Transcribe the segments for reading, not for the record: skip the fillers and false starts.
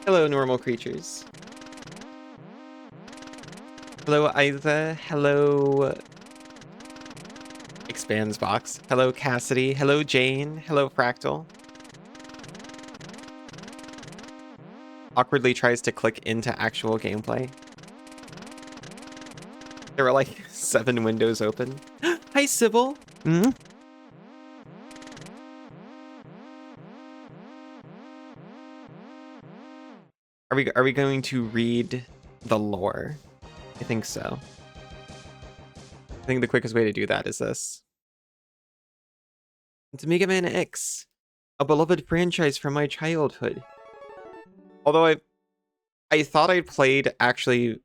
Hello, normal creatures. Hello, Isa. Hello, Expands Box. Hello, Cassidy. Hello, Jane. Hello, Fractal. Awkwardly tries to click into actual gameplay. There were like 7 windows open. Hi, Sybil. Hmm? Are we going to read the lore? I think so. I think the quickest way to do that is this. It's Megaman X, a beloved franchise from my childhood. Although I thought I'd played actually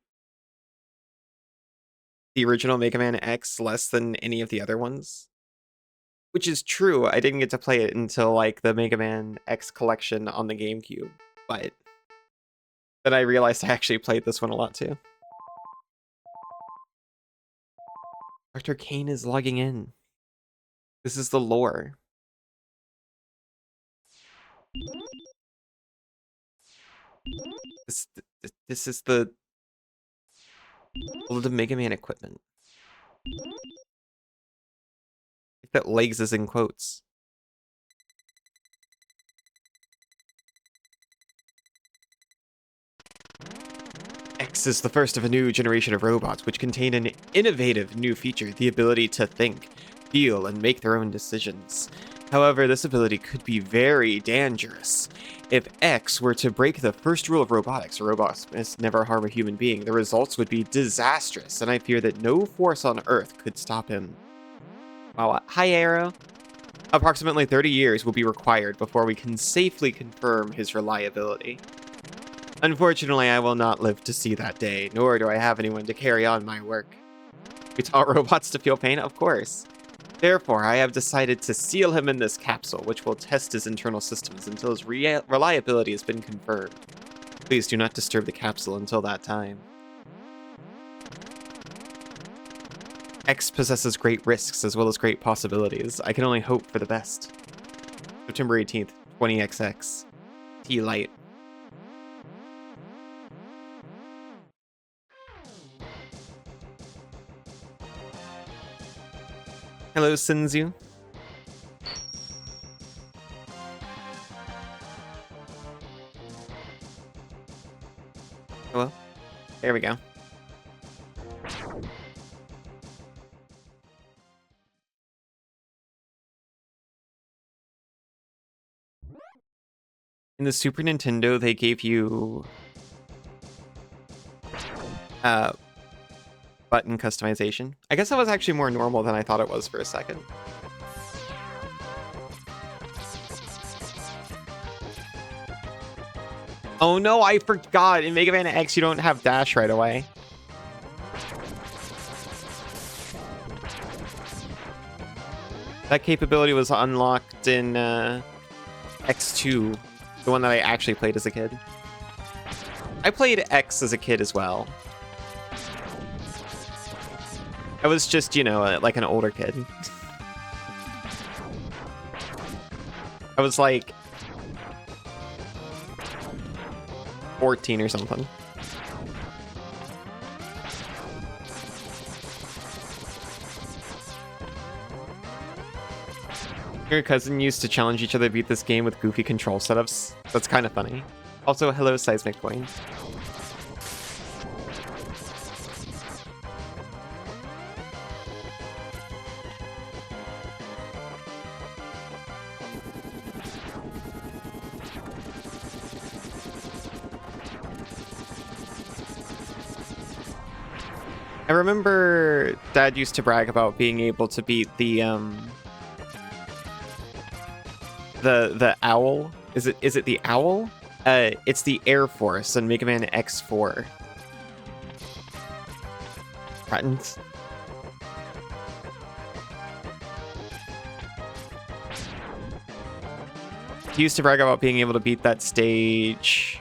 the original Mega Man X less than any of the other ones. Which is true, I didn't get to play it until like the Mega Man X collection on the GameCube, but then I realized I actually played this one a lot too. Dr. Kane is logging in. This is the lore. This is all of the Mega Man equipment. That legs is in quotes. X is the first of a new generation of robots which contain an innovative new feature, the ability to think, feel, and make their own decisions. However, this ability could be very dangerous. If X were to break the first rule of robotics, robots must never harm a human being, the results would be disastrous, and I fear that no force on Earth could stop him. Wow. Hi, Arrow. Approximately 30 years will be required before we can safely confirm his reliability. Unfortunately, I will not live to see that day, nor do I have anyone to carry on my work. We taught robots to feel pain, of course. Therefore, I have decided to seal him in this capsule, which will test his internal systems until his reliability has been confirmed. Please do not disturb the capsule until that time. X possesses great risks as well as great possibilities. I can only hope for the best. September 18th, 20XX. T-Light. Hello, Sinzu. Hello? There we go. In the Super Nintendo, they gave you button customization. I guess that was actually more normal than I thought it was for a second. Oh no, I forgot. In Mega Man X, you don't have dash right away. That capability was unlocked in X2, the one that I actually played as a kid. I played X as a kid as well. I was just, you know, like an older kid. I was like 14 or something. Your cousin used to challenge each other to beat this game with goofy control setups. That's kind of funny. Also, hello, Seismic Coin. I remember Dad used to brag about being able to beat the owl. Is it the owl? It's the Air Force on Mega Man X4. Threatens. He used to brag about being able to beat that stage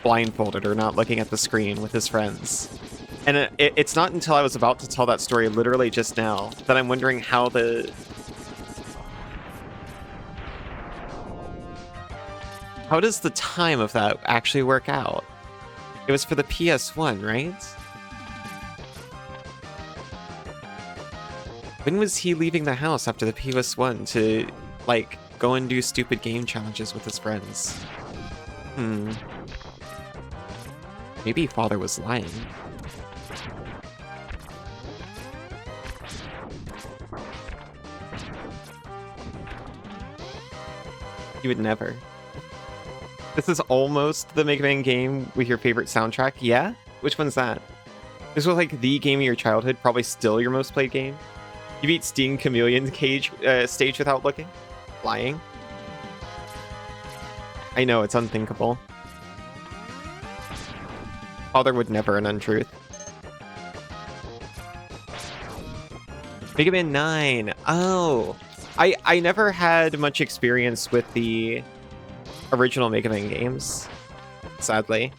blindfolded or not looking at the screen with his friends. And it's not until I was about to tell that story literally just now that I'm wondering how How does the time of that actually work out? It was for the PS1, right? When was he leaving the house after the PS1 to, like, go and do stupid game challenges with his friends? Maybe father was lying. You would never. This is almost the Mega Man game with your favorite soundtrack. Yeah? Which one's that? This was like the game of your childhood, probably still your most played game. You beat Sting Chameleon's stage without looking? Lying? I know, it's unthinkable. Father would never an untruth. Mega Man 9. Oh. I never had much experience with the original Mega Man games, sadly.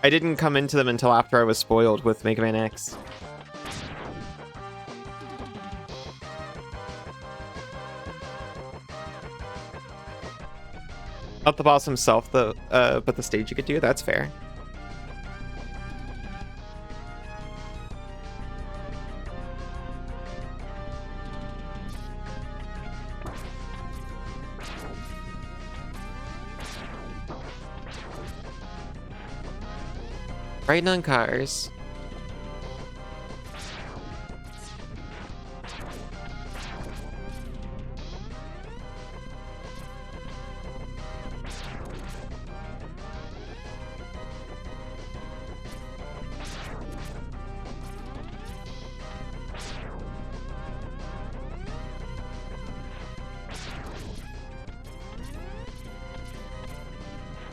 I didn't come into them until after I was spoiled with Mega Man X. Not the boss himself, though, but the stage you could do. That's fair. Riding on cars.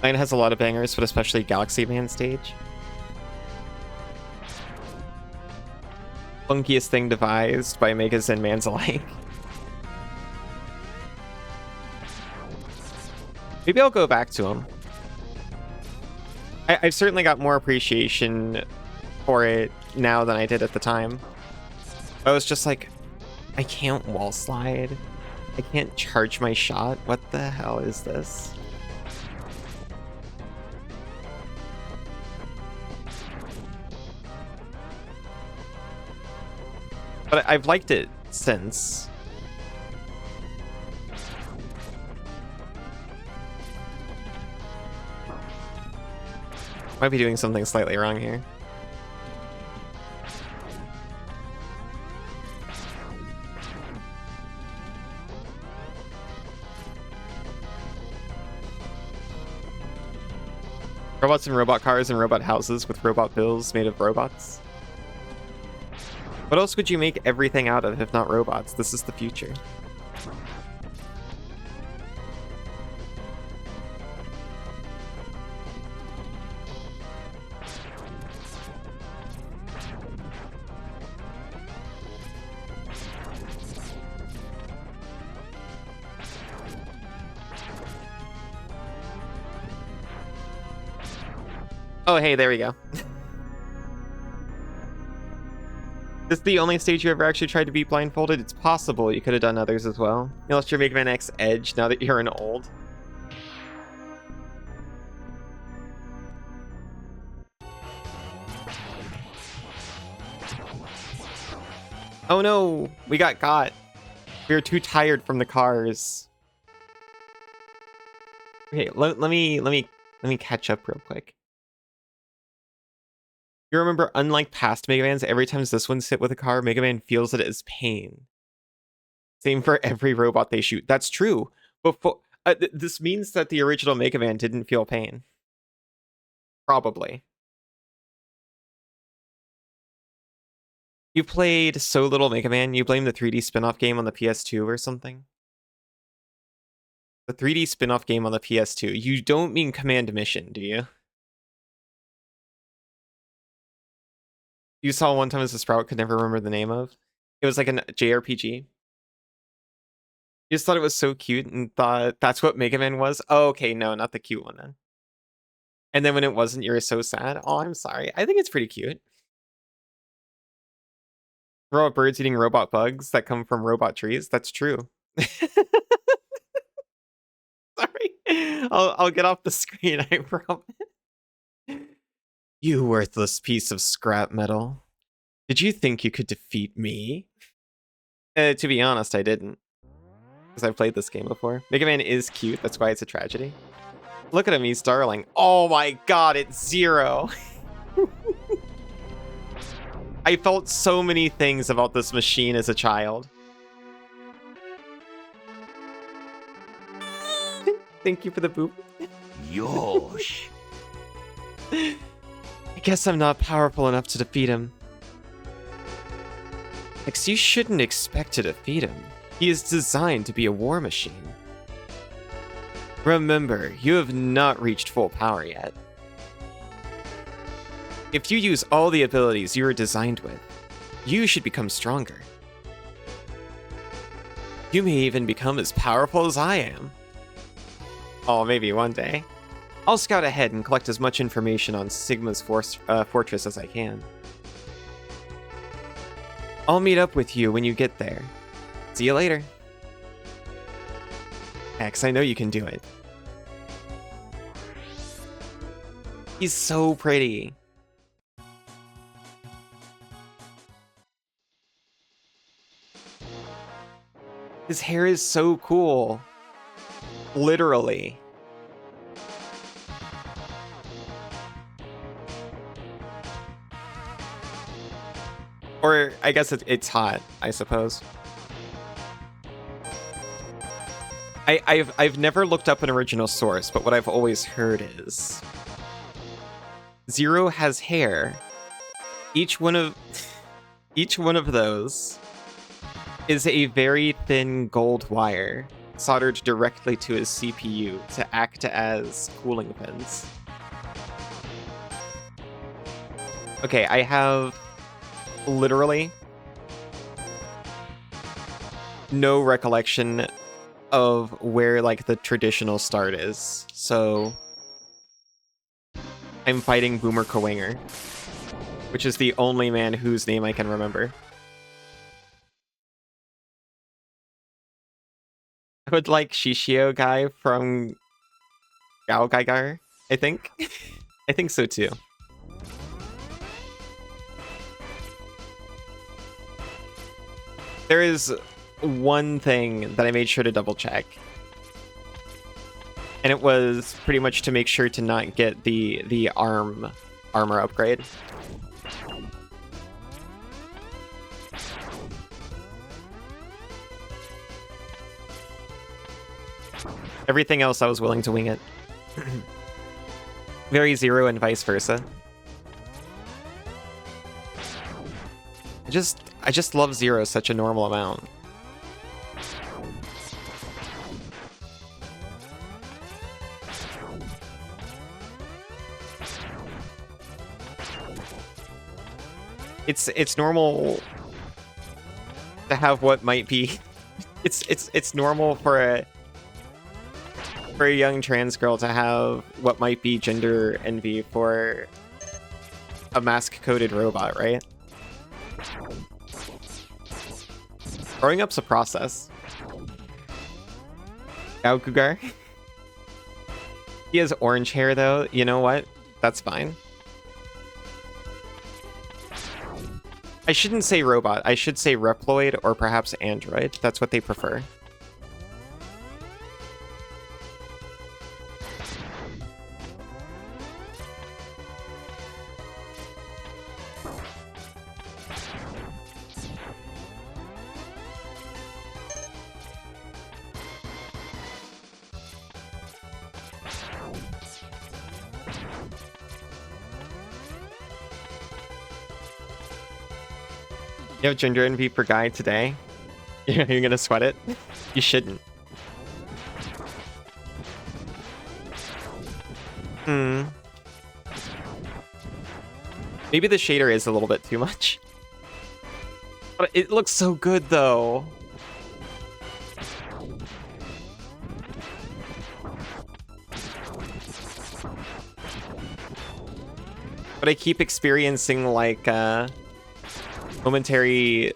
Nine has a lot of bangers, but especially Galaxy Man stage. Funkiest thing devised by Megas and Mans alike. Maybe I'll go back to him. I've certainly got more appreciation for it now than I did at the time. I was just like, I can't wall slide. I can't charge my shot. What the hell is this? But I've liked it since. Might be doing something slightly wrong here. Robots and robot cars and robot houses with robot bills made of robots. What else would you make everything out of if not robots? This is the future. Oh, hey, there we go. This is the only stage you ever actually tried to beat blindfolded? It's possible you could have done others as well. You lost your Mega Man X edge now that you're an old. Oh no, we got. We were too tired from the cars. Okay, let me catch up real quick. You remember, unlike past Mega Mans, every time this one's hit with a car, Mega Man feels it as pain. Same for every robot they shoot. That's true. Before this means that the original Mega Man didn't feel pain. Probably. You played so little Mega Man, you blame the 3D spin-off game on the PS2 or something? The 3D spin-off game on the PS2. You don't mean Command Mission, do you? You saw one time as a Sprout could never remember the name of? It was like a JRPG. You just thought it was so cute and thought that's what Mega Man was? Oh, okay, no, not the cute one then. And then when it wasn't, you were so sad? Oh, I'm sorry. I think it's pretty cute. Robot birds eating robot bugs that come from robot trees. That's true. Sorry. I'll get off the screen, I promise. You worthless piece of scrap metal. Did you think you could defeat me? To be honest, I didn't. Because I've played this game before. Megaman is cute, that's why it's a tragedy. Look at him, he's darling. Oh my god, it's Zero! I felt so many things about this machine as a child. Thank you for the boop. Yosh. I guess I'm not powerful enough to defeat him. X, you shouldn't expect to defeat him. He is designed to be a war machine. Remember, you have not reached full power yet. If you use all the abilities you were designed with, you should become stronger. You may even become as powerful as I am. Oh, maybe one day. I'll scout ahead and collect as much information on Sigma's fortress as I can. I'll meet up with you when you get there. See you later. X, I know you can do it. He's so pretty. His hair is so cool. Literally. Or I guess it's hot, I suppose. I've never looked up an original source, but what I've always heard is Zero has hair. Each one of those is a very thin gold wire soldered directly to his CPU to act as cooling pins. Okay, I have literally no recollection of where like the traditional start is, so I'm fighting Boomer Kawanger, which is the only man whose name I can remember. I would like Shishio guy from Gao Gaigar, I think. I think so too. There is one thing that I made sure to double check. And it was pretty much to make sure to not get the armor upgrade. Everything else I was willing to wing it. Very Zero and vice versa. I just love Zero such a normal amount. It's normal to have what might be it's normal for a young trans girl to have what might be gender envy for a mask-coded robot, right? Growing up's a process. Gaukugar. He has orange hair though. You know what? That's fine. I shouldn't say robot. I should say Reploid or perhaps android. That's what they prefer. You have gender envy for guy today? You're gonna sweat it? You shouldn't. Maybe the shader is a little bit too much. But it looks so good though. But I keep experiencing like momentary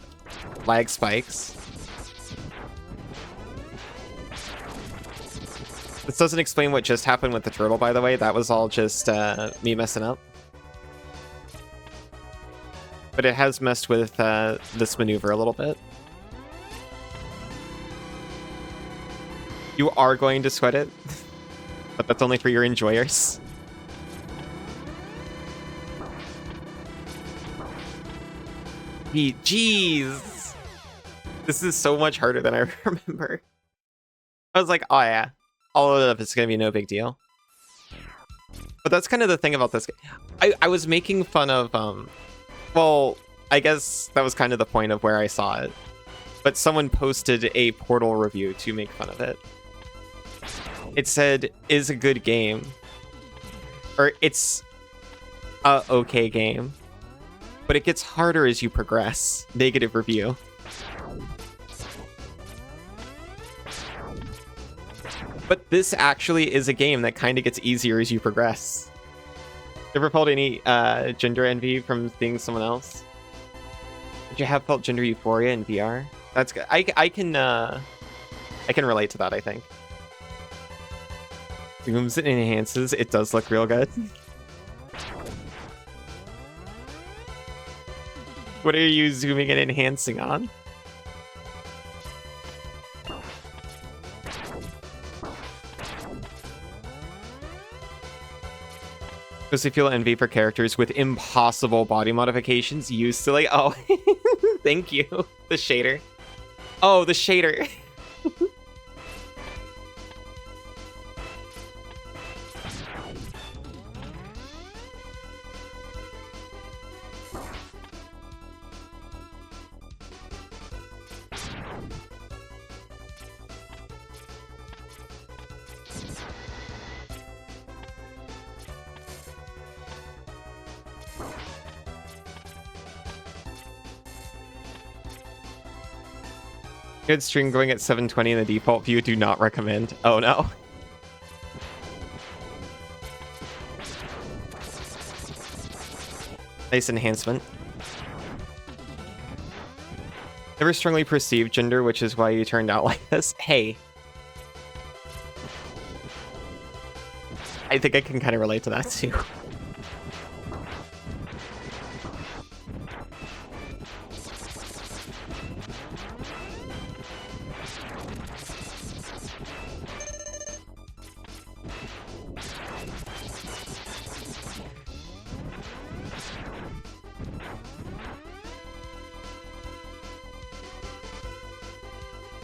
lag spikes. This doesn't explain what just happened with the turtle, by the way. That was all just me messing up. But it has messed with this maneuver a little bit. You are going to sweat it, but that's only for your enjoyers. Jeez. This is so much harder than I remember. I was like, oh yeah, all of it's gonna be no big deal. But that's kind of the thing about this game. I was making fun of, well, I guess that was kind of the point of where I saw it. But someone posted a Portal review to make fun of it. It said, is a good game. Or it's a okay game. But it gets harder as you progress. Negative review. But this actually is a game that kind of gets easier as you progress. Ever felt any gender envy from seeing someone else? Did you have felt gender euphoria in VR? That's good. I can relate to that, I think. Zooms and enhances. It does look real good. What are you zooming and enhancing on? Does he feel envy for characters with impossible body modifications used to like... Oh, thank you. The shader. Oh, the shader. Good stream going at 720 in the default view. Do not recommend. Oh no. Nice enhancement. Never strongly perceived gender, which is why you turned out like this. Hey. I think I can kind of relate to that too.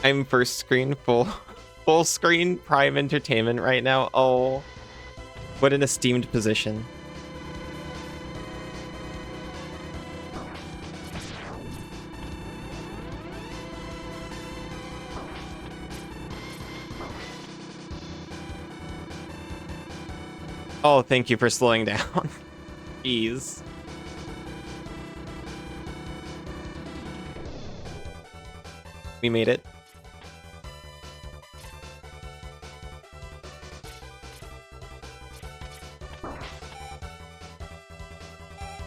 I'm first screen full screen Prime Entertainment right now. Oh, what an esteemed position. Oh, thank you for slowing down. Jeez. We made it.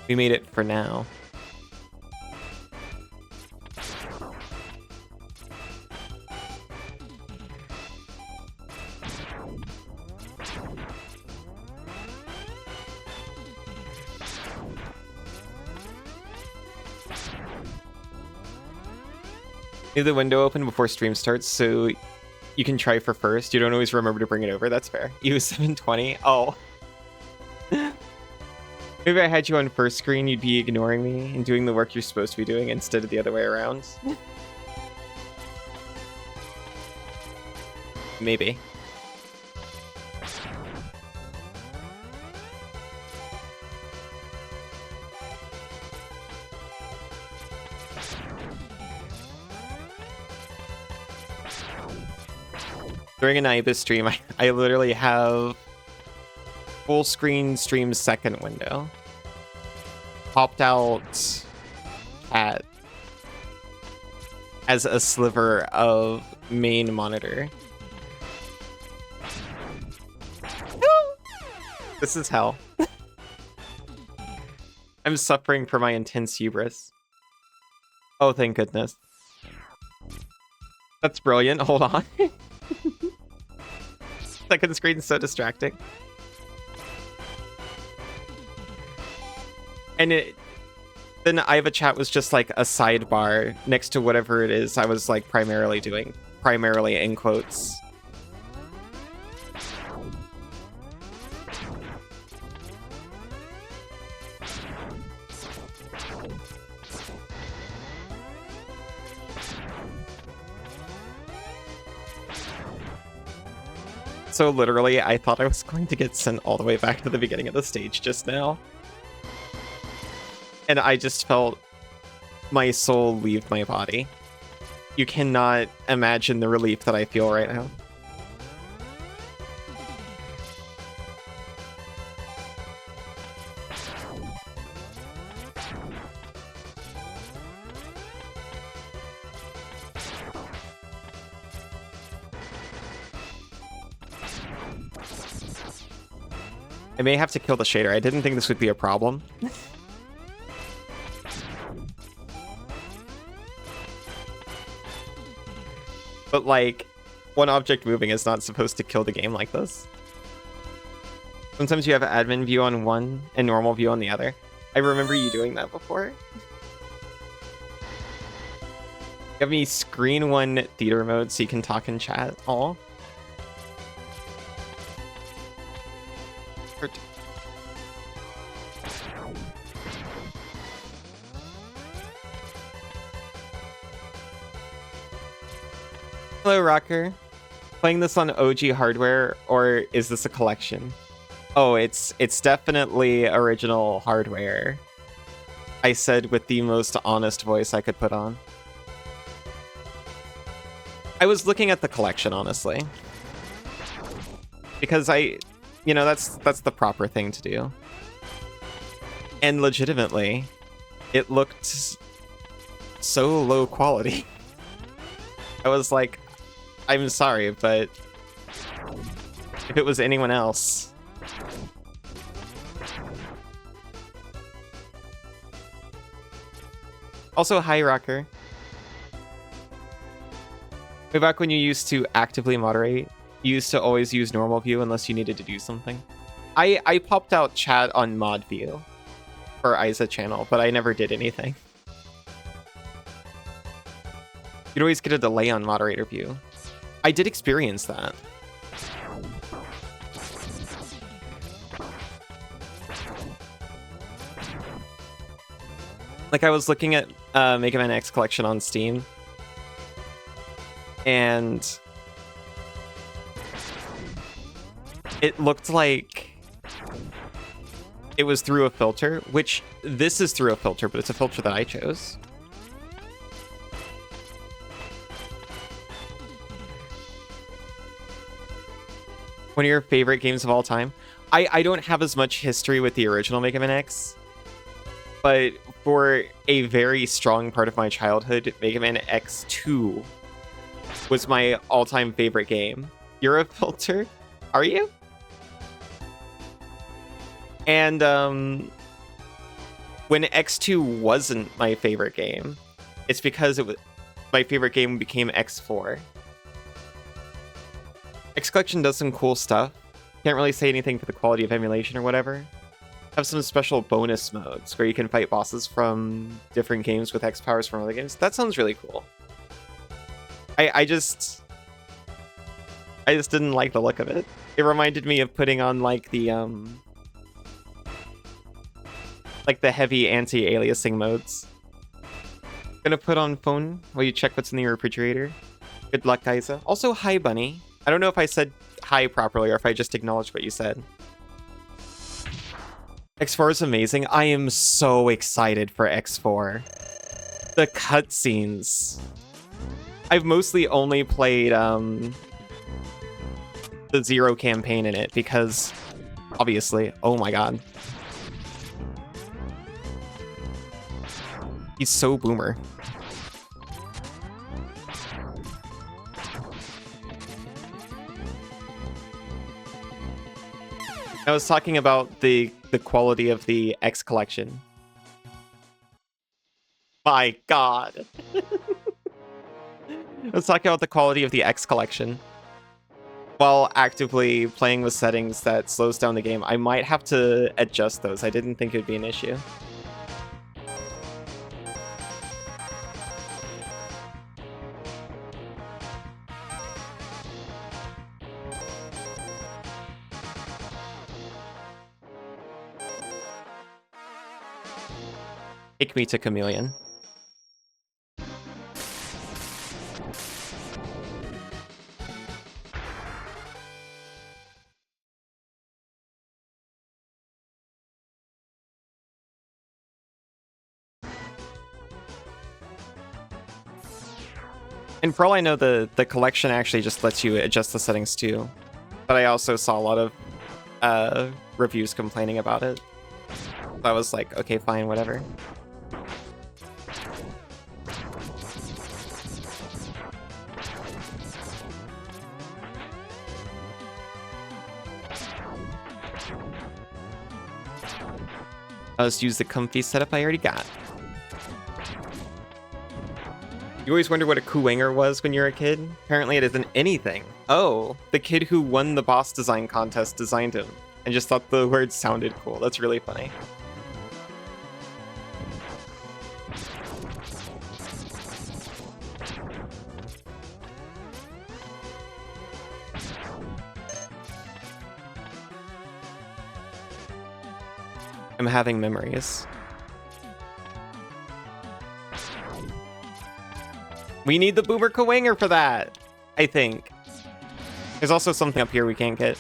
We made it for now. Leave the window open before stream starts so you can try for first. You don't always remember to bring it over. That's fair. You 720. Oh. Maybe I had you on first screen, you'd be ignoring me and doing the work you're supposed to be doing instead of the other way around. Maybe. During an IBIS stream, I literally have full screen stream second window. Popped out cat as a sliver of main monitor. This is hell. I'm suffering for my intense hubris. Oh, thank goodness. That's brilliant. Hold on. Second screen's so distracting. And then Iva chat was just like a sidebar next to whatever it is I was like primarily doing. Primarily in quotes. So literally, I thought I was going to get sent all the way back to the beginning of the stage just now. And I just felt my soul leave my body. You cannot imagine the relief that I feel right now. I may have to kill the shader. I didn't think this would be a problem. But, like, one object moving is not supposed to kill the game like this. Sometimes you have admin view on one and normal view on the other. I remember you doing that before. You have me screen one theater mode so you can talk and chat all. Hello, Rocker. Playing this on OG hardware, or is this a collection? Oh, it's definitely original hardware. I said with the most honest voice I could put on. I was looking at the collection, honestly. Because that's the proper thing to do. And legitimately, it looked so low quality. I was like, I'm sorry, but if it was anyone else. Also, hi, Rocker. Way back when you used to actively moderate, you used to always use normal view unless you needed to do something. I popped out chat on mod view for Isa channel, but I never did anything. You'd always get a delay on moderator view. I did experience that. Like, I was looking at Megaman X collection on Steam, and it looked like it was through a filter, which this is through a filter, but it's a filter that I chose. One of your favorite games of all time? I don't have as much history with the original Mega Man X, but for a very strong part of my childhood, Mega Man X2 was my all-time favorite game. You're a filter? Are you? And when X2 wasn't my favorite game, it's because my favorite game became X4. X Collection does some cool stuff. Can't really say anything for the quality of emulation or whatever. Have some special bonus modes where you can fight bosses from different games with X powers from other games. That sounds really cool. I just didn't like the look of it. It reminded me of putting on like the heavy anti-aliasing modes. Gonna put on phone while you check what's in the refrigerator. Good luck, Isa. Also, hi, Bunny. I don't know if I said hi properly or if I just acknowledged what you said. X4 is amazing. I am so excited for X4. The cutscenes. I've mostly only played the Zero campaign in it because, obviously, oh my god. He's so boomer. I was talking about the quality of the X collection. My god. I was talking about the quality of the X collection. while actively playing with settings that slows down the game. I might have to adjust those. I didn't think it would be an issue. Take me to Chameleon. And for all I know, the collection actually just lets you adjust the settings too. But I also saw a lot of reviews complaining about it. So I was like, okay, fine, whatever. I'll just use the comfy setup I already got. You always wonder what a kuwanger was when you're a kid? Apparently it isn't anything. Oh, the kid who won the boss design contest designed him and just thought the word sounded cool. That's really funny. I'm having memories. We need the Boomer Kuwanger for that, I think. There's also something up here we can't get.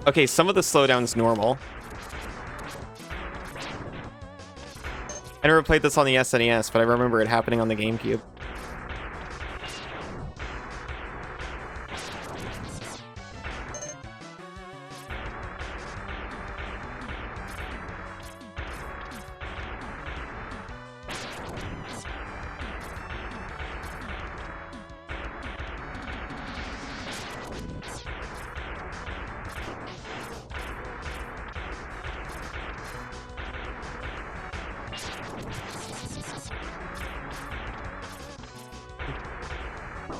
Okay, some of the slowdown's normal. I never played this on the SNES, but I remember it happening on the GameCube.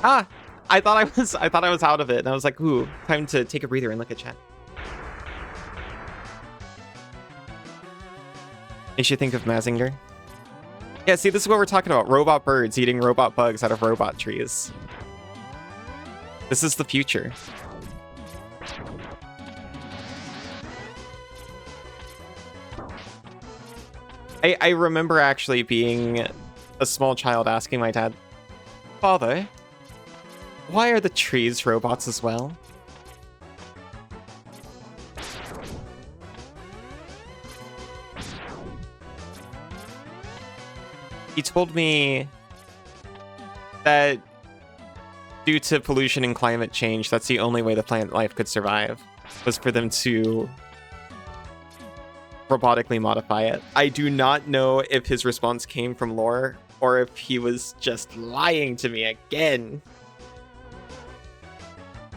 Ah, I thought I was out of it, and I was like, ooh, time to take a breather and look at chat. Makes you think of Mazinger. Yeah, see, this is what we're talking about. Robot birds eating robot bugs out of robot trees. This is the future. I remember actually being a small child asking my dad, Father, why are the trees robots as well? He told me that due to pollution and climate change, that's the only way the plant life could survive, was for them to robotically modify it. I do not know if his response came from lore or if he was just lying to me again.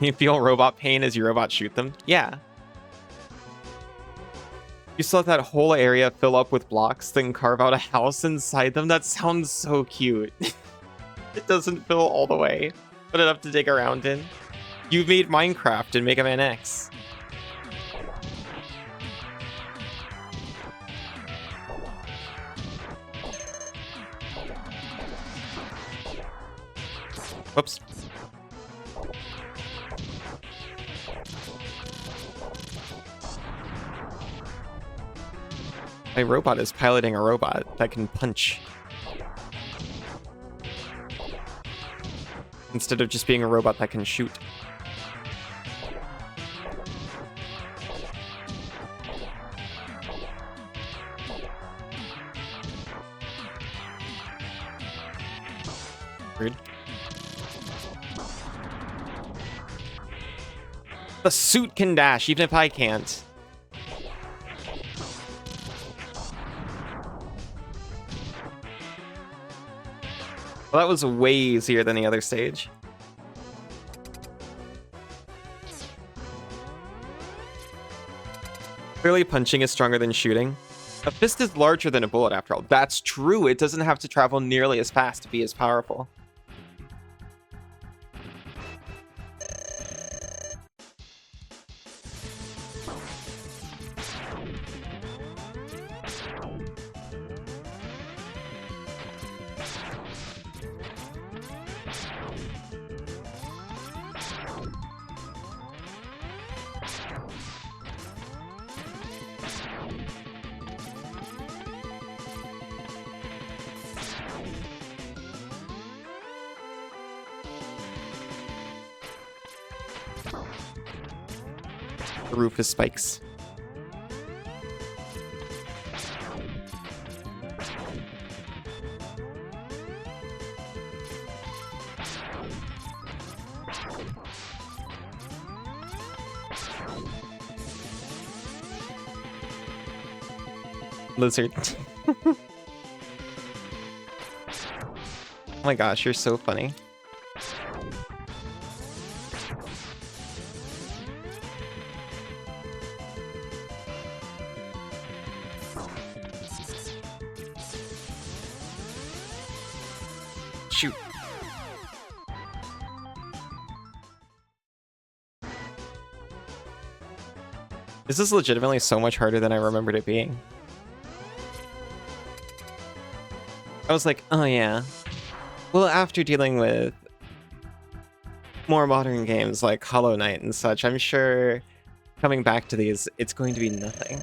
You feel robot pain as your robots shoot them? Yeah. You still let that whole area fill up with blocks, then carve out a house inside them? That sounds so cute. It doesn't fill all the way, but enough to dig around in. You made Minecraft in Mega Man X. Whoops. My robot is piloting a robot that can punch. Instead of just being a robot that can shoot. Rude. The suit can dash, even if I can't. Well, that was way easier than the other stage. Clearly punching is stronger than shooting. A fist is larger than a bullet after all. That's true. It doesn't have to travel nearly as fast to be as powerful. The roof is spikes. Lizard. Oh my gosh, you're so funny. Shoot. This is legitimately so much harder than I remembered it being. I was like, oh yeah. Well, after dealing with more modern games like Hollow Knight and such, I'm sure coming back to these, it's going to be nothing.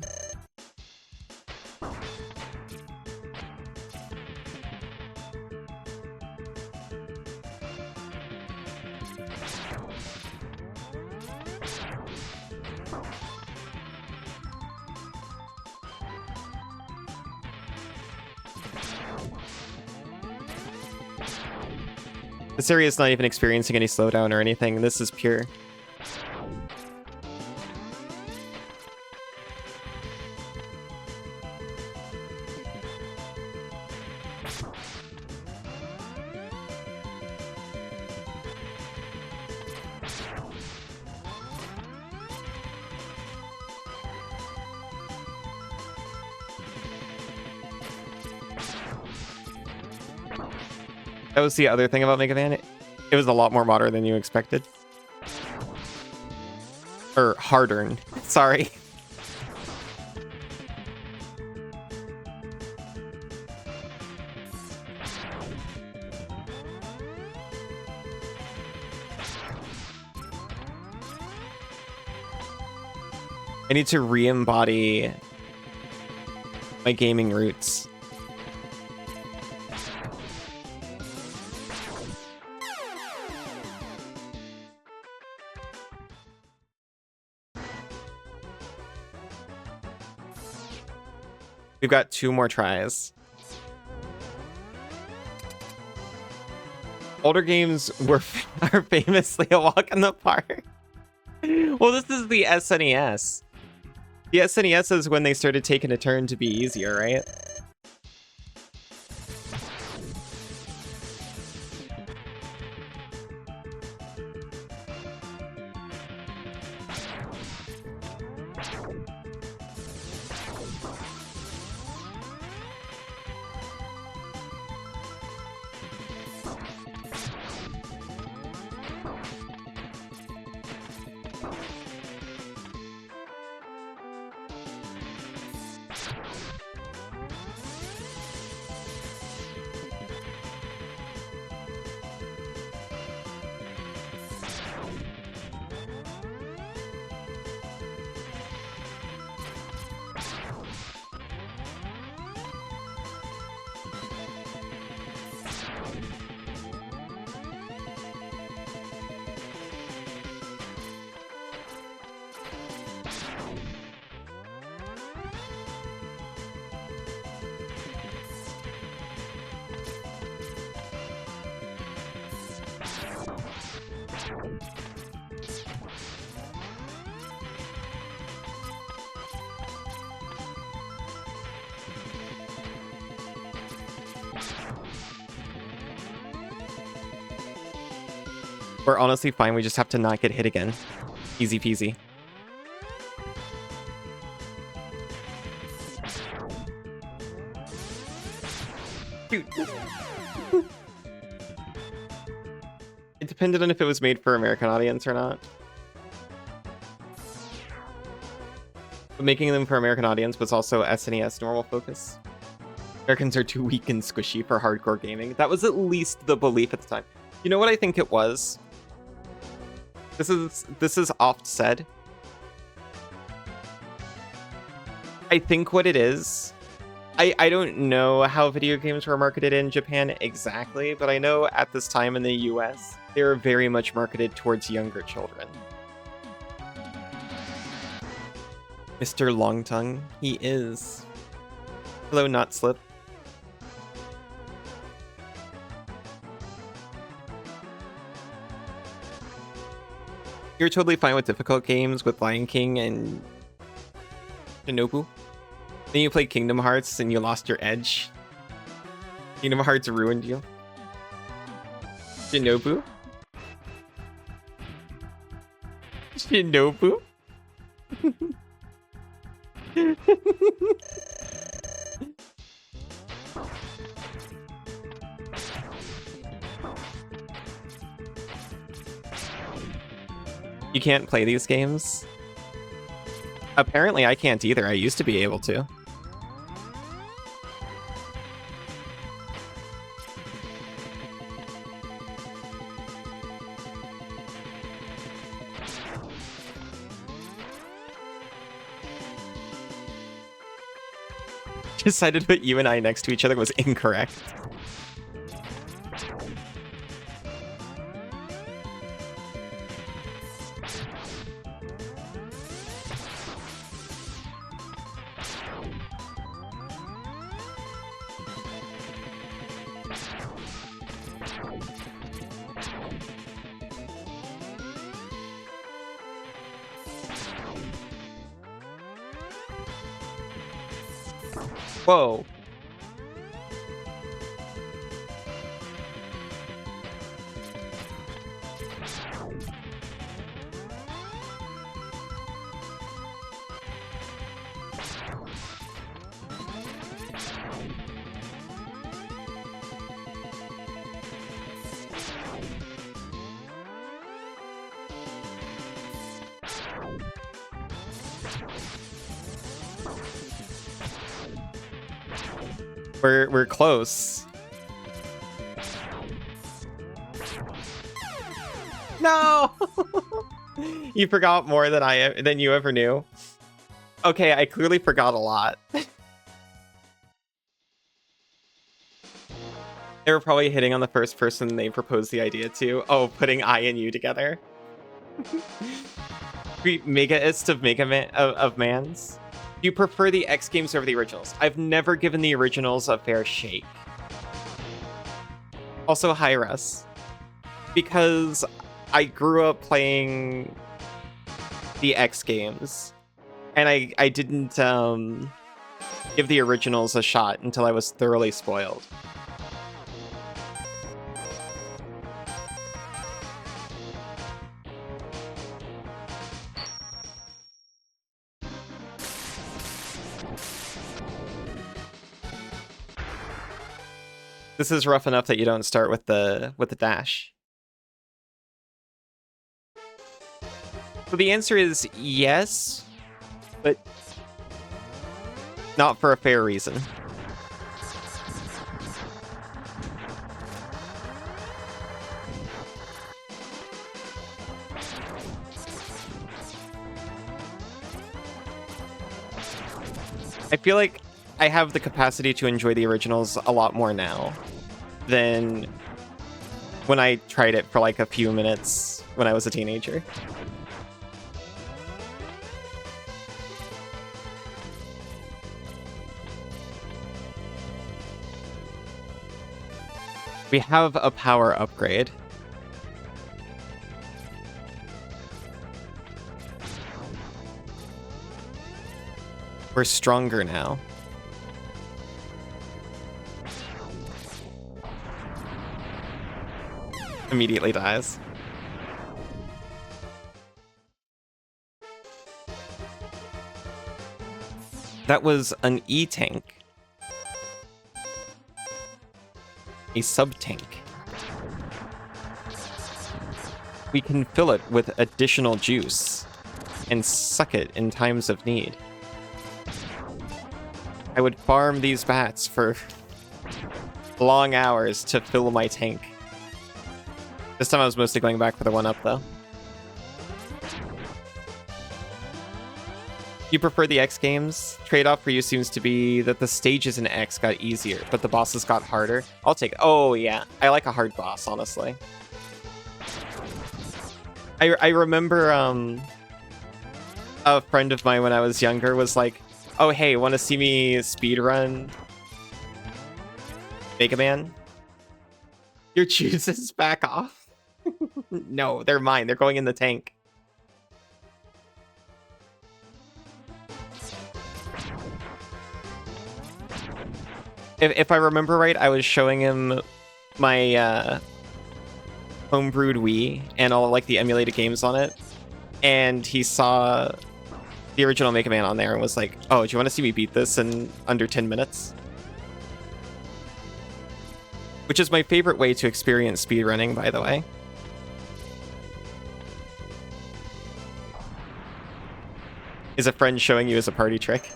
This area is not even experiencing any slowdown or anything. This is pure. That was the other thing about Megaman. It was a lot more modern than you expected. Or harder. Sorry. I need to re-embody my gaming roots. We've got 2 more tries. Older games are famously a walk in the park. Well, this is the SNES. The SNES is when they started taking a turn to be easier, right? We're honestly fine. We just have to not get hit again. Easy peasy. Dude. It depended on if it was made for American audience or not. But making them for American audience was also SNES normal focus. Americans are too weak and squishy for hardcore gaming. That was at least the belief at the time. You know what I think it was? This is oft said. I think what it is, I don't know how video games were marketed in Japan exactly, but I know at this time in the US, they were very much marketed towards younger children. Mr. Longtongue, he is. Hello, Not Slip. You're totally fine with difficult games with Lion King and Shinobu. Then you played Kingdom Hearts and you lost your edge. Kingdom Hearts ruined you. Shinobu? Shinobu? You can't play these games? Apparently I can't either. I used to be able to. Decided to put you and I next to each other was incorrect. Whoa. We're close. No! You forgot more than you ever knew. Okay, I clearly forgot a lot. They were probably hitting on the first person they proposed the idea to. Oh, putting I and you together. Megaist of Megaman of Mans. Do you prefer the X games over the originals? I've never given the originals a fair shake. Also, hi Russ. Because I grew up playing the X games, and I didn't give the originals a shot until I was thoroughly spoiled. This is rough enough that you don't start with the dash. So the answer is yes, but not for a fair reason. I feel like I have the capacity to enjoy the originals a lot more now than when I tried it for like a few minutes when I was a teenager. We have a power upgrade. We're stronger now. Immediately dies. That was an E-tank. a sub-tank. We can fill it with additional juice and suck it in times of need. I would farm these bats for long hours to fill my tank. This time I was mostly going back for the 1-up though. You prefer the X games? Trade-off for you seems to be that the stages in X got easier, but the bosses got harder. I'll take it. Oh yeah, I like a hard boss, honestly. I remember a friend of mine when I was younger was like, oh hey, want to see me speedrun Megaman? Your juices back off? No, they're mine. They're going in the tank. If I remember right, I was showing him my homebrewed Wii and all like the emulated games on it, and he saw the original Mega Man on there and was like, oh, do you want to see me beat this in under 10 minutes? Which is my favorite way to experience speedrunning, by the way. Is a friend showing you as a party trick.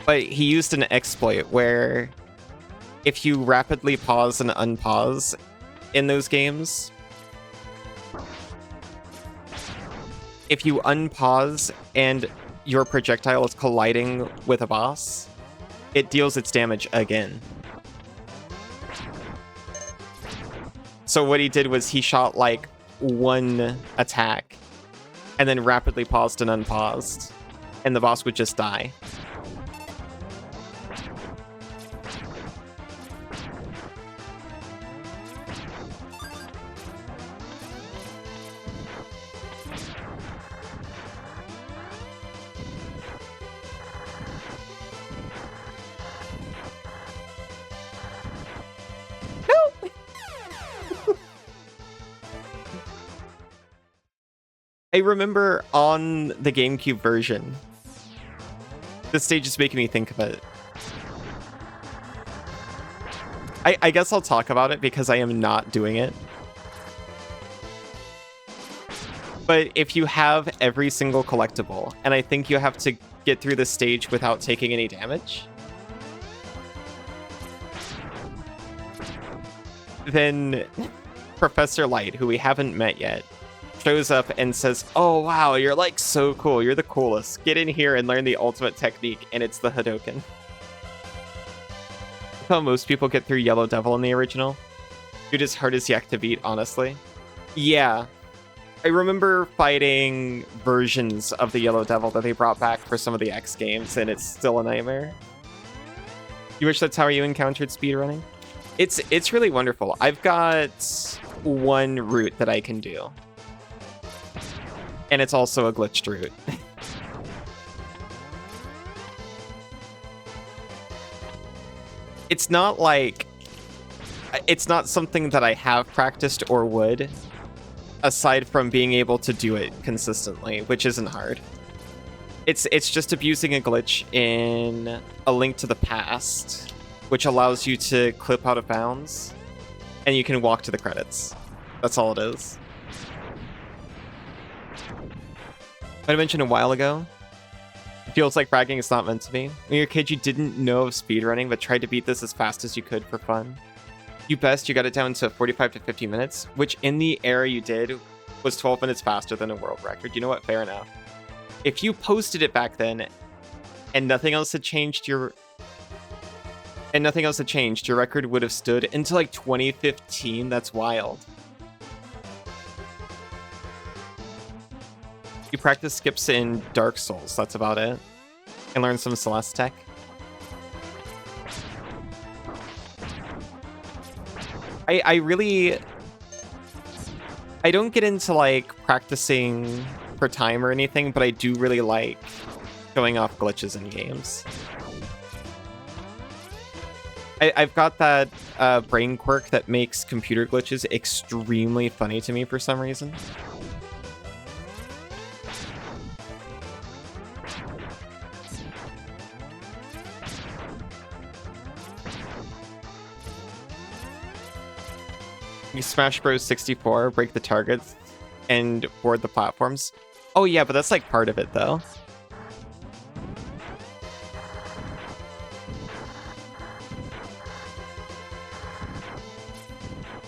But he used an exploit where if you rapidly pause and unpause in those games, if you unpause and your projectile is colliding with a boss, it deals its damage again. So what he did was he shot like one attack and then rapidly paused and unpaused, and the boss would just die. I remember on the GameCube version, this stage is making me think of it. I guess I'll talk about it because I am not doing it. But if you have every single collectible, and I think you have to get through this stage without taking any damage, then Professor Light, who we haven't met yet, shows up and says, oh wow, you're like so cool, you're the coolest. Get in here and learn the ultimate technique, and it's the Hadoken. That's how most people get through Yellow Devil in the original. Dude is hard as yak to beat, honestly. Yeah. I remember fighting versions of the Yellow Devil that they brought back for some of the X games, and it's still a nightmare. You wish that's how you encountered speedrunning? It's really wonderful. I've got one route that I can do. And it's also a glitched route. It's not like... It's not something that I have practiced or would, aside from being able to do it consistently, which isn't hard. It's just abusing a glitch in A Link to the Past, which allows you to clip out of bounds, and you can walk to the credits. That's all it is. I mentioned a while ago, it feels like bragging is not meant to be. When you're a kid, you didn't know of speedrunning, but tried to beat this as fast as you could for fun. You best, you got it down to 45 to 50 minutes, which in the era you did was 12 minutes faster than a world record. You know what? Fair enough. If you posted it back then and nothing else had changed, your record would have stood until like 2015. That's wild. You practice skips in Dark Souls, that's about it. And learn some Celeste tech. I don't get into like practicing for time or anything, but I do really like showing off glitches in games. I've got that brain quirk that makes computer glitches extremely funny to me for some reason. Smash Bros. 64, break the targets and board the platforms. Oh yeah, but that's like part of it though.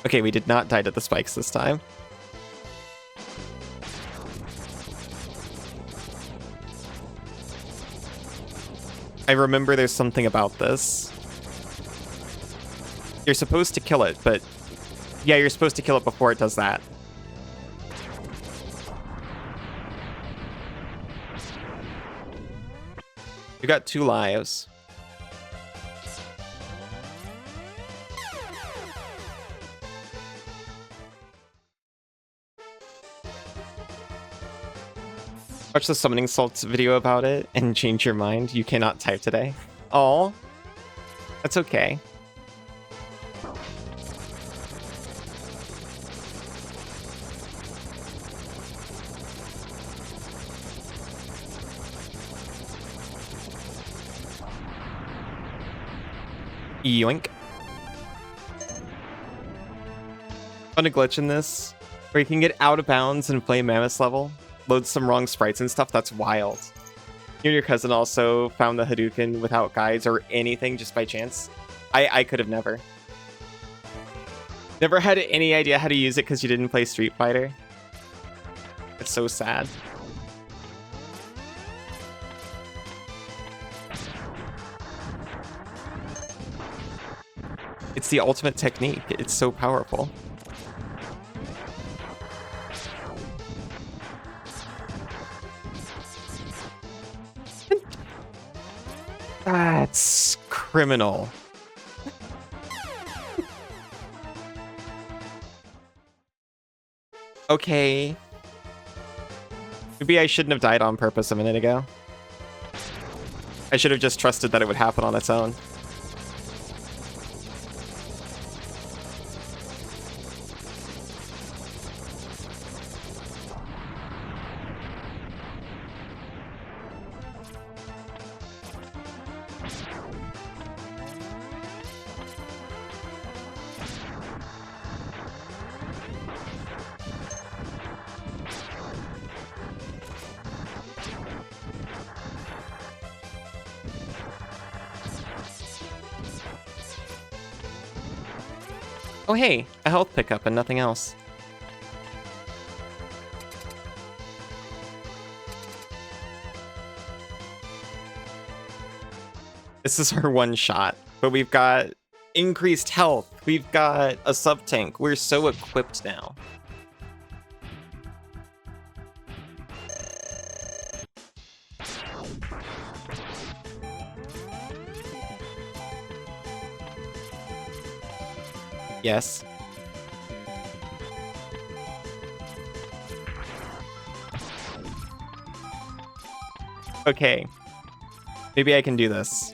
Okay, we did not die to the spikes this time. I remember there's something about this. You're supposed to kill it, but... Yeah, you're supposed to kill it before it does that. You got 2 lives. Watch the Summoning Salts video about it and change your mind. You cannot type today. Oh, that's okay. Yoink. Found a glitch in this where you can get out of bounds and play Mammoth's level. Load some wrong sprites and stuff. That's wild. You and your cousin also found the Hadouken without guides or anything just by chance. I could have never. Never had any idea how to use it because you didn't play Street Fighter. It's so sad. It's the ultimate technique. It's so powerful. That's criminal. Okay. Maybe I shouldn't have died on purpose a minute ago. I should have just trusted that it would happen on its own. Oh hey, a health pickup and nothing else. This is our one shot, but we've got increased health. We've got a sub-tank. We're so equipped now. Yes. Okay. Maybe I can do this.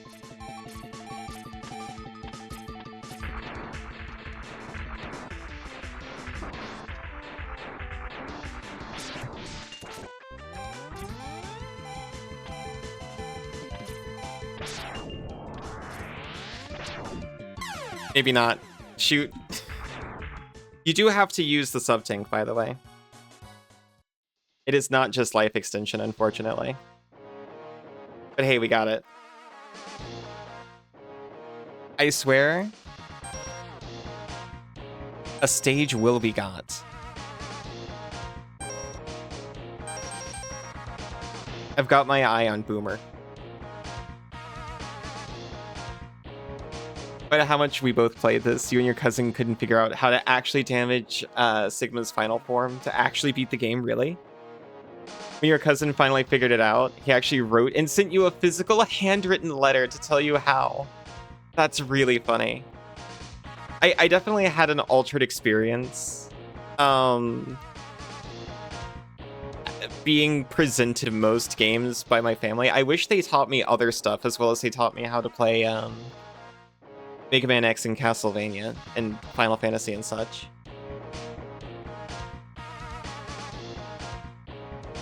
Maybe not. Shoot. You do have to use the sub-tank, by the way. It is not just life extension, unfortunately. But hey, we got it. I swear, a stage will be got. I've got my eye on Boomer. But how much we both played this, you and your cousin couldn't figure out how to actually damage Sigma's final form to actually beat the game, really? When your cousin finally figured it out, he actually wrote and sent you a physical handwritten letter to tell you how. That's really funny. I definitely had an altered experience. Being presented most games by my family. I wish they taught me other stuff as well as they taught me how to play Megaman X and Castlevania and Final Fantasy and such.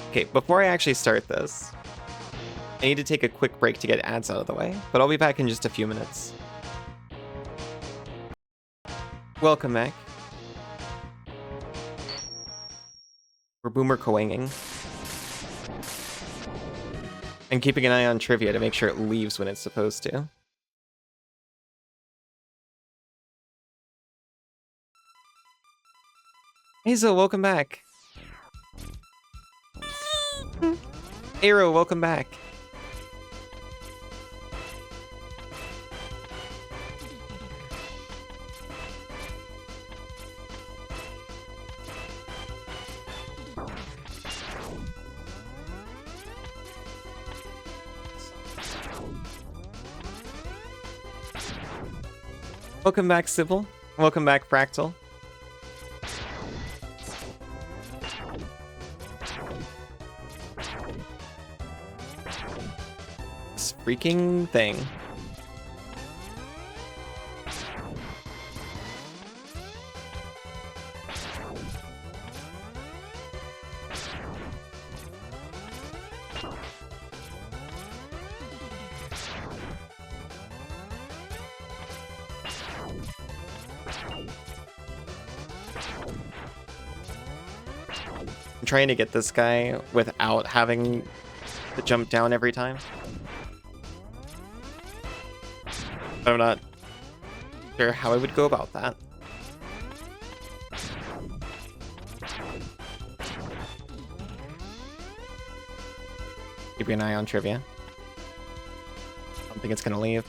Okay, before I actually start this, I need to take a quick break to get ads out of the way, but I'll be back in just a few minutes. Welcome, Mac. We're boomer coinging. And keeping an eye on trivia to make sure it leaves when it's supposed to. Hazel, welcome back. Arrow, welcome back. Welcome back, Sybil. Welcome back, Fractal. This freaking thing. I'm trying to get this guy without having to jump down every time. But I'm not sure how I would go about that. Keeping an eye on trivia. I don't think it's gonna leave.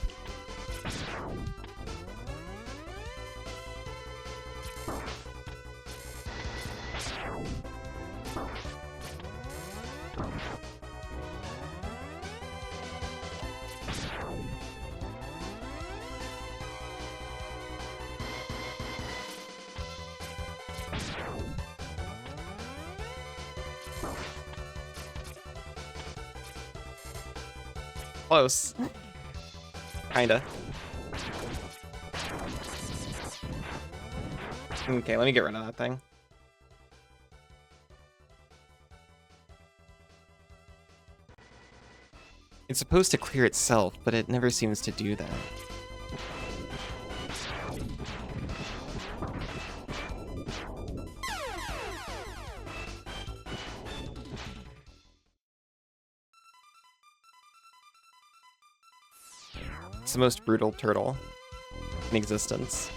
Close. Kinda. Okay, let me get rid of that thing. It's supposed to clear itself, but it never seems to do that. It's the most brutal turtle in existence.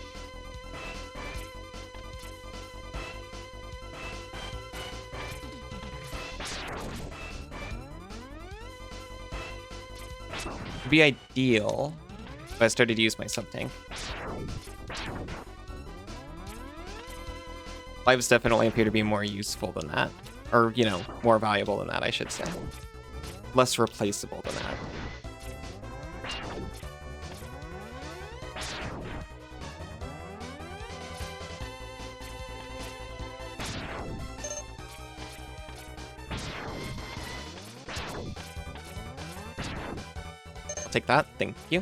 It'd be ideal if I started to use my sub-tank. Lives definitely appear to be more useful than that. Or, you know, more valuable than that, I should say. Less replaceable than that. Take that, thank you.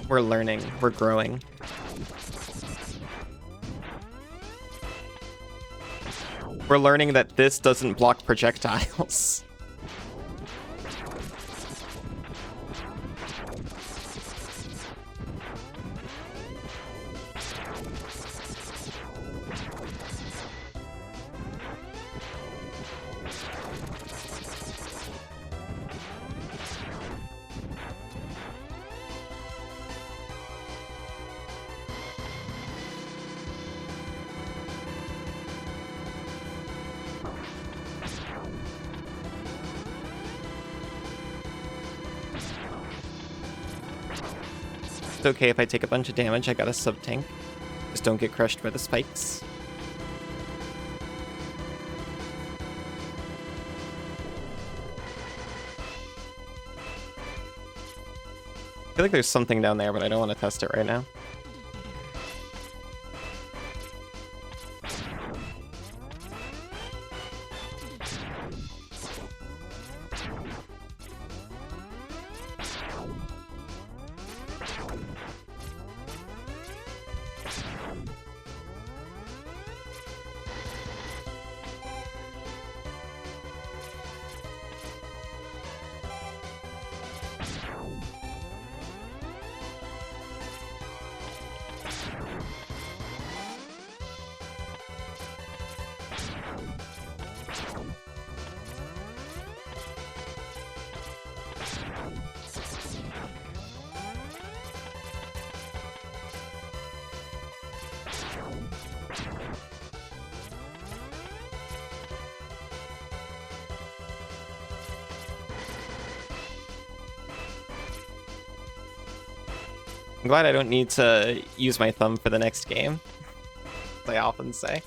We're learning, we're growing. We're learning that this doesn't block projectiles. It's okay if I take a bunch of damage, I got a sub-tank. Just don't get crushed by the spikes. I feel like there's something down there, but I don't want to test it right now. I'm glad I don't need to use my thumb for the next game, as I often say.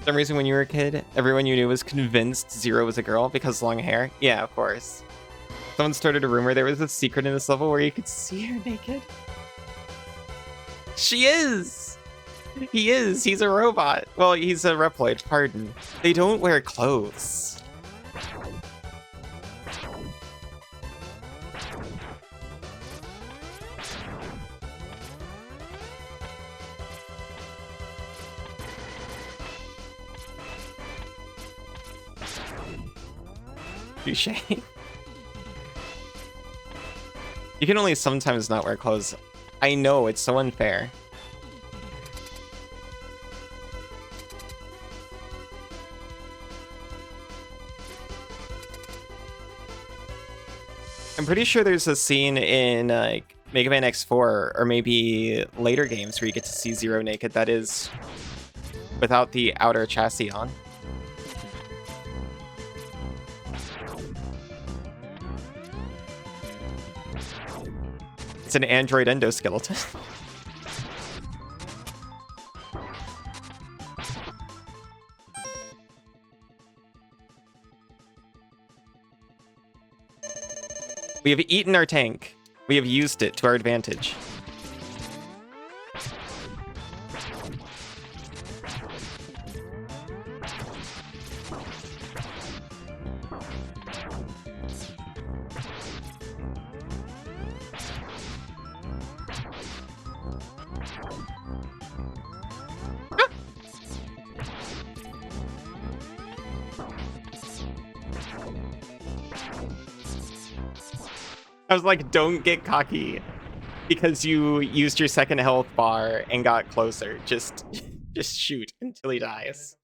For some reason, when you were a kid, everyone you knew was convinced Zero was a girl because long hair. Yeah, of course. Someone started a rumor there was a secret in this level where you could see her naked. She is! He is! He's a robot. Well, he's a Reploid, pardon. They don't wear clothes. Touche. You can only sometimes not wear clothes. I know, it's so unfair. I'm pretty sure there's a scene in Mega Man X4 or maybe later games where you get to see Zero naked that is without the outer chassis on. It's an android endoskeleton. We have eaten our tank. We have used it to our advantage. I was like, don't get cocky because you used your second health bar and got closer. Just shoot until he dies.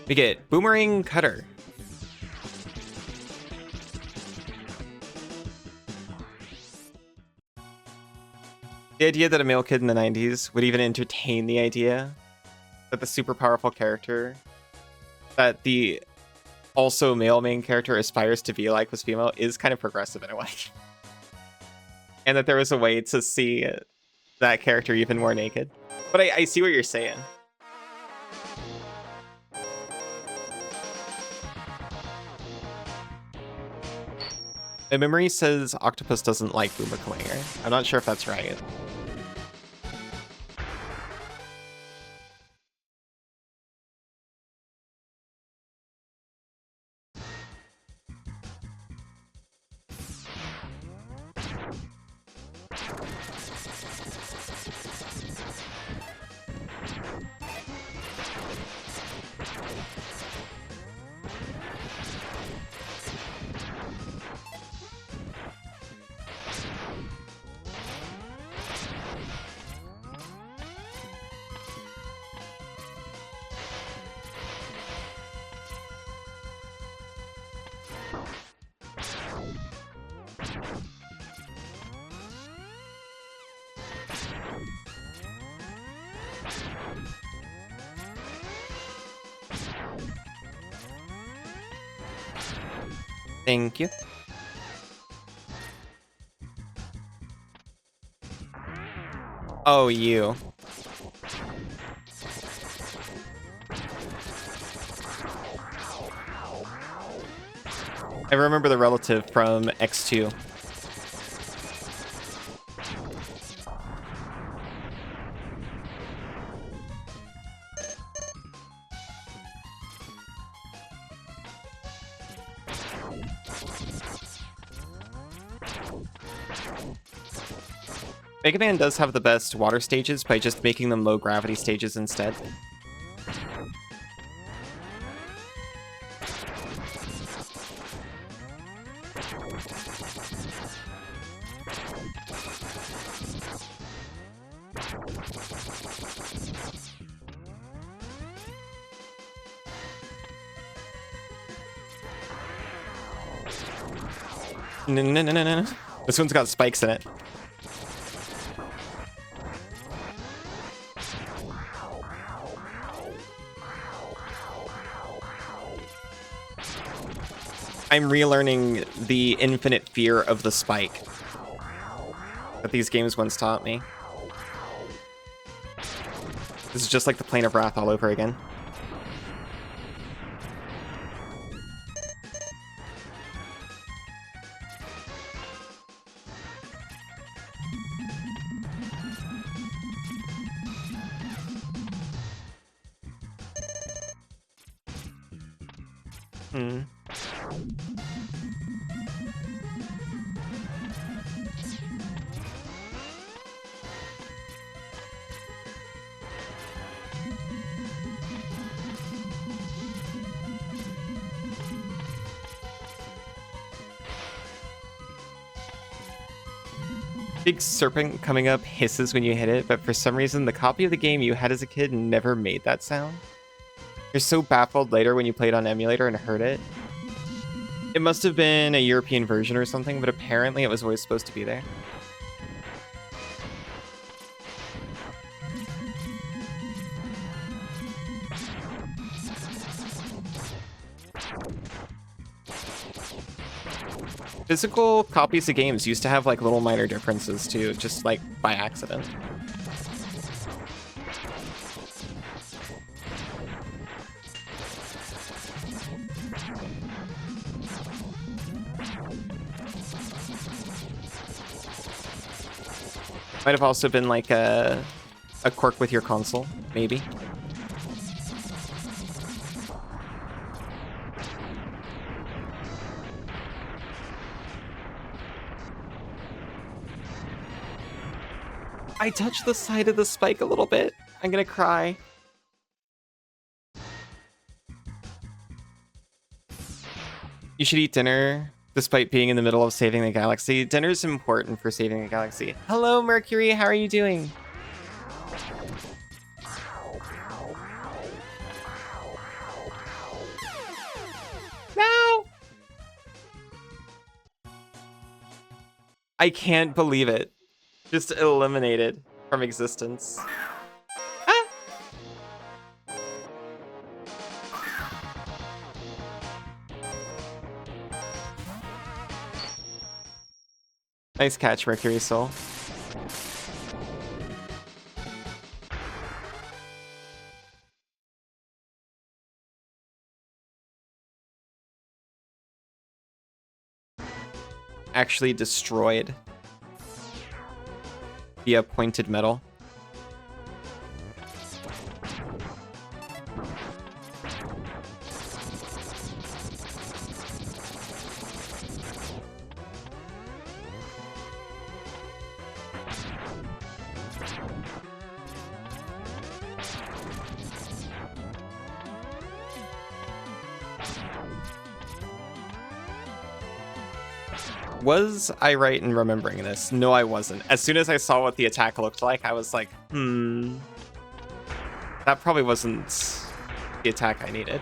We get Boomerang Cutter. The idea that a male kid in the 90s would even entertain the idea that the super powerful character that the also male main character aspires to be like was female is kind of progressive in a way. And that there was a way to see that character even more naked. But I see what you're saying. My memory says Octopus doesn't like Boomerang. I'm not sure if that's right. Thank you. Oh, you. I remember the relative from X2. Megaman does have the best water stages by just making them low gravity stages instead. No. This one's got spikes in it. I'm relearning the infinite fear of the spike that these games once taught me. This is just like the Plane of Wrath all over again. Big serpent coming up hisses when you hit it, but for some reason the copy of the game you had as a kid never made that sound. You're so baffled later when you played on emulator and heard it. It must have been a European version or something, but apparently it was always supposed to be there. Physical copies of games used to have like little minor differences too, just like by accident. Might have also been like a quirk with your console, maybe. I touched the side of the spike a little bit. I'm gonna cry. You should eat dinner despite being in the middle of saving the galaxy. Dinner's important for saving the galaxy. Hello, Mercury. How are you doing? No! I can't believe it. Just eliminated from existence. Ah! Nice catch, Mercury Soul. Actually destroyed via pointed metal. Was I right in remembering this? No, I wasn't. As soon as I saw what the attack looked like, I was like, that probably wasn't the attack I needed.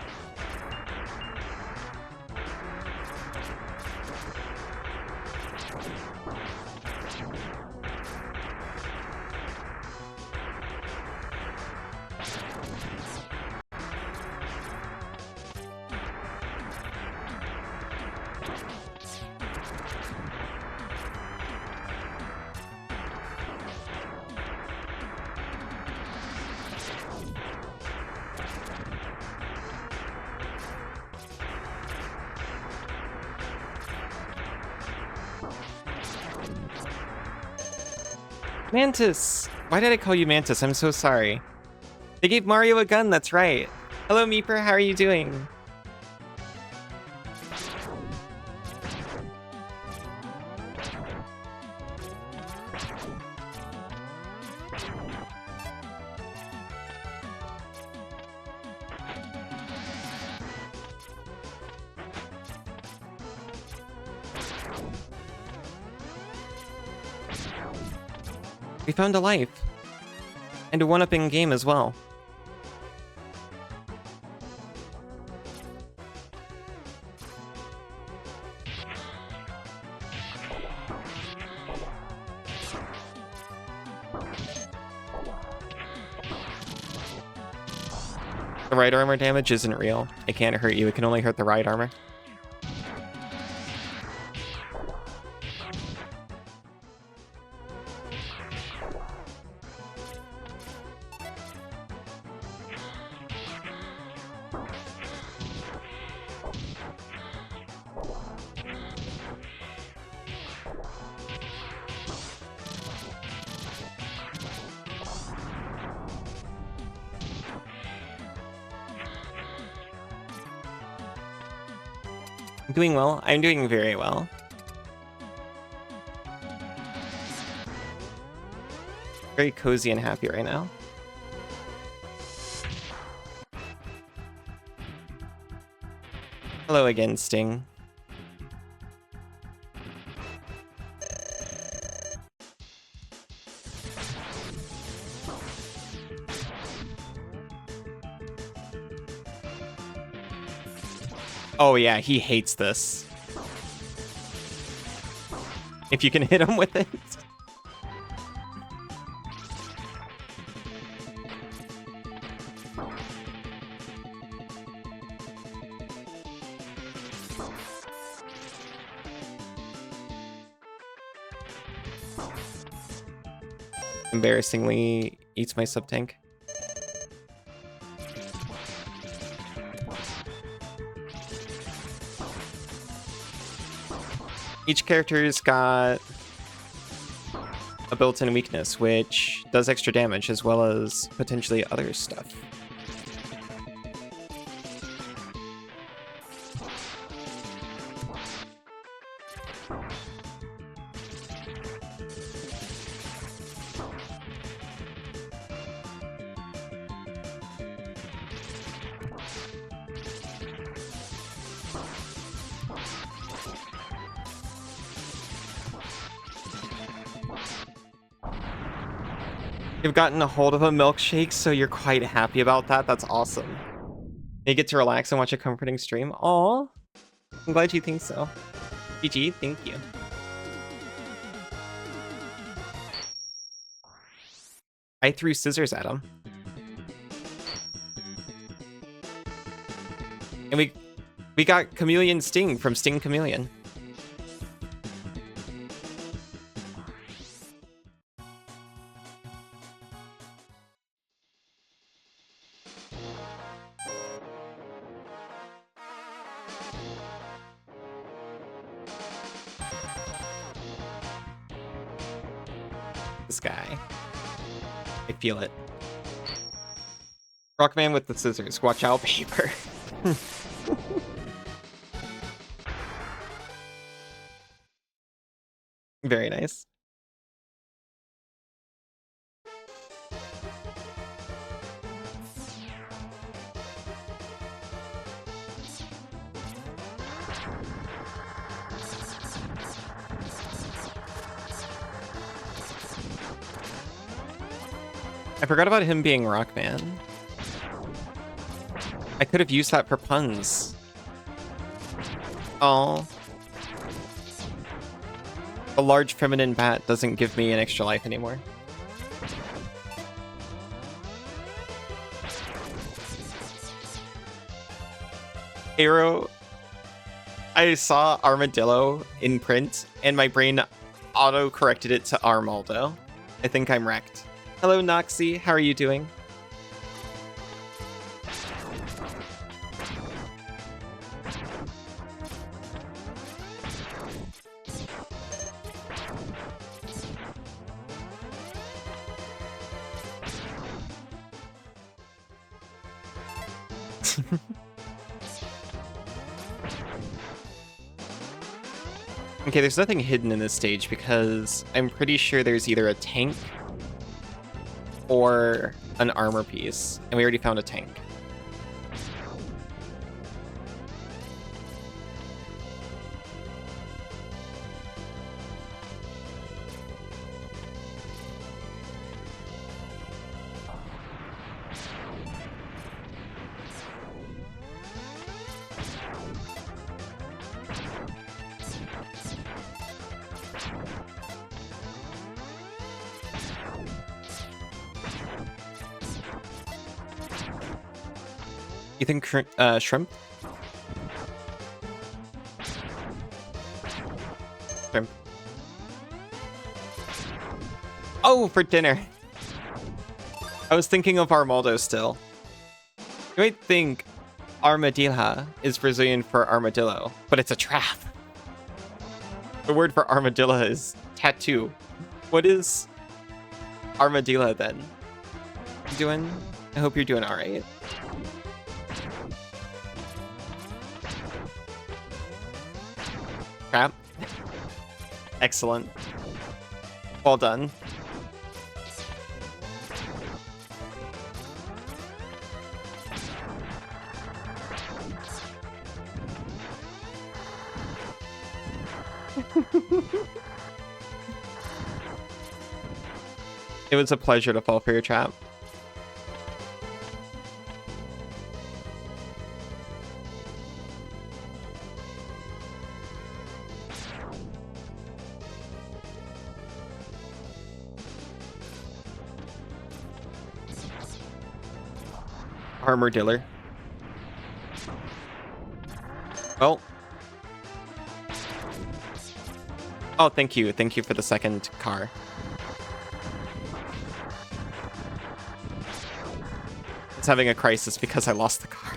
Mantis! Why did I call you Mantis? I'm so sorry. They gave Mario a gun, that's right. Hello, Meeper, how are you doing? We found a life. And a 1-up in game as well. The right armor damage isn't real. It can't hurt you. It can only hurt the right armor. I'm doing well. I'm doing very well. Very cozy and happy right now. Hello again, Sting. Oh yeah, he hates this. If you can hit him with it. Embarrassingly eats my sub-tank. Each character's got a built-in weakness, which does extra damage as well as potentially other stuff. You've gotten a hold of a milkshake, so you're quite happy about that. That's awesome. You get to relax and watch a comforting stream. Aw, I'm glad you think so. GG, thank you. I threw scissors at him. And we got Chameleon Sting from Sting Chameleon. This guy. I feel it. Rockman with the scissors. Watch out, paper. Very nice. I forgot about him being Rockman. I could have used that for puns. Oh. A large feminine bat doesn't give me an extra life anymore. Arrow. I saw armadillo in print, and my brain auto-corrected it to Armaldo. I think I'm wrecked. Hello, Noxie. How are you doing? Okay, there's nothing hidden in this stage because I'm pretty sure there's either a tank or an armor piece, and we already found a tank. You think shrimp? Shrimp. Oh, for dinner. I was thinking of Armaldo still. You might think armadilha is Brazilian for armadillo, but it's a trap. The word for armadillo is tattoo. What is armadillo then? You doing? I hope you're doing all right. Trap. Excellent. Well done. It was a pleasure to fall for your trap. Armor dealer. Well. Oh, thank you. Thank you for the second car. It's having a crisis because I lost the car.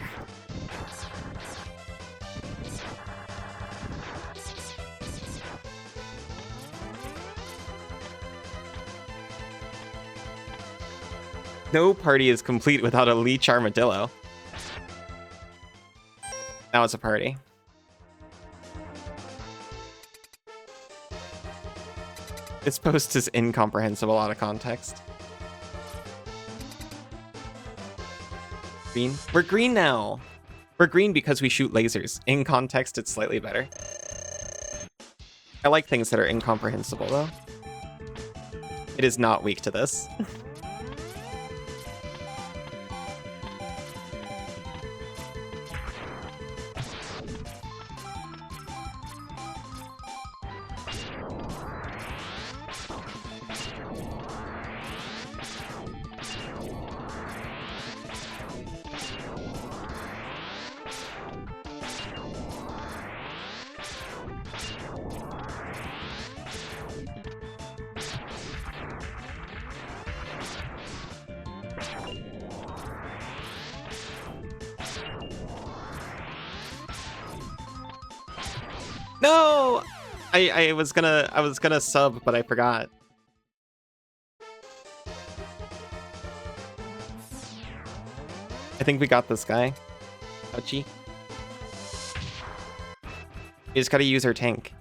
No party is complete without a leech armadillo. Now it's a party. This post is incomprehensible out of context. Green? We're green now. We're green because we shoot lasers. In context, it's slightly better. I like things that are incomprehensible, though. It is not weak to this. No! I was gonna sub, but I forgot. I think we got this guy. Ouchie. We just gotta use our tank.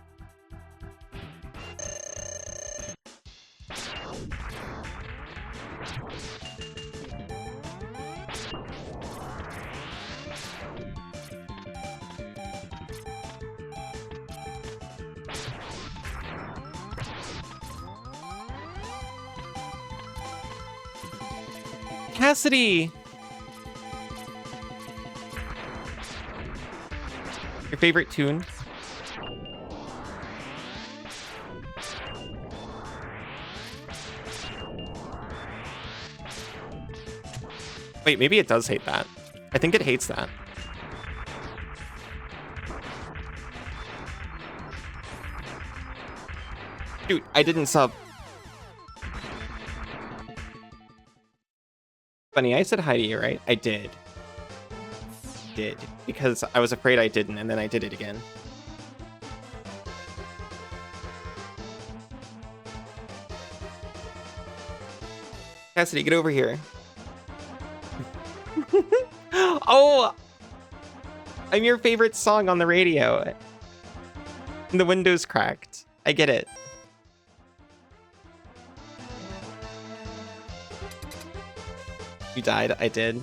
Cassidy! Your favorite tune? Wait, maybe it does hate that. I think it hates that. Dude, I didn't sub. Funny, I said hi to you, right? I did. Because I was afraid I didn't, and then I did it again. Cassidy, get over here. Oh! I'm your favorite song on the radio. And the window's cracked. I get it. You died. I did.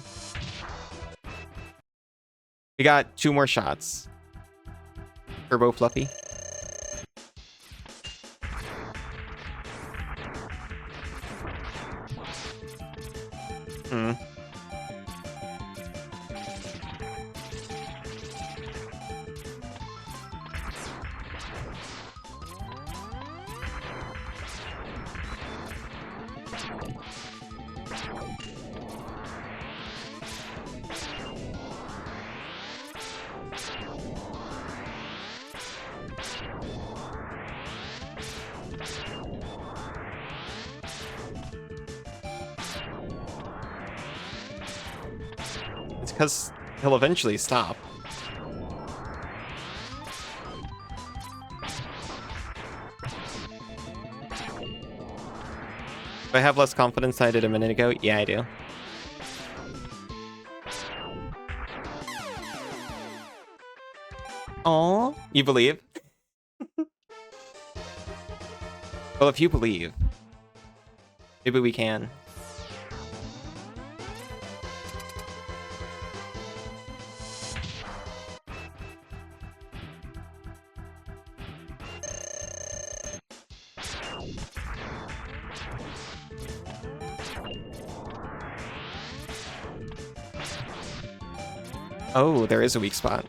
We got 2 more shots. Turbo Fluffy. because he'll eventually stop. Do I have less confidence than I did a minute ago? Yeah, I do. Aw, you believe? Well, if you believe, maybe we can. Oh, there is a weak spot.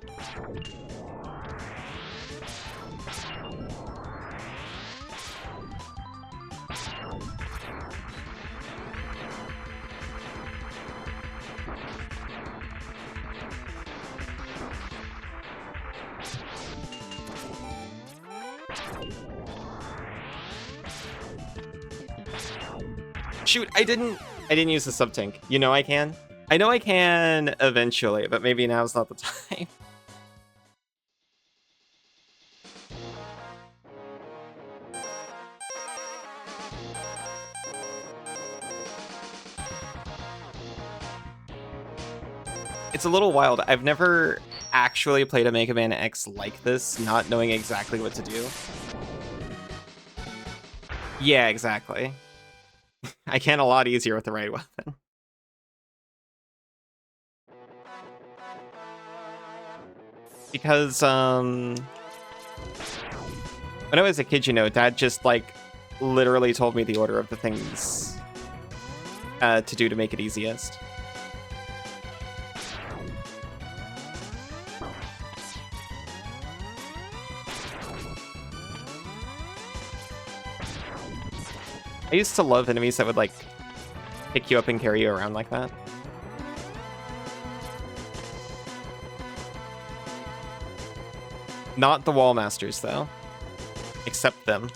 Shoot, I didn't use the sub tank. You know I can? I know I can eventually, but maybe now's not the time. It's a little wild. I've never actually played a Mega Man X like this, not knowing exactly what to do. Yeah, exactly. I can a lot easier with the right weapon. Because, when I was a kid, you know, Dad just, like, literally told me the order of the things to do to make it easiest. I used to love enemies that would, like, pick you up and carry you around like that. Not the wall masters, though. Except them.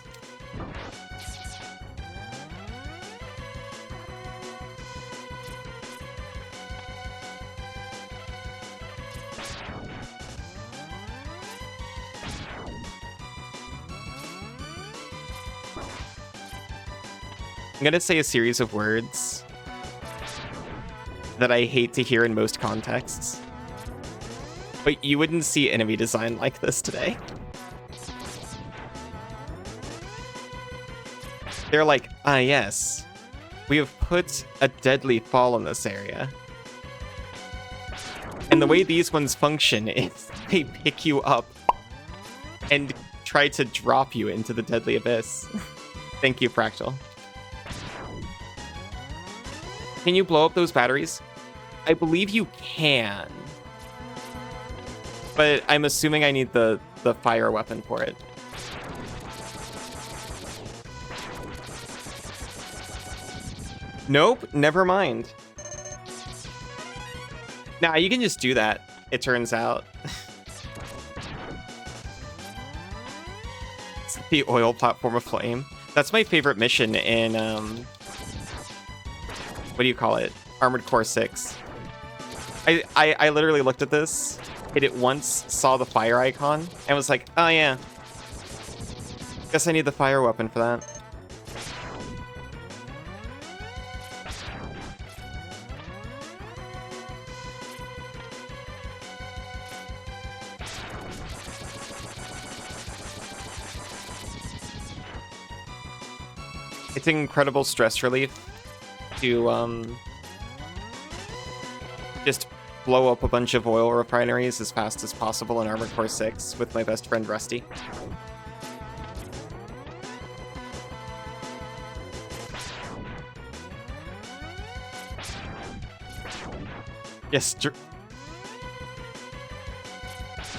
I'm gonna say a series of words that I hate to hear in most contexts. But you wouldn't see enemy design like this today. They're like, ah yes, we have put a deadly fall in this area. And the way these ones function is they pick you up and try to drop you into the deadly abyss. Thank you, Fractal. Can you blow up those batteries? I believe you can. But I'm assuming I need the fire weapon for it. Nope, never mind. Nah, you can just do that, it turns out. It's the oil platform of flame. That's my favorite mission in, what do you call it? Armored Core 6. I literally looked at this, hit it once, saw the fire icon, and was like, oh yeah. Guess I need the fire weapon for that. It's incredible stress relief to just blow up a bunch of oil refineries as fast as possible in Armored Core 6 with my best friend Rusty. Yes,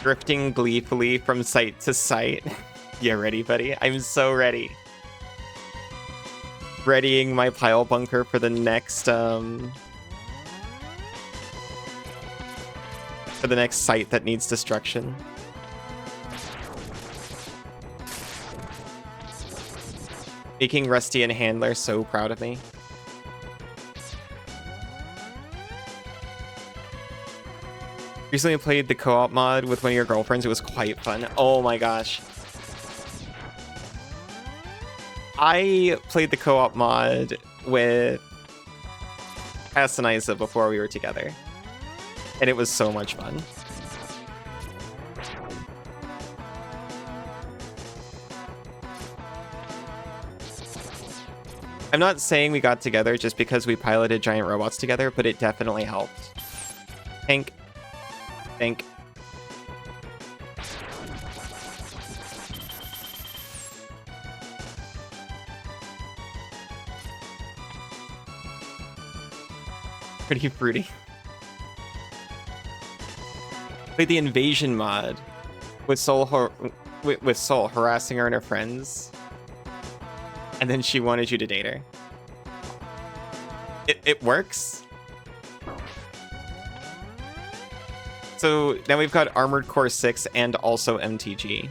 drifting gleefully from site to site. You ready, buddy? I'm so ready. Readying my pile bunker for the next site that needs destruction. Making Rusty and Handler so proud of me. Recently played the co-op mod with one of your girlfriends. It was quite fun. Oh my gosh. I played the co-op mod with Cass and Isa before we were together. And it was so much fun. I'm not saying we got together just because we piloted giant robots together, but it definitely helped. Think. Pretty fruity. Played the invasion mod with Soul harassing her and her friends. And then she wanted you to date her. It works. So now we've got Armored Core 6 and also MTG.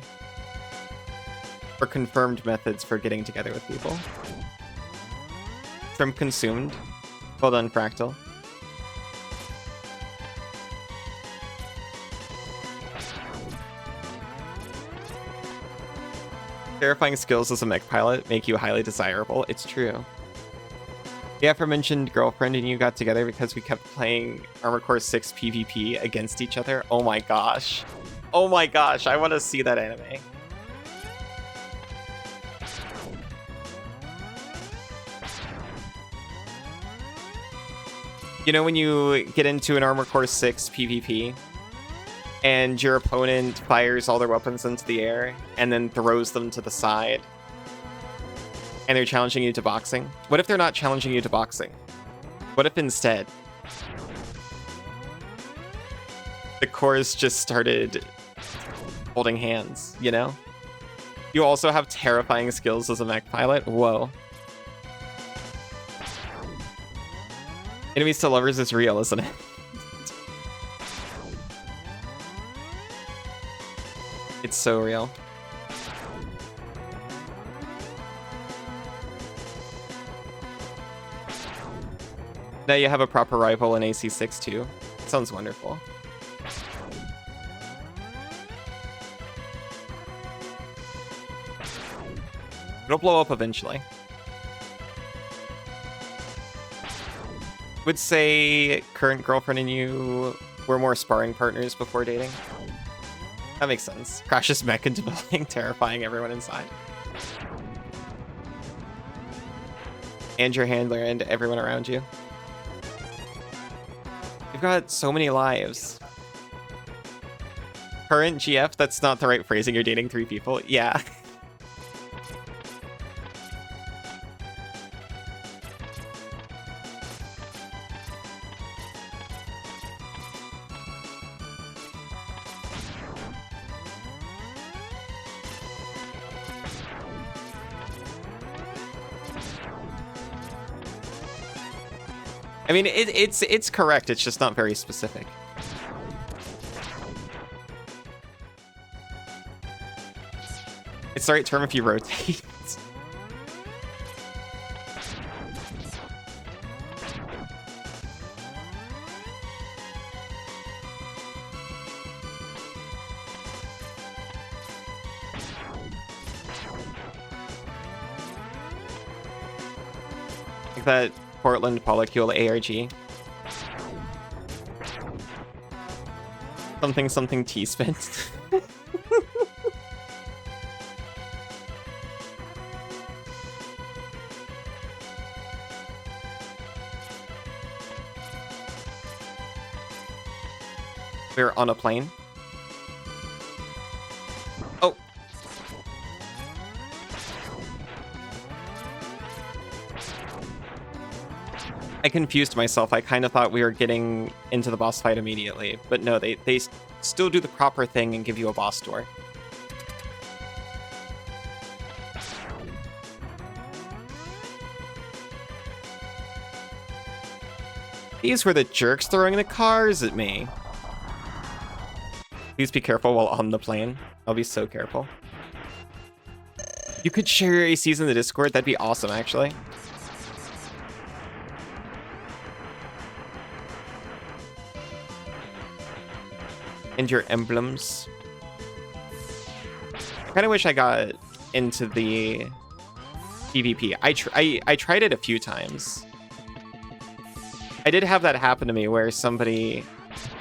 For confirmed methods for getting together with people. Shrimp consumed. Well done, Fractal. Terrifying skills as a mech pilot make you highly desirable. It's true. The aforementioned girlfriend and you got together because we kept playing Armored Core 6 PvP against each other. Oh my gosh. Oh my gosh, I want to see that anime. You know when you get into an Armored Core 6 PvP and your opponent fires all their weapons into the air and then throws them to the side and they're challenging you to boxing? What if they're not challenging you to boxing? What if instead the cores just started holding hands, you know? You also have terrifying skills as a mech pilot? Whoa. Enemies to lovers is real, isn't it? It's so real. Now you have a proper rival in AC6 too. Sounds wonderful. It'll blow up eventually. Would say current girlfriend and you were more sparring partners before dating. That makes sense. Crashes mech into building, terrifying everyone inside. And your handler and everyone around you. You've got so many lives. Current GF, that's not the right phrasing. You're dating 3 people. Yeah. I mean, it's correct. It's just not very specific. It's the right term if you rotate. Like that Portland Polycule ARG. Something T-spin. We're on a plane. Oh. I confused myself. I kind of thought we were getting into the boss fight immediately, but no, they still do the proper thing and give you a boss door. These were the jerks throwing the cars at me. Please be careful while on the plane. I'll be so careful. You could share your ACs in the Discord. That'd be awesome, actually. and your emblems. I kind of wish I got into the PvP. I tried it a few times. I did have that happen to me where somebody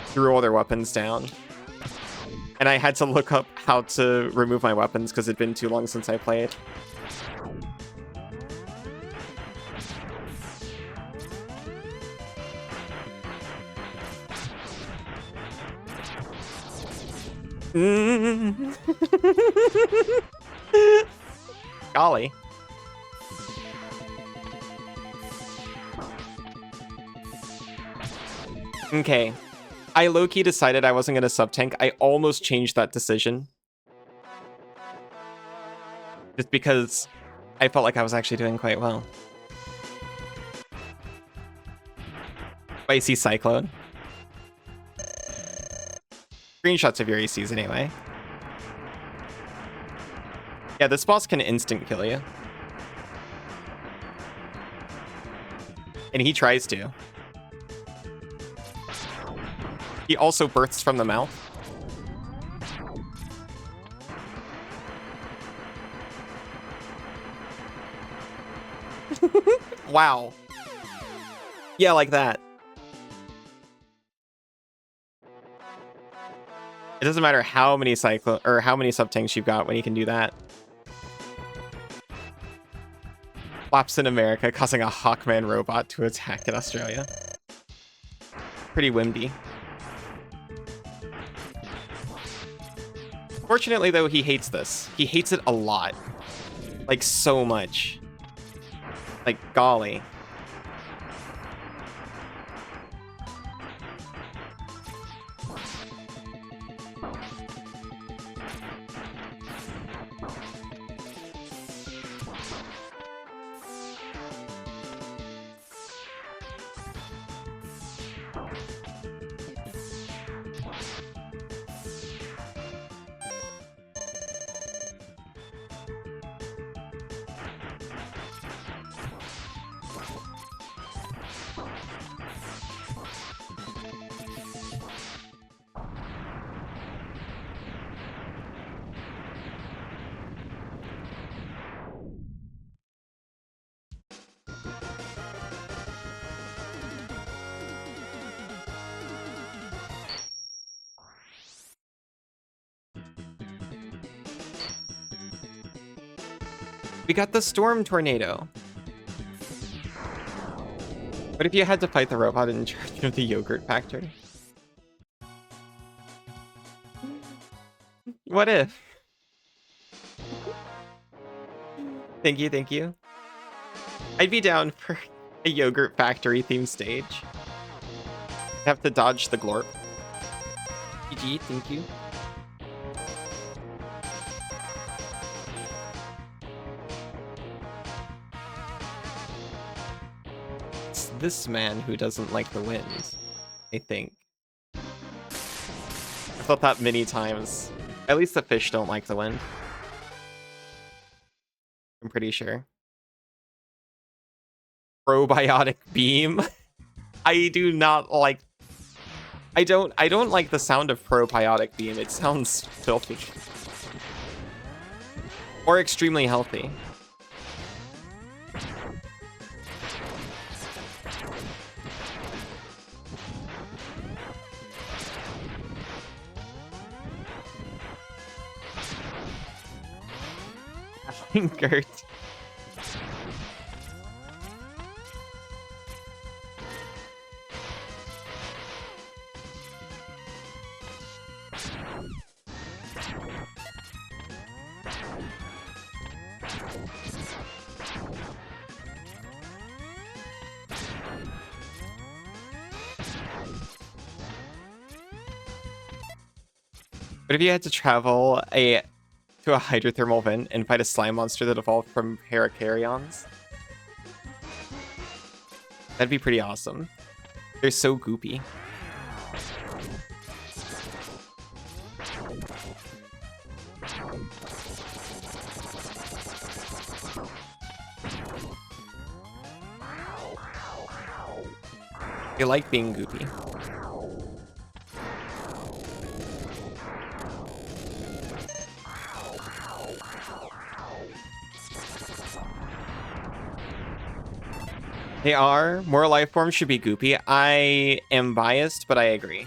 threw all their weapons down. And I had to look up how to remove my weapons because it'd been too long since I played. Golly. Okay. I low-key decided I wasn't going to sub-tank. I almost changed that decision. Just because I felt like I was actually doing quite well. Spicy Cyclone. Screenshots of your ACs anyway. Yeah, this boss can instant kill you. And he tries to. He also bursts from the mouth. Wow. Yeah, like that. It doesn't matter how many sub-tanks you've got when you can do that. Flaps in America, causing a Hawkman robot to attack in Australia. Pretty windy. Fortunately, though, he hates this. He hates it a lot. Like, so much. Like, golly. We got the Storm Tornado. What if you had to fight the robot in charge of the yogurt factory? What if? Thank you, thank you. I'd be down for a yogurt factory themed stage. Have to dodge the glorp. GG, thank you. It's this man who doesn't like the wind, I think. I've thought that many times. At least the fish don't like the wind. I'm pretty sure. Probiotic beam. I do not like. I don't like the sound of probiotic beam. It sounds filthy. Or extremely healthy. Gert. But if you had to travel to a hydrothermal vent and fight a slime monster that evolved from Heracarions, that'd be pretty awesome. They're so goopy. They like being goopy. They are. More life forms should be goopy. I am biased, but I agree.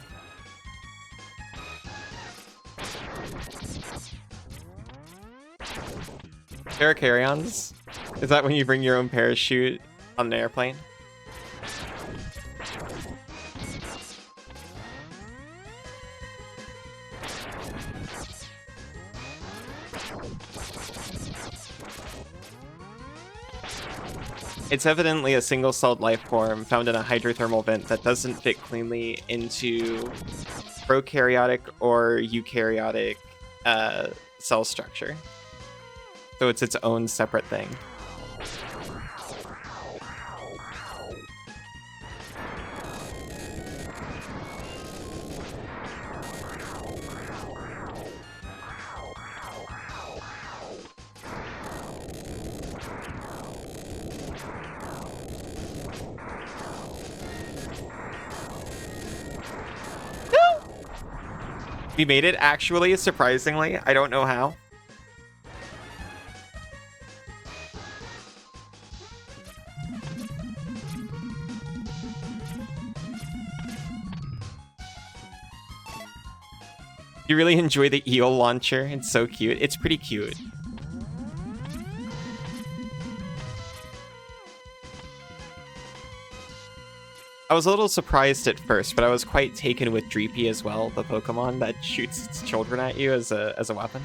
Paracarrions? Is that when you bring your own parachute on an airplane? It's evidently a single-celled life form found in a hydrothermal vent that doesn't fit cleanly into prokaryotic or eukaryotic cell structure. So it's its own separate thing. We made it, actually, surprisingly. I don't know how. You really enjoy the eel launcher? It's so cute. It's pretty cute. I was a little surprised at first, but I was quite taken with Dreepy as well, the Pokemon that shoots its children at you as a weapon.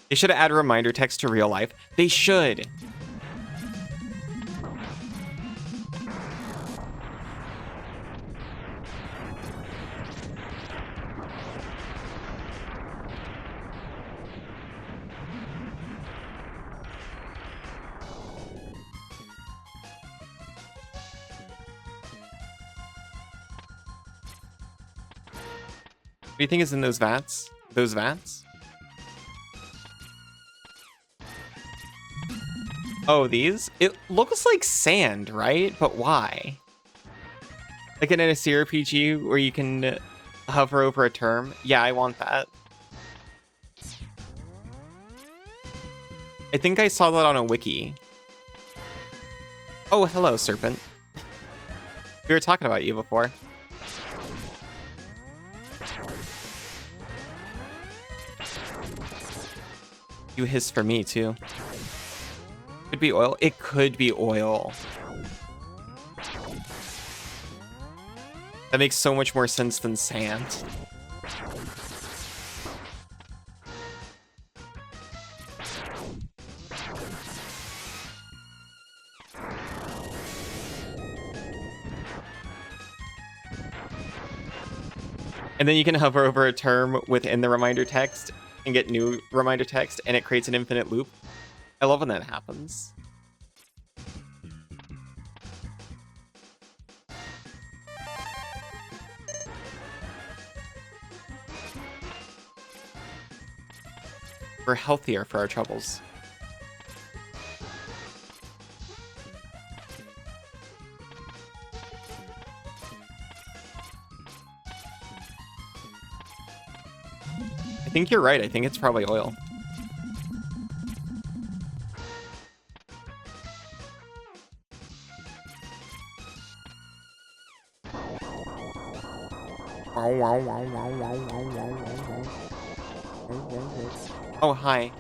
They should add reminder text to real life. They should. What do you think is in those vats? Those vats? Oh, these? It looks like sand, right? But why? Like in a CRPG where you can hover over a term? Yeah, I want that. I think I saw that on a wiki. Oh, hello, Serpent. We were talking about you before. You hiss for me, too. Could be oil. It could be oil. That makes so much more sense than sand. And then you can hover over a term within the reminder text and get new reminder text, and it creates an infinite loop. I love when that happens. We're healthier for our troubles. I think you're right. I think it's probably oil. Oh, hi.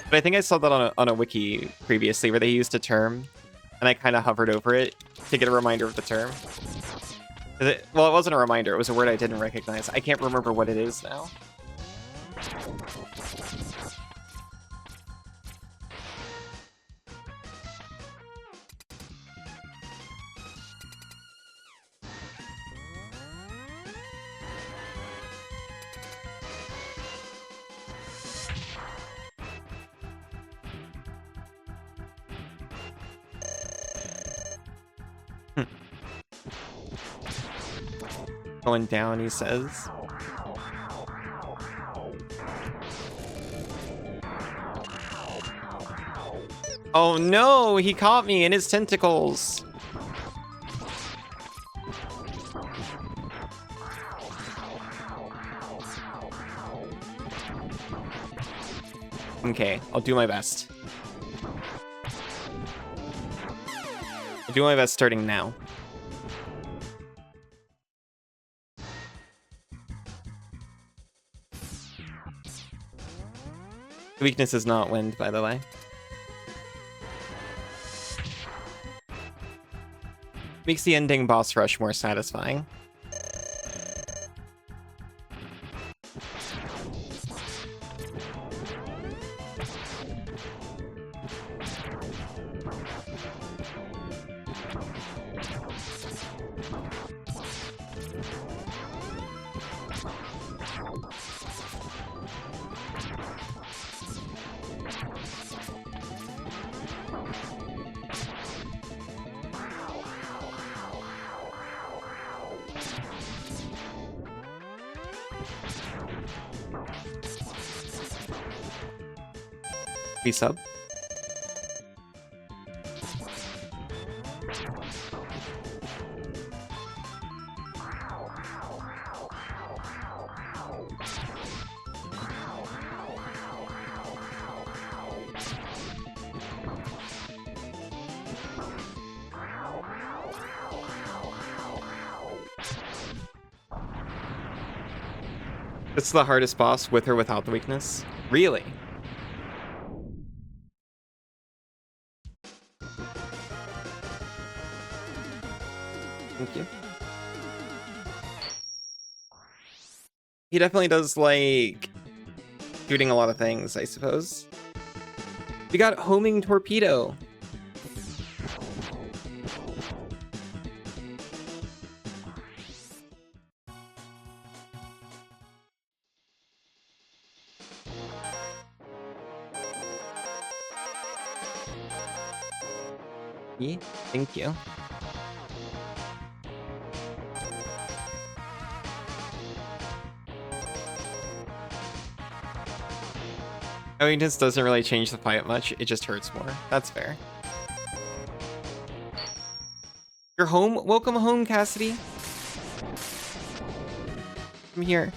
But I think I saw that on a wiki previously where they used a term, and I kind of hovered over it to get a reminder of the term. Well, it wasn't a reminder. It was a word I didn't recognize. I can't remember what it is now. Going down, he says. Oh no, he caught me in his tentacles. Okay, I'll do my best. I'll do my best starting now. The weakness is not wind, by the way. Makes the ending boss rush more satisfying. We sub. This is the hardest boss with or without the weakness? Really? Thank you. He definitely does like shooting a lot of things, I suppose. We got homing torpedo. Yeah, thank you. I mean, this doesn't really change the fight much. It just hurts more. That's fair. You're home? Welcome home, Cassidy. I'm here.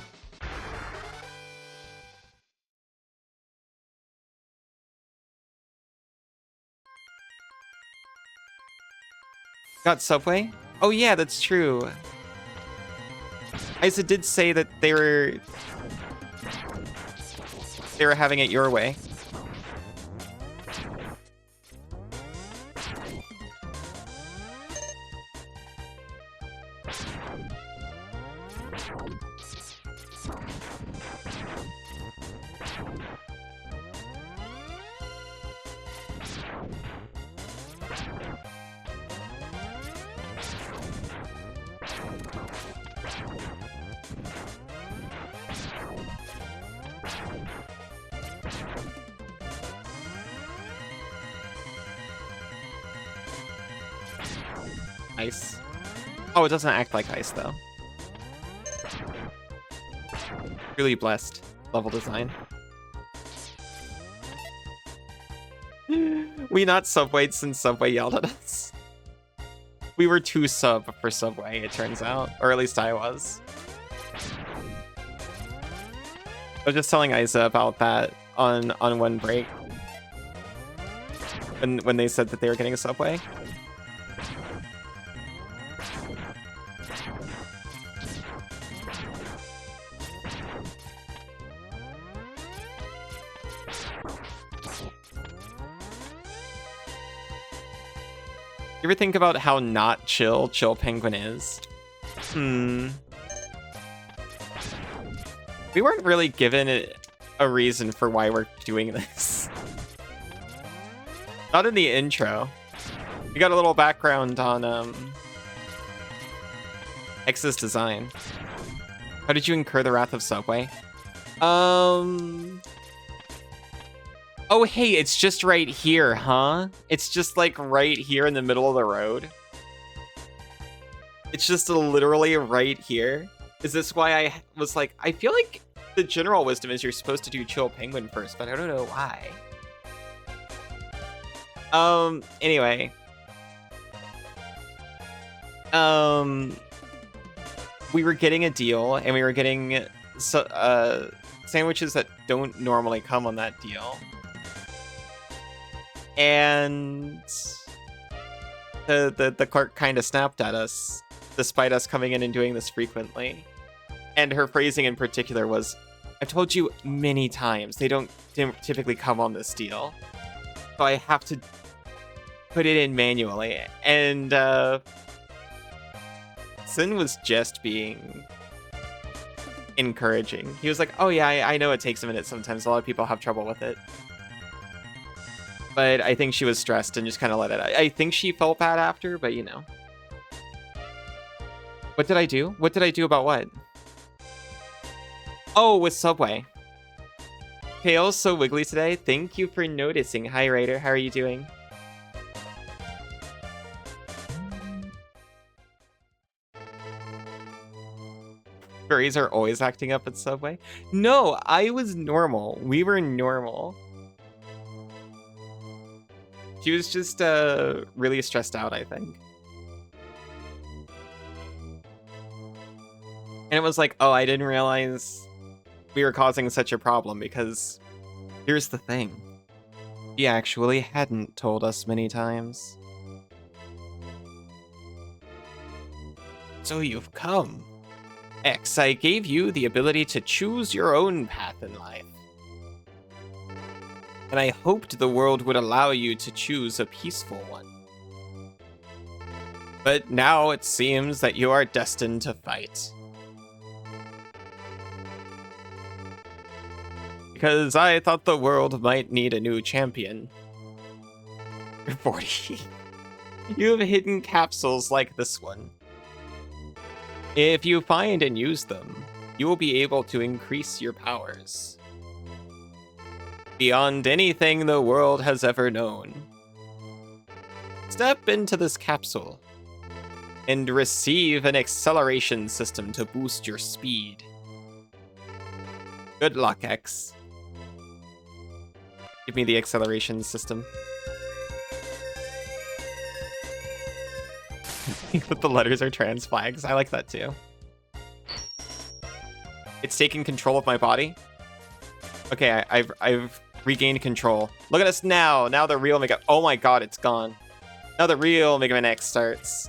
Got Subway? Oh yeah, that's true. Isa did say that they were having it your way. Ice. Oh, it doesn't act like ice, though. Really blessed level design. We not Subwayed since Subway yelled at us. We were too sub for Subway, it turns out. Or at least I was. I was just telling Isa about that on one break. When they said that they were getting a Subway. You ever think about how not chill Penguin is? We weren't really given a reason for why we're doing this. Not in the intro. We got a little background on X's design. How did you incur the wrath of Subway? Oh, hey, it's just right here, huh? It's just like right here in the middle of the road. It's just literally right here. Is this why I was like, I feel like the general wisdom is you're supposed to do Chill Penguin first, but I don't know why. Anyway. We were getting a deal, and we were getting sandwiches that don't normally come on that deal. And the clerk kind of snapped at us, despite us coming in and doing this frequently. And her phrasing in particular was, I've told you many times, they don't typically come on this deal. So I have to put it in manually. And Sin was just being encouraging. He was like, oh yeah, I know it takes a minute sometimes. A lot of people have trouble with it. But I think she was stressed and just kind of let it out. I think she felt bad after, but you know. What did I do? What did I do about what? Oh, with Subway. Kale's so wiggly today. Thank you for noticing. Hi, Ryder. How are you doing? Furries are always acting up at Subway. No, I was normal. We were normal. She was just really stressed out, I think. And it was like, oh, I didn't realize we were causing such a problem because here's the thing. She actually hadn't told us many times. So you've come. X, I gave you the ability to choose your own path in life. And I hoped the world would allow you to choose a peaceful one. But now it seems that you are destined to fight. Because I thought the world might need a new champion. You're 40. You have hidden capsules like this one. If you find and use them, you will be able to increase your powers beyond anything the world has ever known. Step into this capsule and receive an acceleration system to boost your speed. Good luck, X. Give me the acceleration system. But the letters are trans flags. I like that too. It's taking control of my body. Okay, I've regained control. Look at us now. Now the real Mega. Oh my god, it's gone. Now the real Mega Man X starts.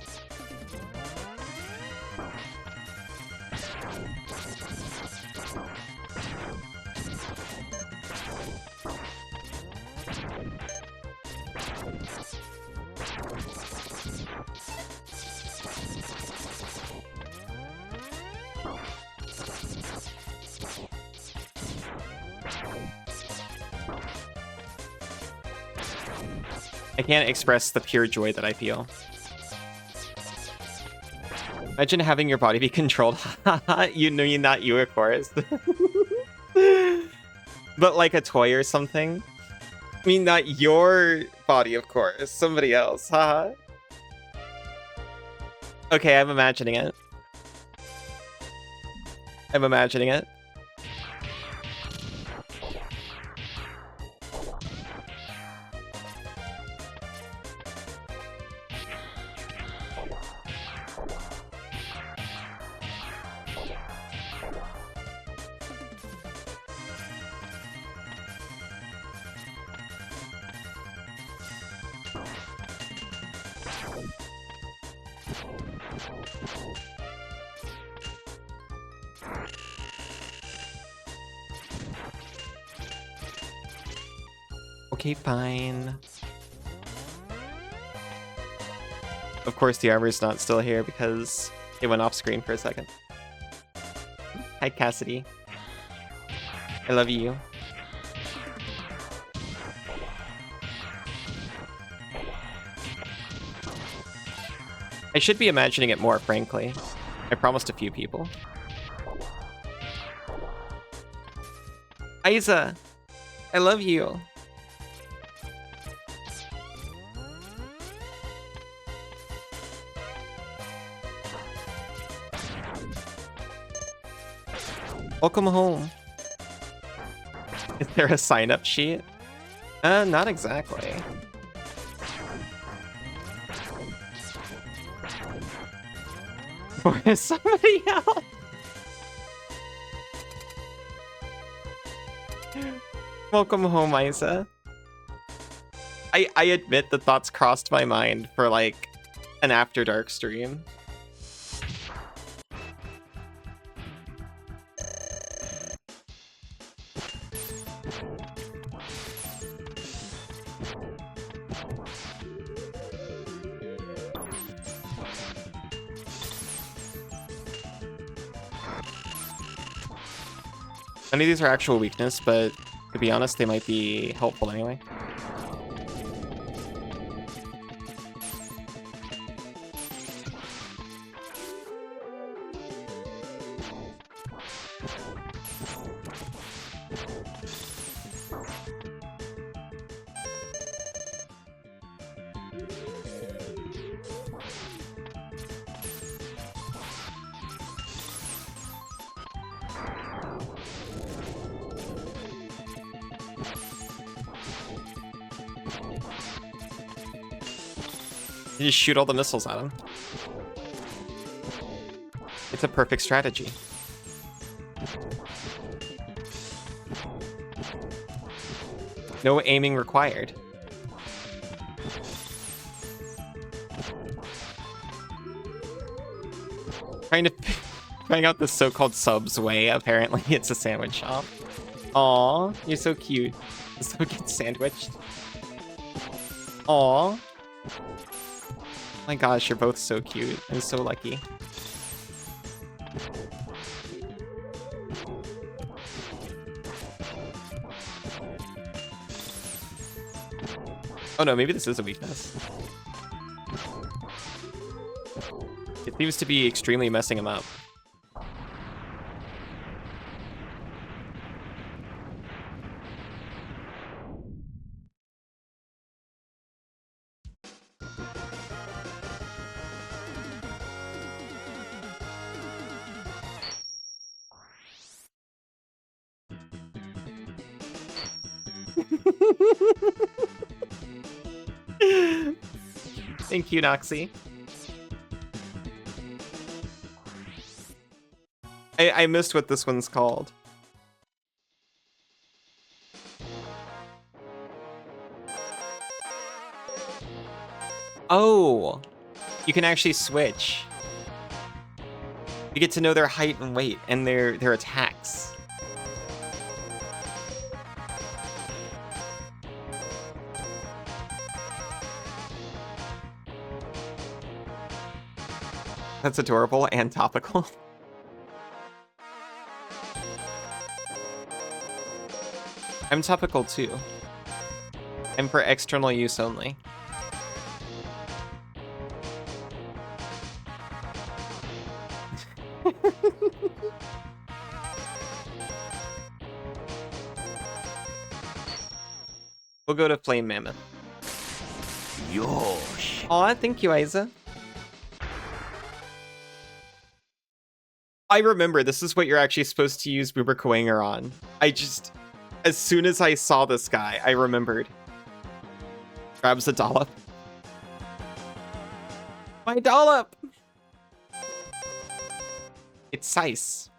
I can't express the pure joy that I feel. Imagine having your body be controlled. You know, you're not you, of course. But like a toy or something. I mean, not your body, of course. Somebody else. Haha. Okay, I'm imagining it. I'm imagining it. Okay, fine. Of course, the armor's not still here because it went off screen for a second. Hi, Cassidy. I love you. I should be imagining it more, frankly. I promised a few people. Aiza! I love you. Welcome home. Is there a sign-up sheet? Not exactly. For somebody else. Welcome home, Isa. I admit the thoughts crossed my mind for like an After Dark stream. None of these are actual weakness, but to be honest, they might be helpful anyway. You just shoot all the missiles at him. It's a perfect strategy. No aiming required. Trying out the so-called subs way. Apparently, it's a sandwich shop. Aw, you're so cute. So get sandwiched. Aw. My gosh, you're both so cute. I'm so lucky. Oh no, maybe this is a weakness. It seems to be extremely messing him up. Thank you, Noxy. I missed what this one's called. Oh, you can actually switch. You get to know their height and weight and their attacks. That's adorable and topical. I'm topical too. I'm for external use only. We'll go to Flame Mammoth. Yosh. Aw, thank you, Isa. I remember this is what you're actually supposed to use Boomer Koanger on. As soon as I saw this guy, I remembered. Grabs the dollop. My dollop! It's Sice.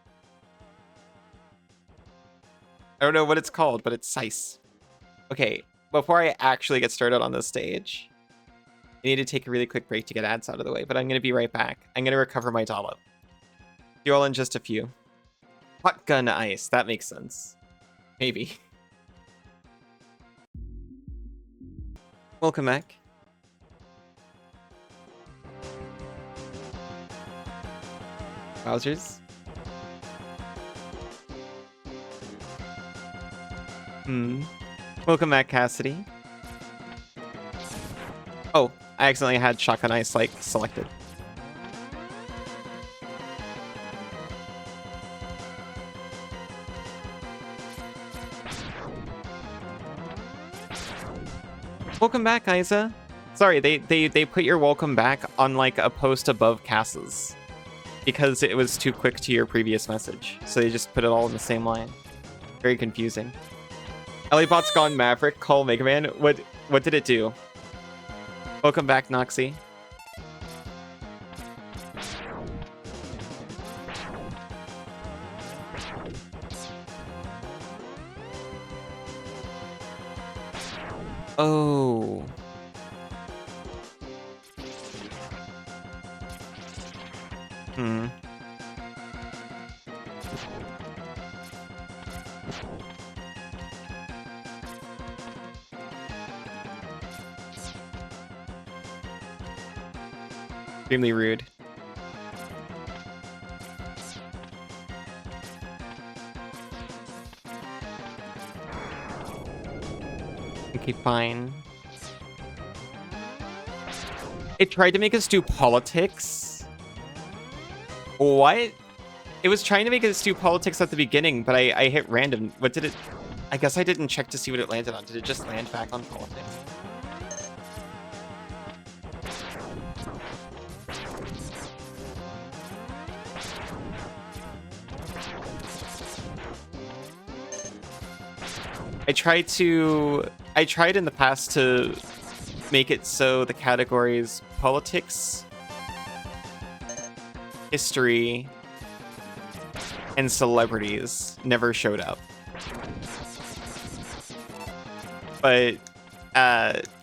I don't know what it's called, but it's Sice. Okay, before I actually get started on this stage, I need to take a really quick break to get ads out of the way, but I'm going to be right back. I'm going to recover my dollop. See you all in just a few. Hot gun ice, that makes sense. Maybe. Welcome back. Wowzers. Welcome back, Cassidy. Oh, I accidentally had Shotgun Ice, like, selected. Welcome back, Isa. Sorry, they put your welcome back on, like, a post above Cass's. because it was too quick to your previous message. So they just put it all in the same line. Very confusing. Ellibot's gone Maverick, call Megaman. What did it do? Welcome back, Noxy. Oh. Hmm. Extremely rude. Okay, fine. It tried to make us do politics. What? It was trying to make us do politics at the beginning, but I hit random. What did it... I guess I didn't check to see what it landed on. Did it just land back on politics? I tried in the past to make it so the categories politics, history, and celebrities never showed up. But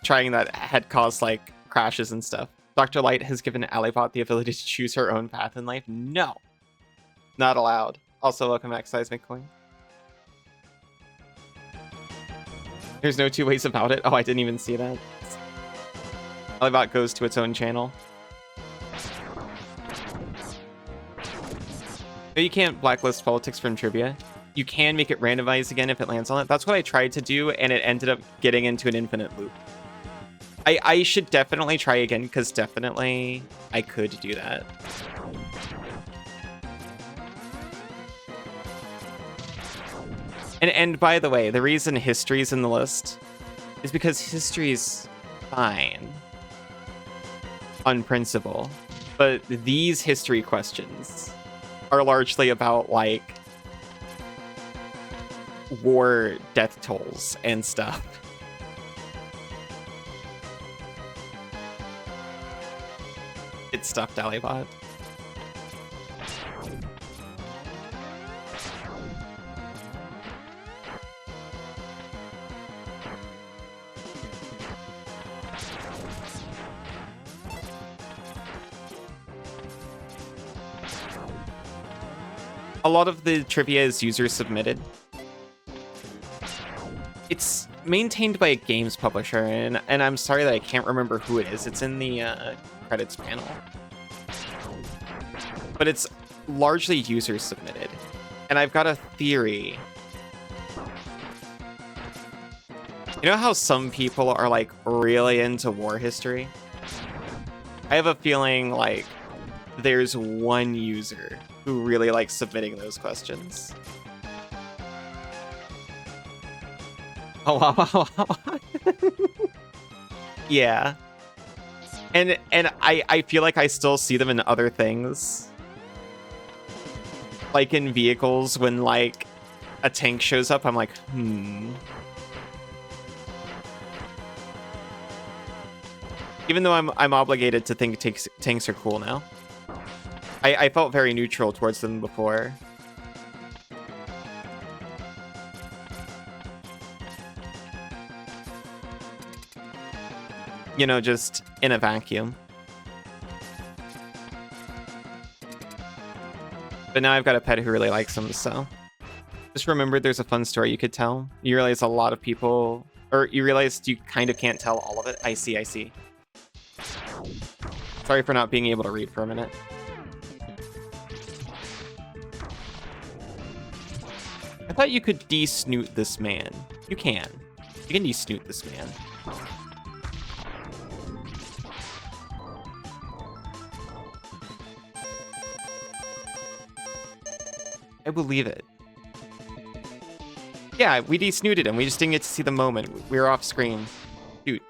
trying that had caused like crashes and stuff. Dr. Light has given Alibot the ability to choose her own path in life. No, not allowed. Also, welcome back, Seismic Coin. There's no two ways about it. Oh, I didn't even see that. Alibot goes to its own channel. No, you can't blacklist politics from trivia. You can make it randomized again if it lands on it. That's what I tried to do, and it ended up getting into an infinite loop. I should definitely try again, because definitely I could do that. And by the way, the reason history's in the list is because history's fine on principle. But these history questions are largely about, like, war death tolls and stuff. It's stuffed, Alibot. A lot of the trivia is user submitted. It's maintained by a games publisher, and I'm sorry that I can't remember who it is. It's in the credits panel. But it's largely user submitted. And I've got a theory. You know how some people are like really into war history? I have a feeling like there's one user who really likes submitting those questions. Oh, wow. Yeah. And I feel like I still see them in other things. Like in vehicles when like a tank shows up, I'm like, Even though I'm obligated to think tanks are cool now. I felt very neutral towards them before. You know, just in a vacuum. But now I've got a pet who really likes them, so... Just remember there's a fun story you could tell. You realize a lot of people... Or you realized you kind of can't tell all of it. I see. Sorry for not being able to read for a minute. I thought you could de-snoot this man. You can. You can de-snoot this man. I believe it. Yeah, we de-snooted him. We just didn't get to see the moment. We were off screen. Shoot.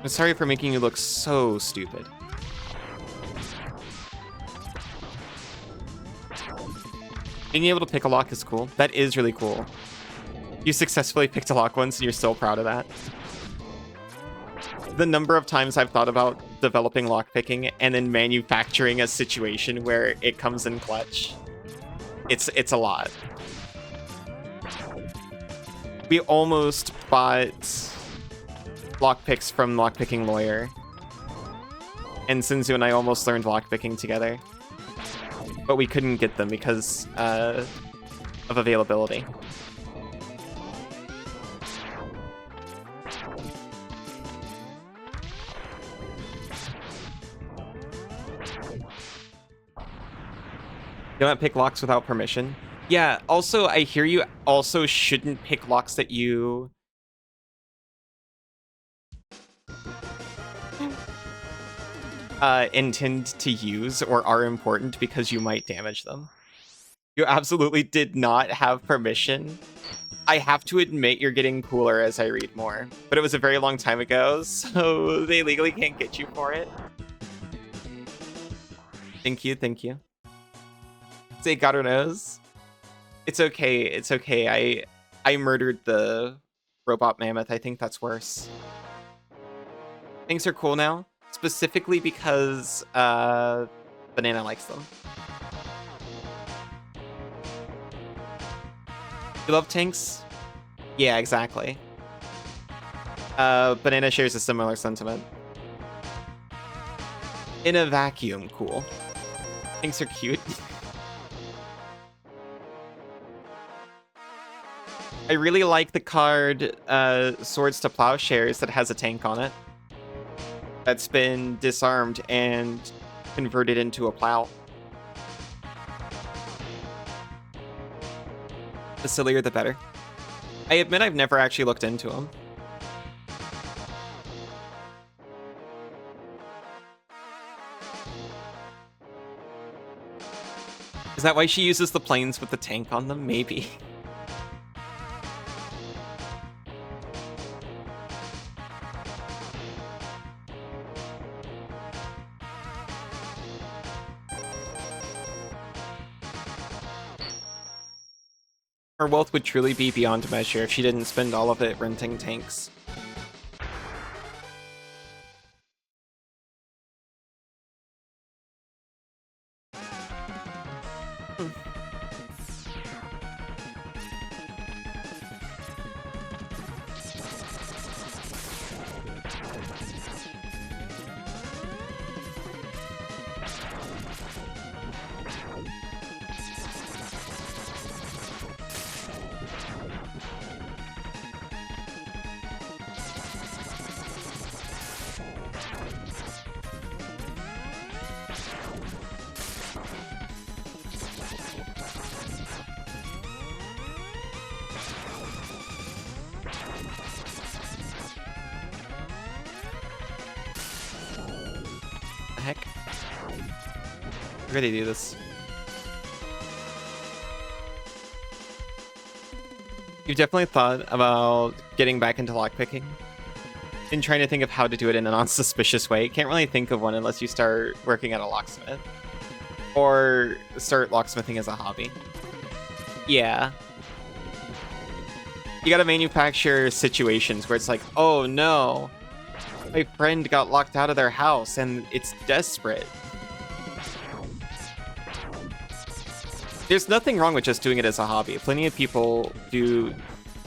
I'm sorry for making you look so stupid. Being able to pick a lock is cool. That is really cool. You successfully picked a lock once and you're still proud of that. The number of times I've thought about developing lockpicking and then manufacturing a situation where it comes in clutch. It's a lot. We almost bought lockpicks from Lockpicking Lawyer. And Sinzu and I almost learned lockpicking together. But we couldn't get them because of availability. You don't pick locks without permission. Yeah, also, I hear you also shouldn't pick locks that you... intend to use or are important because you might damage them. You absolutely did not have permission. I have to admit you're getting cooler as I read more, but it was a very long time ago, so they legally can't get you for it. Thank you, thank you. Say God knows. It's okay, it's okay. I murdered the robot mammoth. I think that's worse. Things are cool now. Specifically because Banana likes them. You love tanks? Yeah, exactly. Banana shares a similar sentiment. In a vacuum, cool. Tanks are cute. I really like the card Swords to Plowshares that has a tank on it. That's been disarmed and converted into a plow. The sillier, the better. I admit I've never actually looked into them. Is that why she uses the planes with the tank on them? Maybe. Her wealth would truly be beyond measure if she didn't spend all of it renting tanks. Heck? We're gonna do this. You've definitely thought about getting back into lockpicking and trying to think of how to do it in a non-suspicious way. Can't really think of one unless you start working at a locksmith or start locksmithing as a hobby. Yeah. You gotta manufacture situations where it's like, oh no, my friend got locked out of their house and it's desperate. There's nothing wrong with just doing it as a hobby. Plenty of people do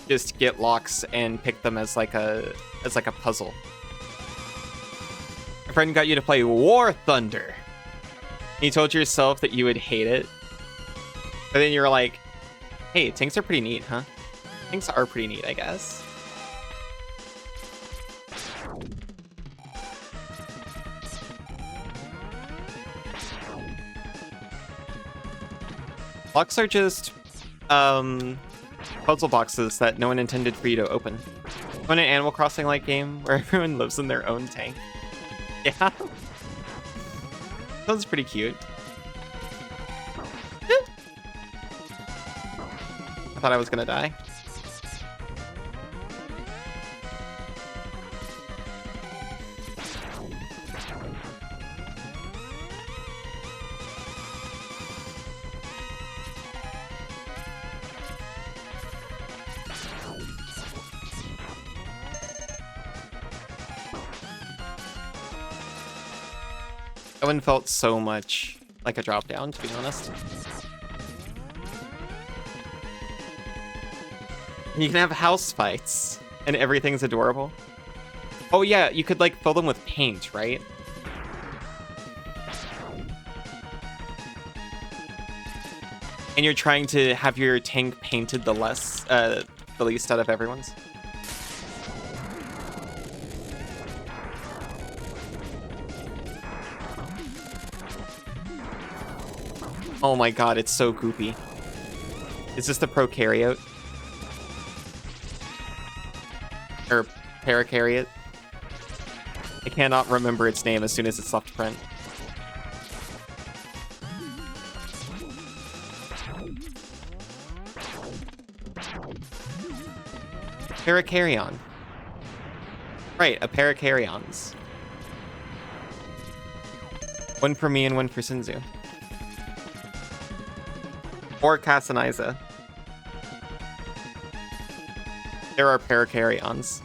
just get locks and pick them as like a puzzle. A friend got you to play War Thunder. And you told yourself that you would hate it. But then you were like, hey, tanks are pretty neat, huh? Tanks are pretty neat, I guess. Locks are just puzzle boxes that no one intended for you to open. Want an Animal Crossing-like game where everyone lives in their own tank? Yeah. Sounds pretty cute. I thought I was gonna die. That one felt so much like a drop down, to be honest. And you can have house fights, and everything's adorable. Oh yeah, you could like fill them with paint, right? And you're trying to have your tank painted the least out of everyone's. Oh my god, it's so goopy. Is this the prokaryote? Or parakaryote? I cannot remember its name as soon as it's left print. Parakaryon. Right, a parakaryons. One for me and one for Sinzu. Or Kasaniza. There are parakaryons.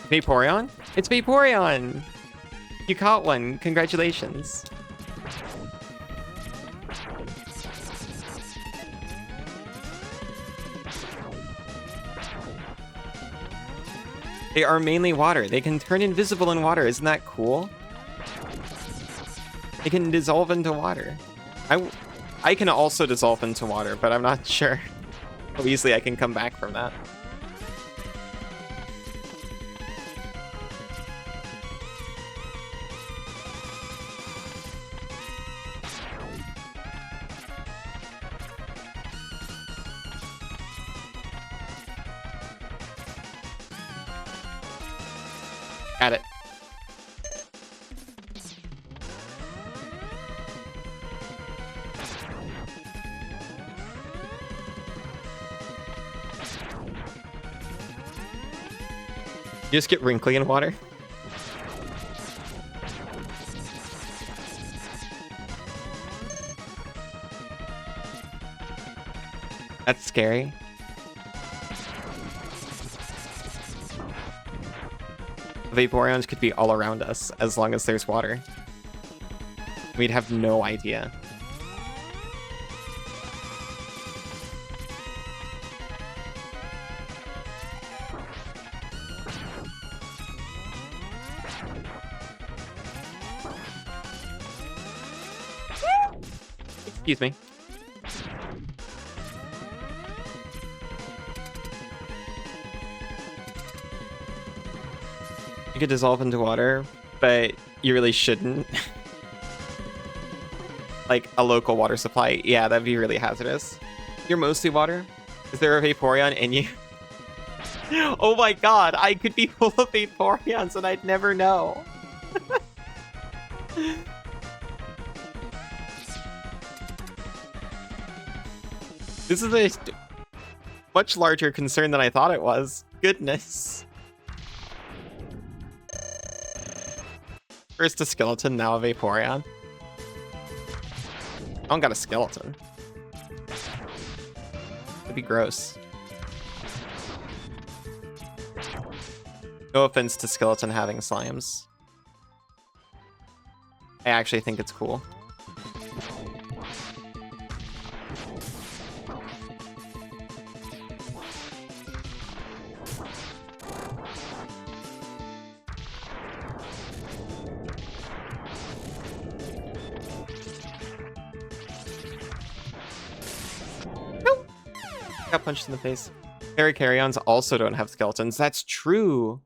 Vaporeon? It's Vaporeon! You caught one. Congratulations. They are mainly water. They can turn invisible in water. Isn't that cool? They can dissolve into water. I can also dissolve into water, but I'm not sure how easily I can come back from that. Got it. You just get wrinkly in water? That's scary. Vaporeons could be all around us as long as there's water. We'd have no idea. Excuse me. You could dissolve into water, but you really shouldn't. Like a local water supply. Yeah, that'd be really hazardous. You're mostly water? Is there a Vaporeon in you? Oh my god, I could be full of Vaporeons and I'd never know. This is a much larger concern than I thought it was. Goodness. First a skeleton, now a Vaporeon. I don't got a skeleton. That'd be gross. No offense to skeleton having slimes. I actually think it's cool. Got punched in the face. Paracaryons also don't have skeletons. That's true.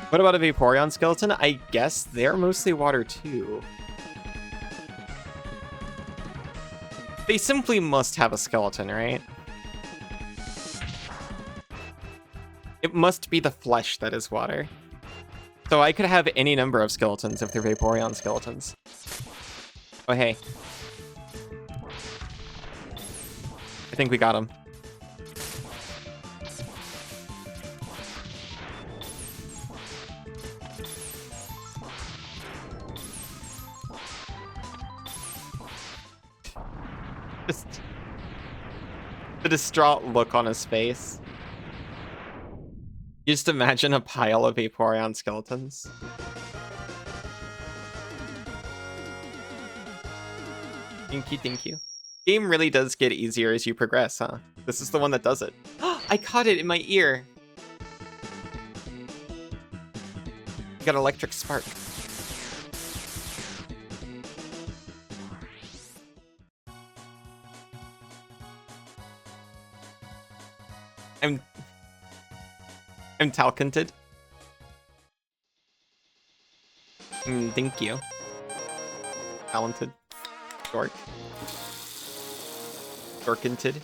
What about a Vaporeon skeleton? I guess they're mostly water too. They simply must have a skeleton, right? It must be the flesh that is water. So I could have any number of skeletons if they're Vaporeon skeletons. Oh, hey. I think we got him. Just the distraught look on his face. You just imagine a pile of Vaporeon skeletons. Thank you. Game really does get easier as you progress, huh? This is the one that does it. I caught it in my ear. You got electric spark. I'm talented. Thank you. Talented. Dork. Dorkented.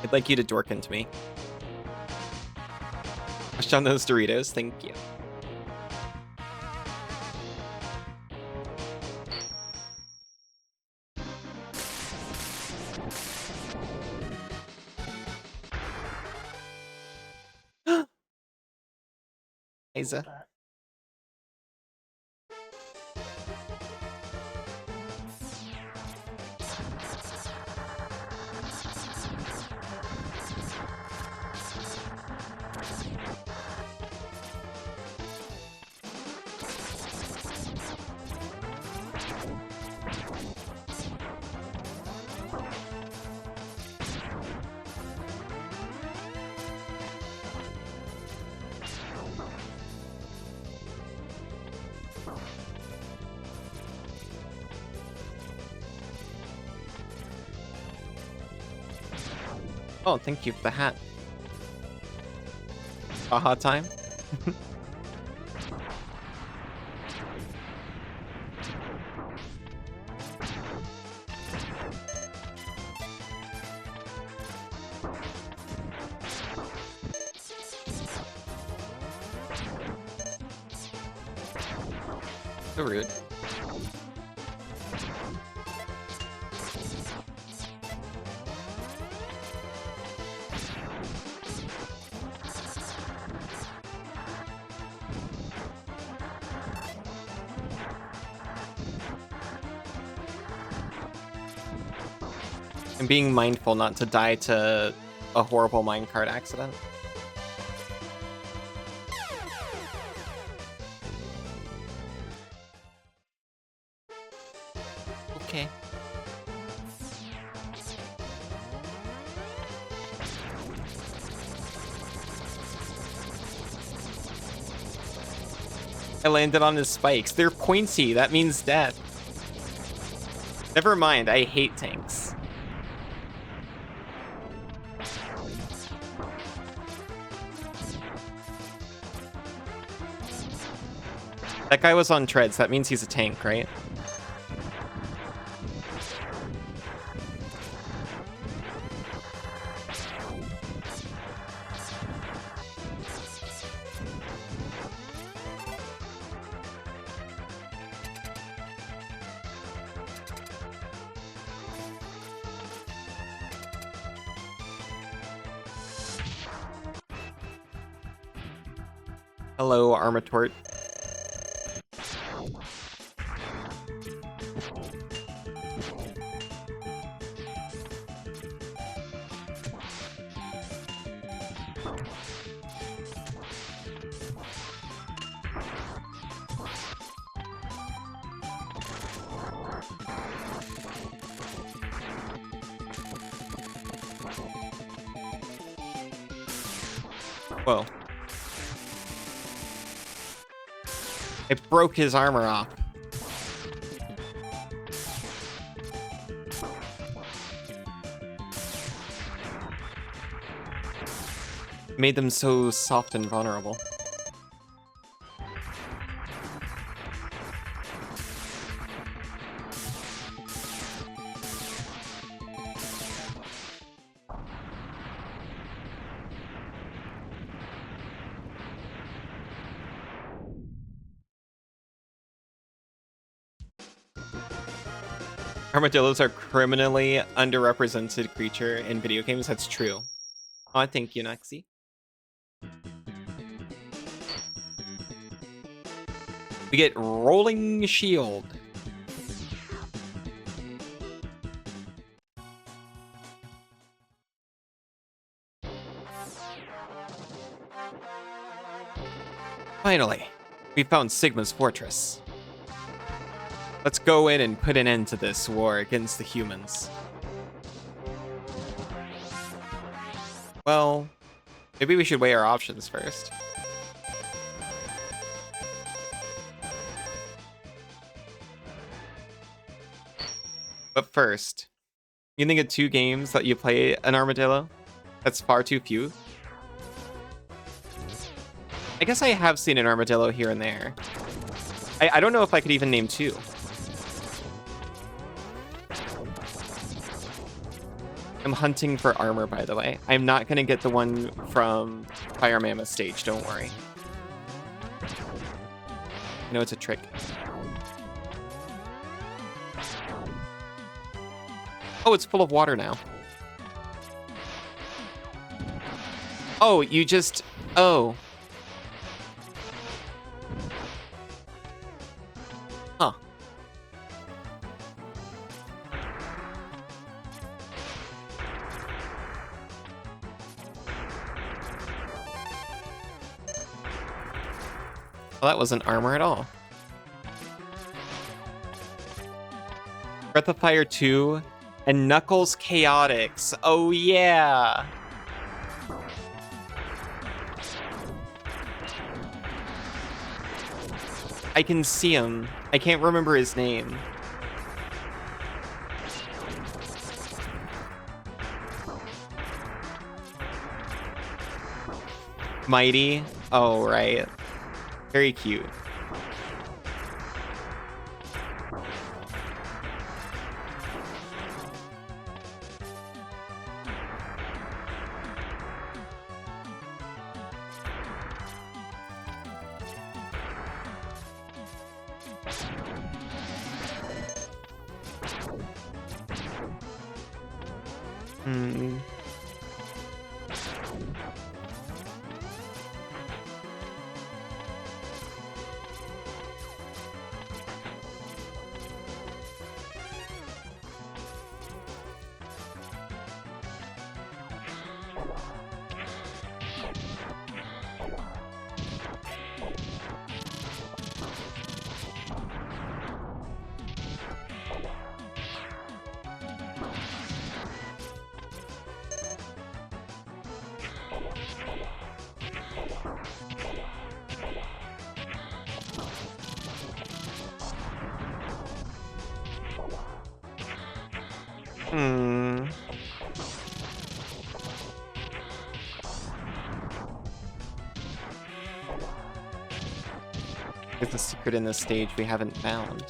I'd like you to dork into me. Push down those Doritos, thank you. Isa. Oh, thank you for the hat. Aha time. So rude. And being mindful not to die to a horrible minecart accident. Okay. I landed on his spikes. They're pointy. That means death. Never mind. I hate tanks. That guy was on treads. That means he's a tank, right? Hello, Armatort. Whoa. It broke his armor off. Made them so soft and vulnerable. Armadillos are criminally underrepresented creature in video games. That's true. Oh, thank you, Nexi. We get Rolling Shield. Finally, we found Sigma's fortress. Let's go in and put an end to this war against the humans. Well, maybe we should weigh our options first. But first, you think of 2 games that you play an armadillo? That's far too few. I guess I have seen an armadillo here and there. I don't know if I could even name 2. I'm hunting for armor, by the way. I'm not going to get the one from Fire Mammoth stage, don't worry. I know it's a trick. Oh, it's full of water now. Oh, you just... Oh. Huh. Well, that wasn't armor at all. Breath of Fire 2 and Knuckles Chaotix. Oh, yeah. I can see him. I can't remember his name. Mighty. Oh, right. Very cute. Hmm. Hmm. There's a secret in this stage we haven't found.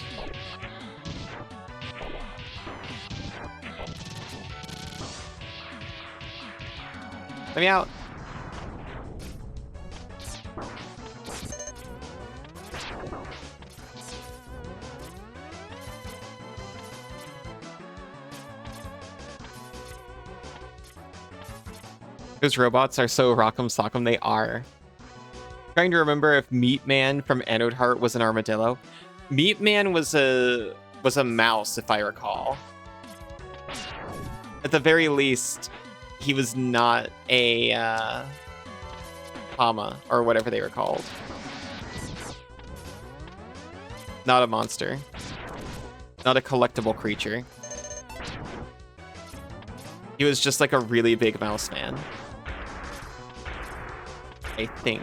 Let me out. Those robots are so rock'em sock'em, they are. Trying to remember if Meat Man from Anode Heart was an armadillo. Meat Man was a mouse, if I recall. At the very least, he was not a Hama, or whatever they were called. Not a monster. Not a collectible creature. He was just like a really big mouse man. I think.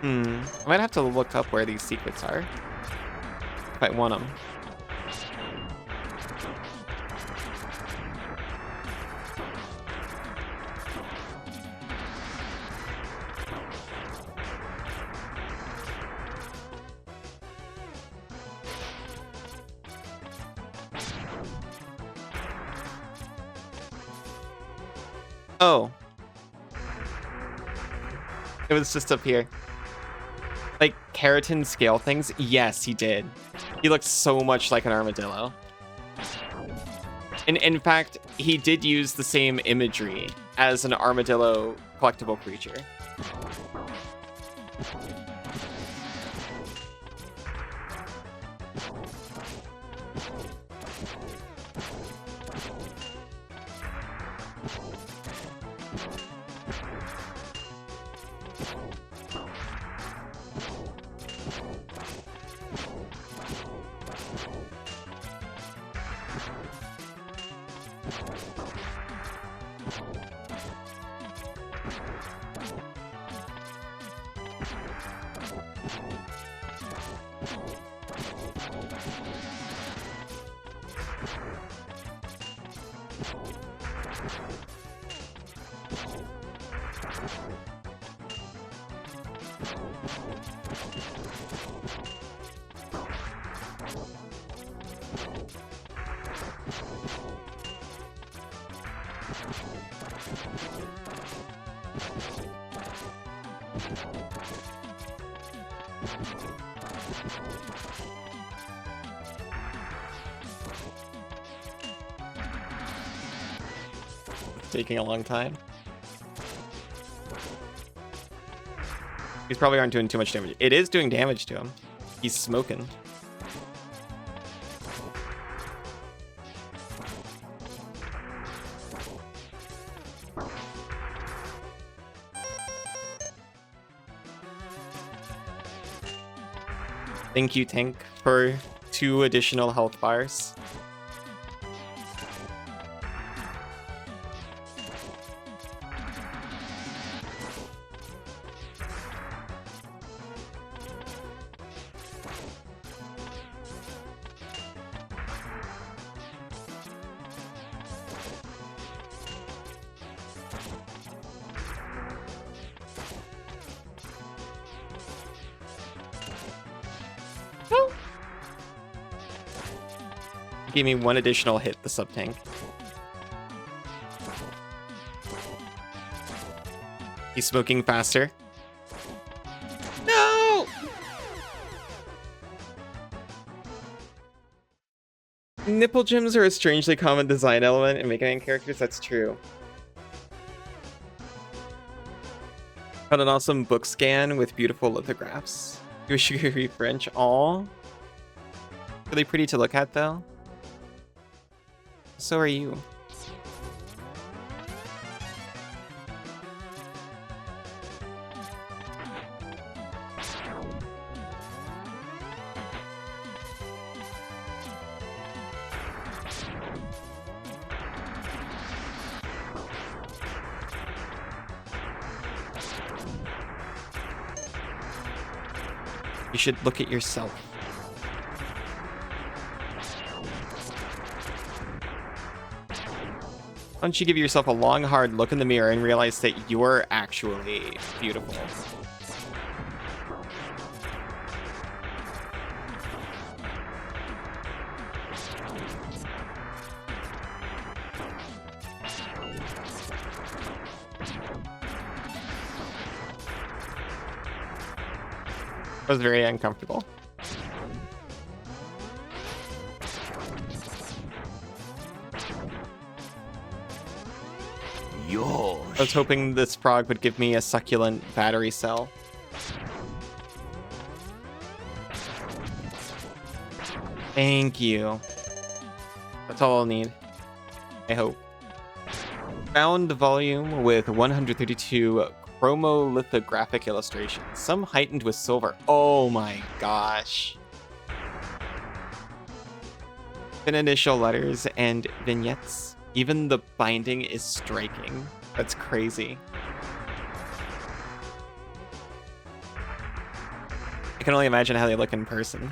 I might have to look up where these secrets are. If I want them. Oh. It was just up here. keratin scale things? Yes, he did. He looked so much like an armadillo. And in fact, he did use the same imagery as an armadillo collectible creature. Taking a long time. These probably aren't doing too much damage. It is doing damage to him. He's smoking. Thank you, Tank, for 2 additional health bars. Gave me 1 additional hit, the sub-tank. He's smoking faster. No! Nipple gems are a strangely common design element in Mega Man characters, that's true. Found an awesome book scan with beautiful lithographs. You wish you could read French. Aw. Really pretty to look at, though. So are you. You should look at yourself. Why don't you give yourself a long, hard look in the mirror and realize that you're actually beautiful? That was very uncomfortable. I was hoping this frog would give me a succulent battery cell. Thank you. That's all I'll need. I hope. Bound volume with 132 chromolithographic illustrations, some heightened with silver. Oh my gosh. Thin initial letters and vignettes. Even the binding is striking. That's crazy. I can only imagine how they look in person.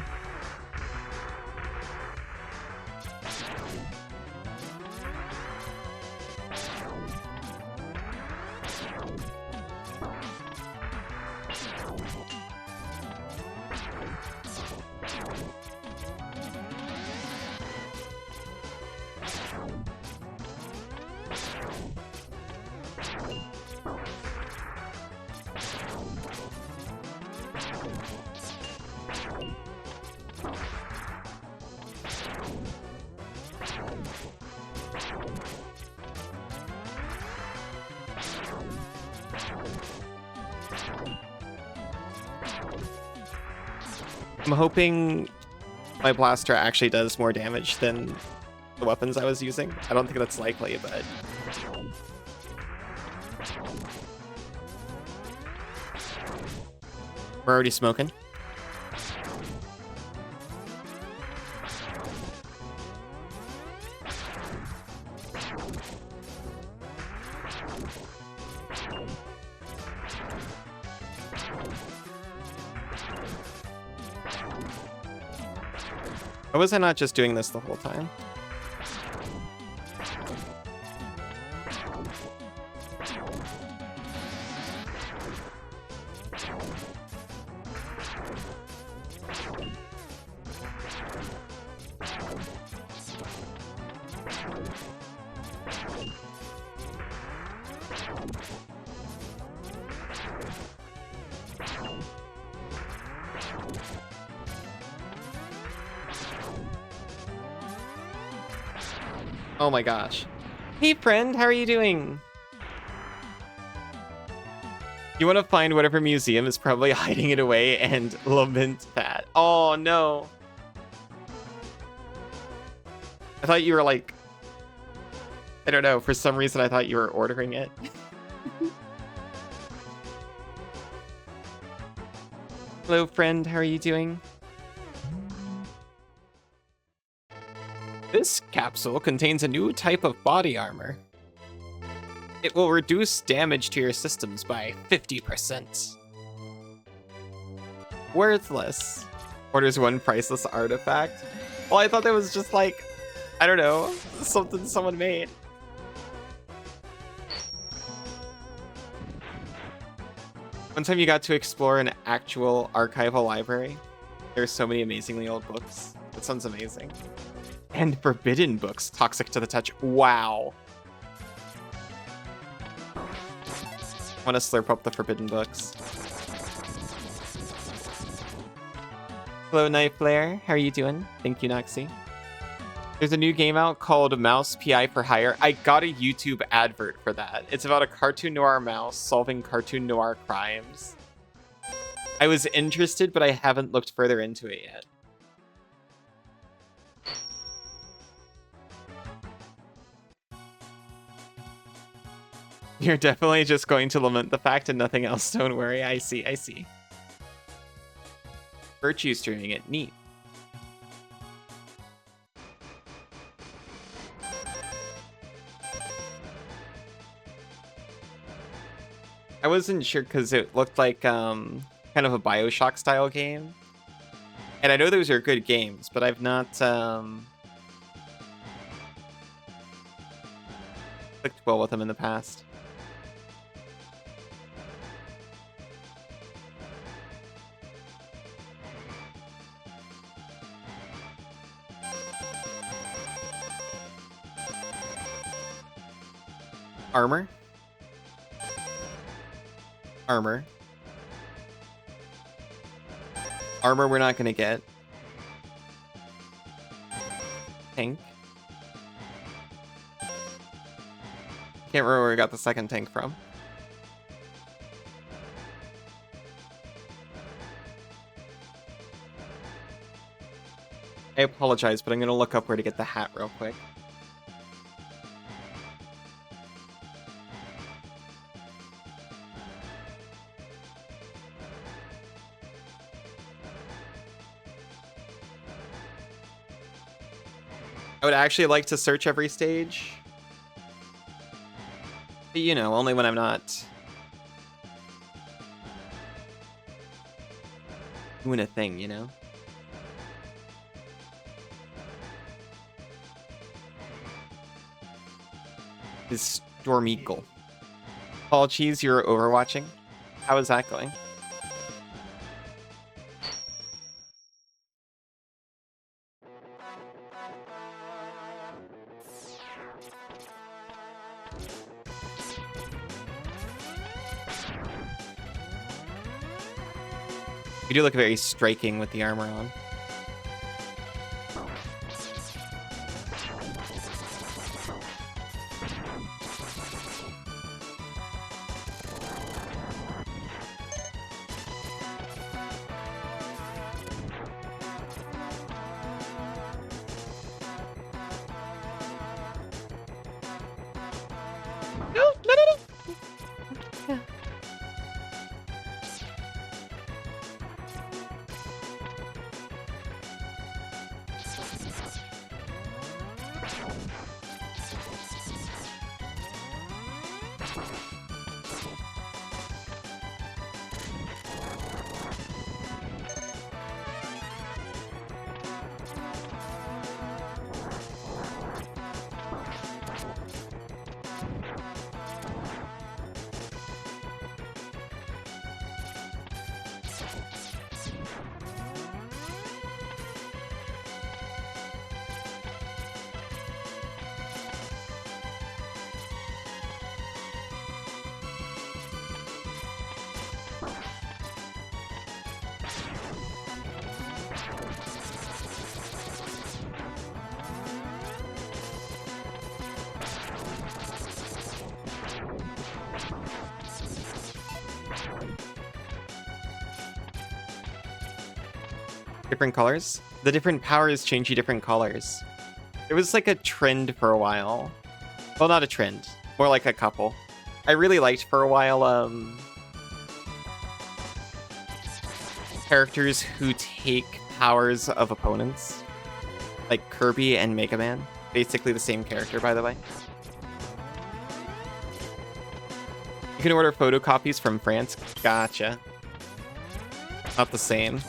I'm hoping my blaster actually does more damage than the weapons I was using. I don't think that's likely, but... We're already smoking. Why was I not just doing this the whole time? Oh my gosh. Hey friend, how are you doing? You want to find whatever museum is probably hiding it away and lament that. Oh no. I thought you were like... I don't know, for some reason I thought you were ordering it. Hello friend, how are you doing? This capsule contains a new type of body armor. It will reduce damage to your systems by 50%. Worthless. Orders one priceless artifact. Well, I thought that was just like, I don't know, something someone made. One time you got to explore an actual archival library. There's so many amazingly old books. That sounds amazing. And forbidden books, toxic to the touch. Wow. I want to slurp up the forbidden books. Hello, Night Flare. How are you doing? Thank you, Noxie. There's a new game out called Mouse PI for Hire. I got a YouTube advert for that. It's about a cartoon noir mouse solving cartoon noir crimes. I was interested, but I haven't looked further into it yet. You're definitely just going to lament the fact and nothing else. Don't worry. I see. I see. Virtue streaming it. Neat. I wasn't sure because it looked like kind of a BioShock style game. And I know those are good games, but I've not clicked well with them in the past. Armor. Armor. Armor we're not gonna get. Tank. Can't remember where we got the second tank from. I apologize, but I'm gonna look up where to get the hat real quick. I would actually like to search every stage. But, you know, only when I'm not doing a thing, you know? Is Storm Eagle. Paul Cheese, you're overwatching? How is that going? You do look very striking with the armor on. Different colors? The different powers change you different colors. It was like a trend for a while. Well, not a trend. More like a couple. I really liked for a while, characters who take powers of opponents. Like Kirby and Megaman. Basically the same character, by the way. You can order photocopies from France. Gotcha. Not the same.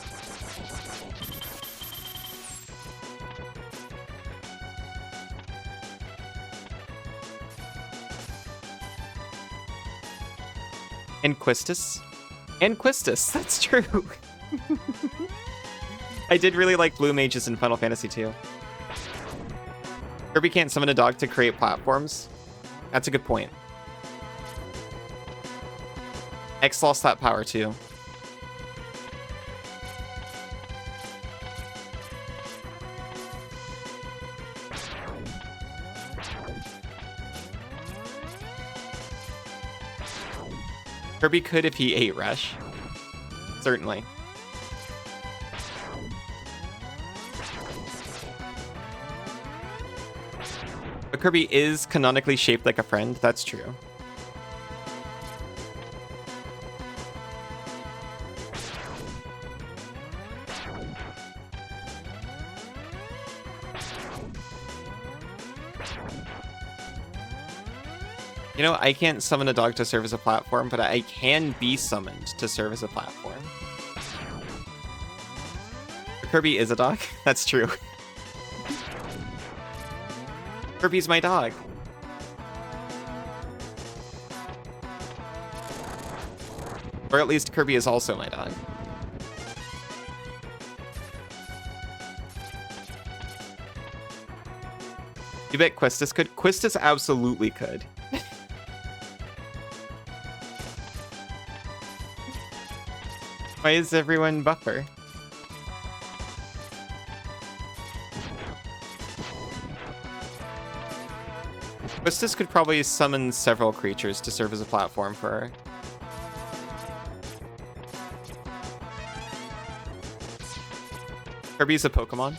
And Quistis. And Quistis, that's true. I did really like Blue Mages in Final Fantasy II. Kirby can't summon a dog to create platforms. That's a good point. X lost that power too. Kirby could if he ate Rush. Certainly. But Kirby is canonically shaped like a friend, that's true. You know, I can't summon a dog to serve as a platform, but I can be summoned to serve as a platform. Kirby is a dog? That's true. Kirby's my dog. Or at least Kirby is also my dog. You bet Quistis could? Quistis absolutely could. Why is everyone buffer? Quistis could probably summon several creatures to serve as a platform for her. Kirby's a Pokemon?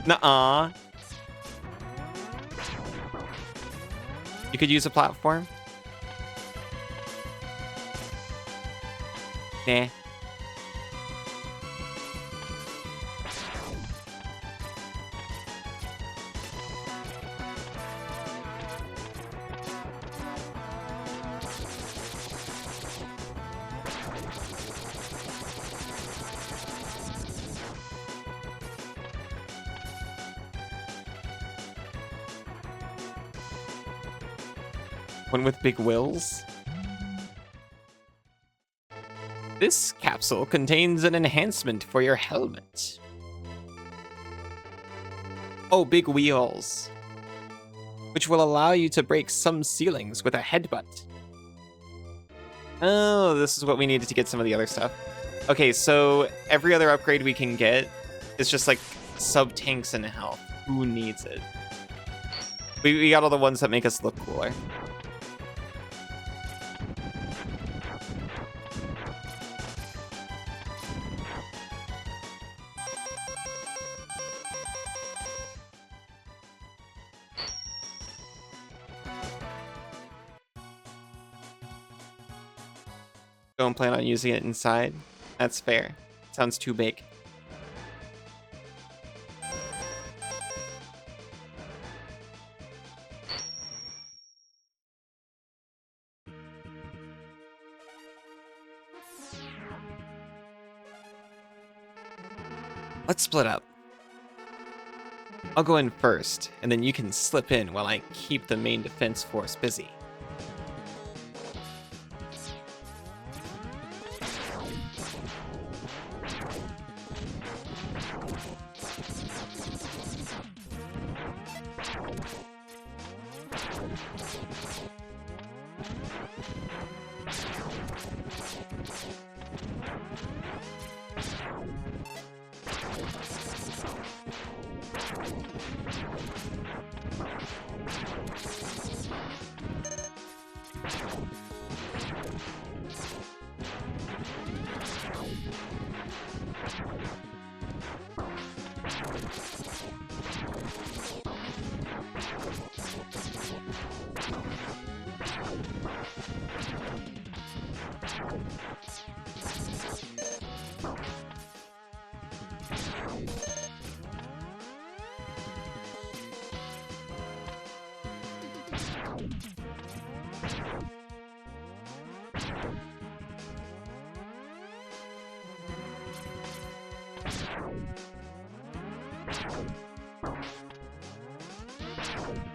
Nuh-uh. You could use a platform? Nah. One with big wills. This capsule contains an enhancement for your helmet. Oh, big wheels. Which will allow you to break some ceilings with a headbutt. Oh, this is what we needed to get some of the other stuff. Okay, so every other upgrade we can get is just like sub-tanks in health. Who needs it? We got all the ones that make us look cooler. Don't plan on using it inside. That's fair. Sounds too big. Let's split up. I'll go in first, and then you can slip in while I keep the main defense force busy.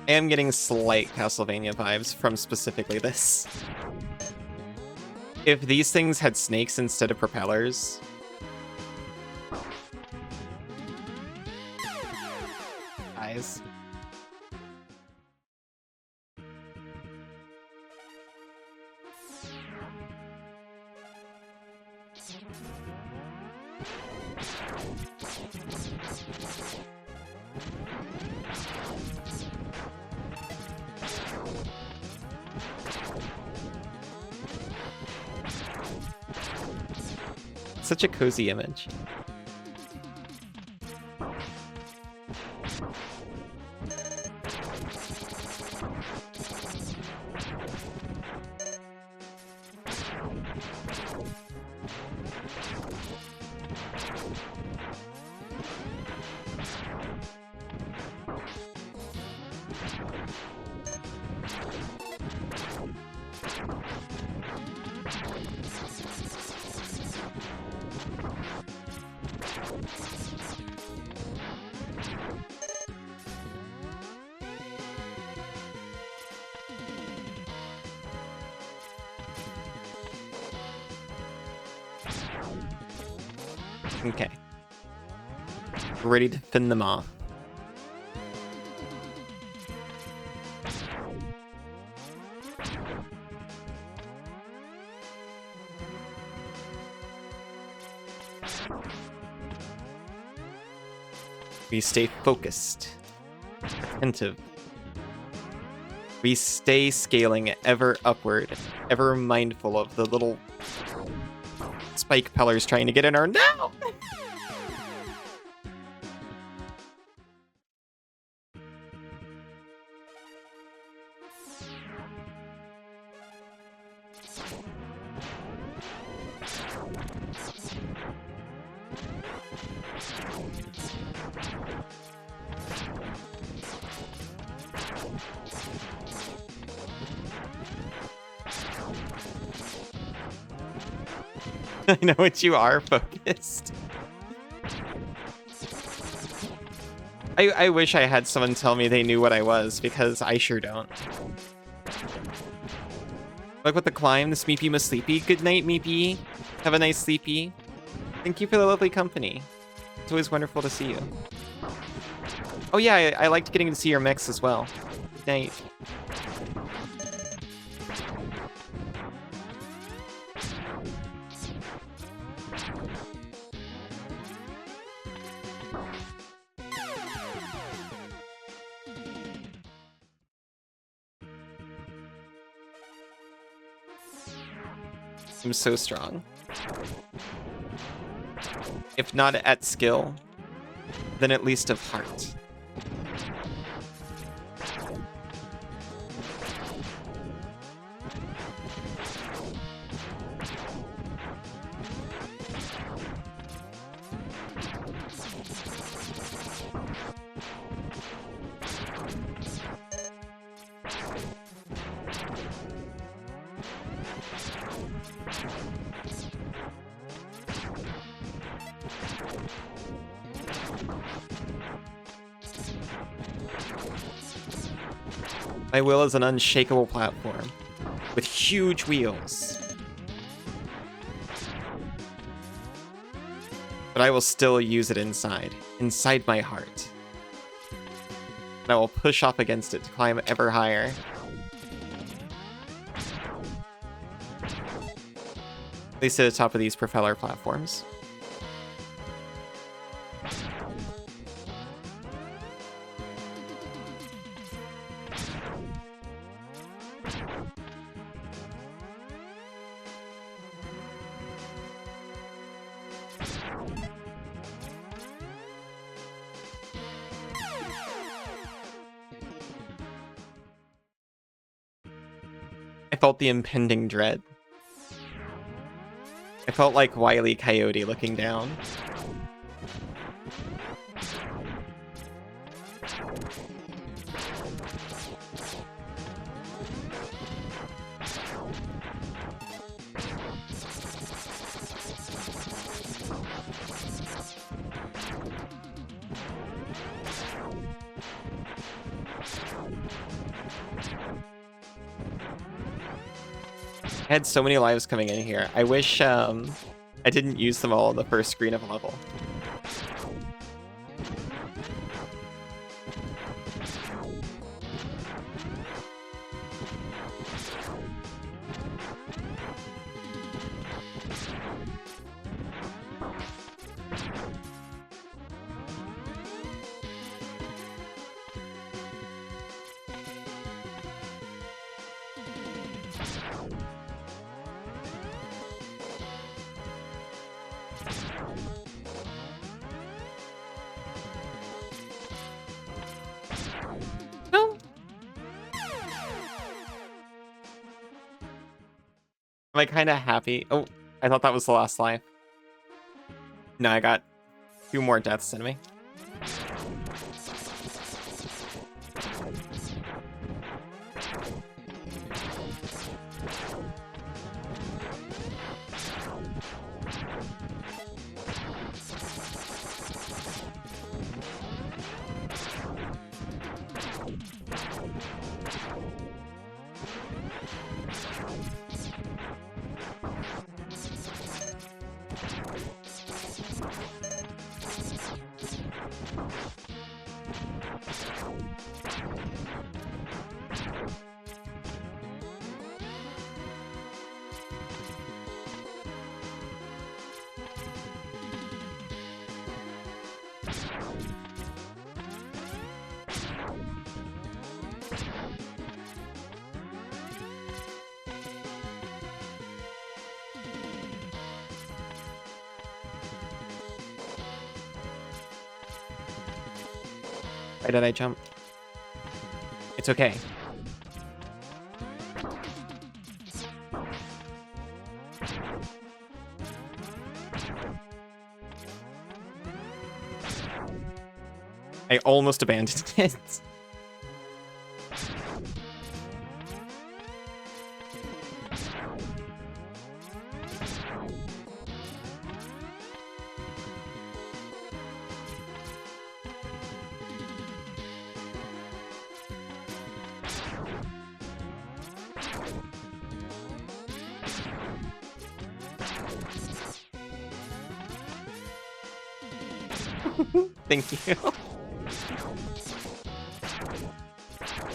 I am getting slight Castlevania vibes from specifically this. If these things had snakes instead of propellers... Eyes. Such a cozy image. Okay. Ready to fend them off. We stay focused, attentive. We stay scaling ever upward, ever mindful of the little spike pellers trying to get in our... No! I know what you are, focused. I wish I had someone tell me they knew what I was, because I sure don't. Look with the climb, the Meepy must sleepy. Good night, Meepy. Have a nice sleepy. Thank you for the lovely company. It's always wonderful to see you. Oh yeah, I liked getting to see your mechs as well. Good night. I'm so strong. If not at skill, then at least of heart. My will is an unshakable platform with huge wheels. But I will still use it inside my heart. And I will push up against it to climb ever higher. At least at the top of these propeller platforms. I felt the impending dread. I felt like Wile E. Coyote looking down. I had so many lives coming in here. I wish I didn't use them all on the first screen of a level. Am I kind of happy? Oh, I thought that was the last life. No, I got 2 more deaths in me. Why did I jump? It's okay. I almost abandoned it. Thank you.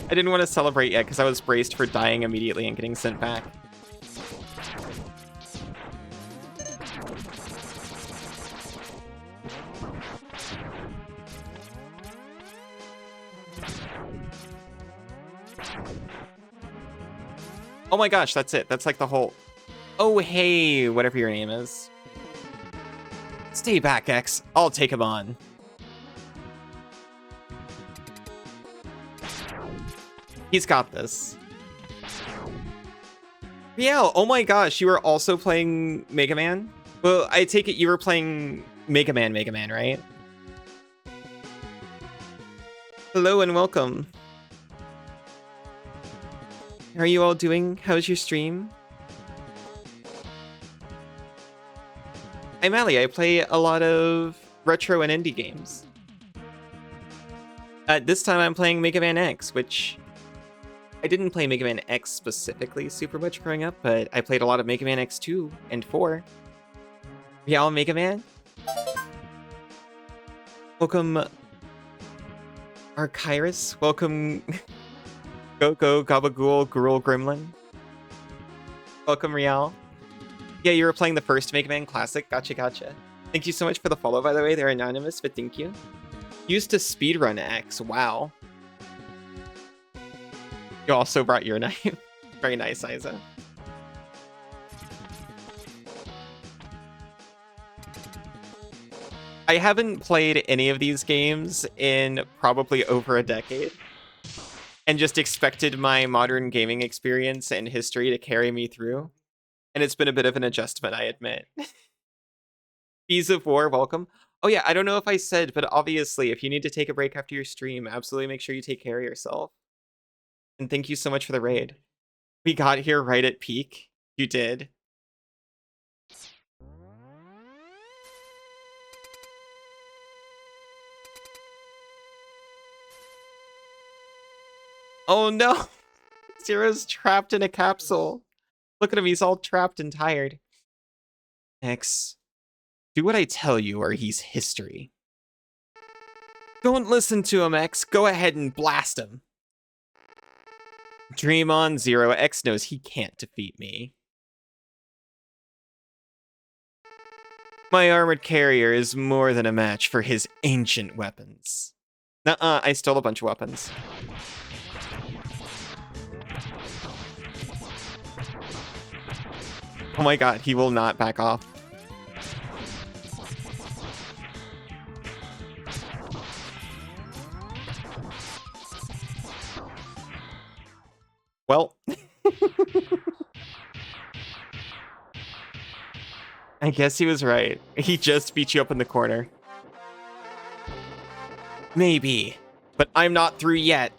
I didn't want to celebrate yet because I was braced for dying immediately and getting sent back. Oh my gosh, that's it. That's like the whole... Oh, hey, whatever your name is. Stay back, X. I'll take him on. He's got this. Yeah, oh my gosh, you were also playing Megaman? Well, I take it you were playing Megaman, right? Hello and welcome. How are you all doing? How's your stream? I'm Ali. I play a lot of retro and indie games. This time I'm playing Mega Man X, which I didn't play Mega Man X specifically super much growing up, but I played a lot of Mega Man X2 and 4. Real Mega Man? Welcome, Archyrus. Welcome, Go Gabagool Gruel Gremlin. Welcome, Real. Yeah, you were playing the first Mega Man Classic. Gotcha. Thank you so much for the follow, by the way. They're anonymous, but thank you. Used to speedrun X. Wow. You also brought your knife. Very nice, Isa. I haven't played any of these games in probably over a decade, and just expected my modern gaming experience and history to carry me through. And it's been a bit of an adjustment, I admit. Bees of War, welcome. Oh yeah, I don't know if I said, but obviously, if you need to take a break after your stream, absolutely make sure you take care of yourself. And thank you so much for the raid. We got here right at peak. You did. Oh no! Zero's trapped in a capsule. Look at him, he's all trapped and tired. X, do what I tell you or he's history. Don't listen to him, X. Go ahead and blast him. Dream on, Zero. X knows he can't defeat me. My armored carrier is more than a match for his ancient weapons. Nuh-uh, I stole a bunch of weapons. Oh my god, he will not back off. Well. I guess he was right. He just beat you up in the corner. Maybe, but I'm not through yet.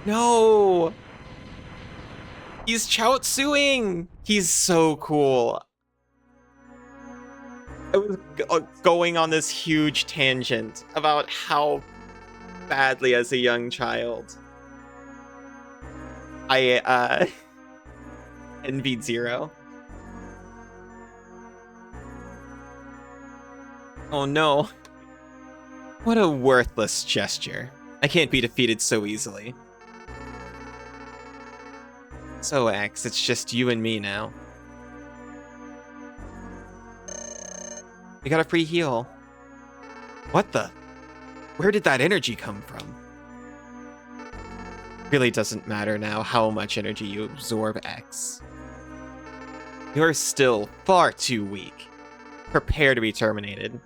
No! He's Chaozuing! He's so cool. I was going on this huge tangent about how badly as a young child I envied Zero. Oh no. What a worthless gesture. I can't be defeated so easily. So X, it's just you and me now. We got a free heal. What the? Where did that energy come from? Really doesn't matter now how much energy you absorb, X. You're still far too weak. Prepare to be terminated.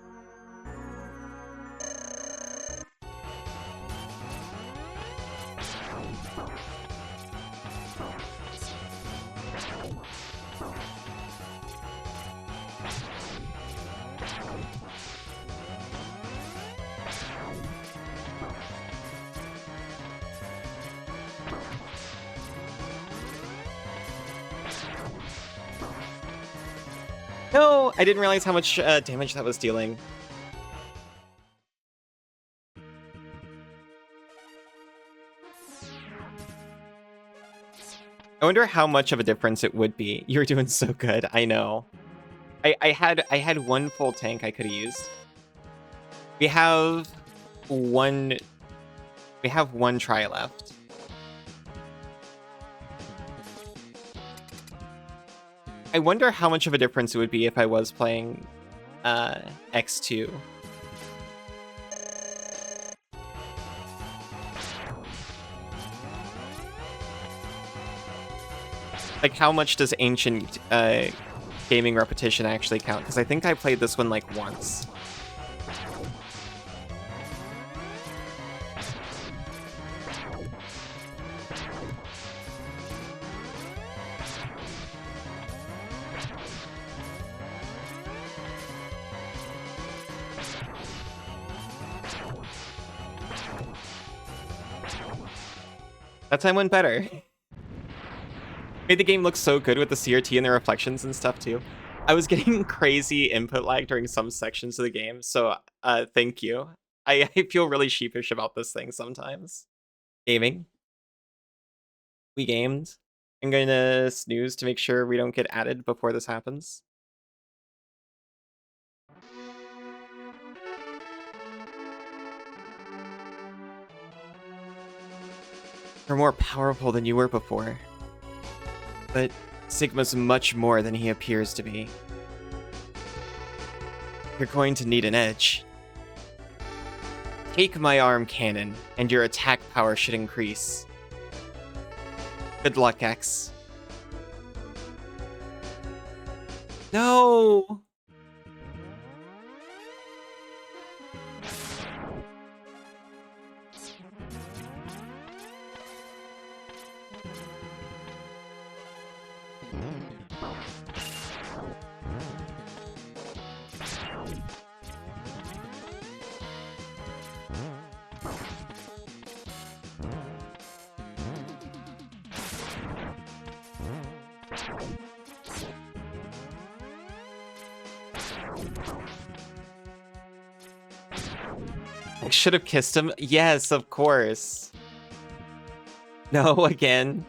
No, I didn't realize how much damage that was dealing. I wonder how much of a difference it would be. You're doing so good, I know. I had one full tank I could have used. We have one try left. I wonder how much of a difference it would be if I was playing X2. Like, how much does ancient gaming repetition actually count? Because I think I played this one like once. That time went better. Made the game look so good with the CRT and the reflections and stuff too. I was getting crazy input lag during some sections of the game, so thank you. I feel really sheepish about this thing sometimes. Gaming. We gamed. I'm gonna snooze to make sure we don't get added before this happens. You're more powerful than you were before. But Sigma's much more than he appears to be. You're going to need an edge. Take my arm cannon, and your attack power should increase. Good luck, X. No! I should have kissed him. Yes, of course. No, again.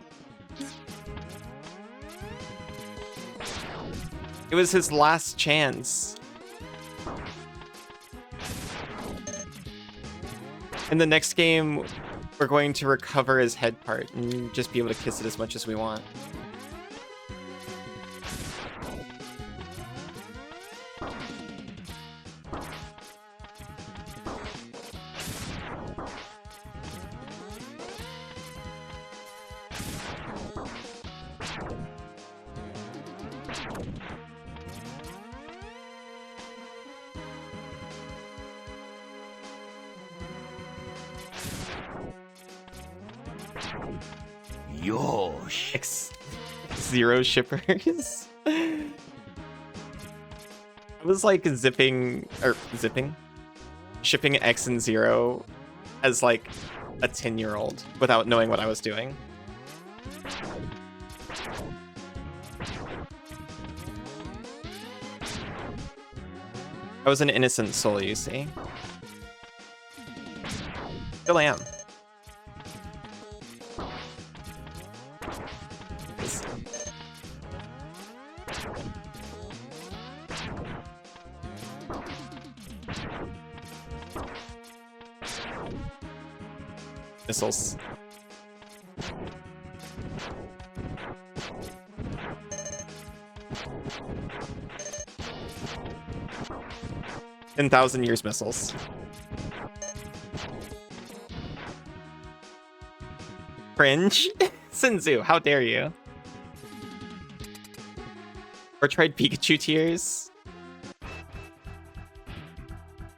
It was his last chance. In the next game, we're going to recover his head part and just be able to kiss it as much as we want. Yosh. Zero shippers. I was like shipping X and Zero as like a 10-year-old without knowing what I was doing. I was an innocent soul, you see. Still am. Missiles. In 1,000 years missiles. Cringe? Sinzu, how dare you? Or tried Pikachu tears?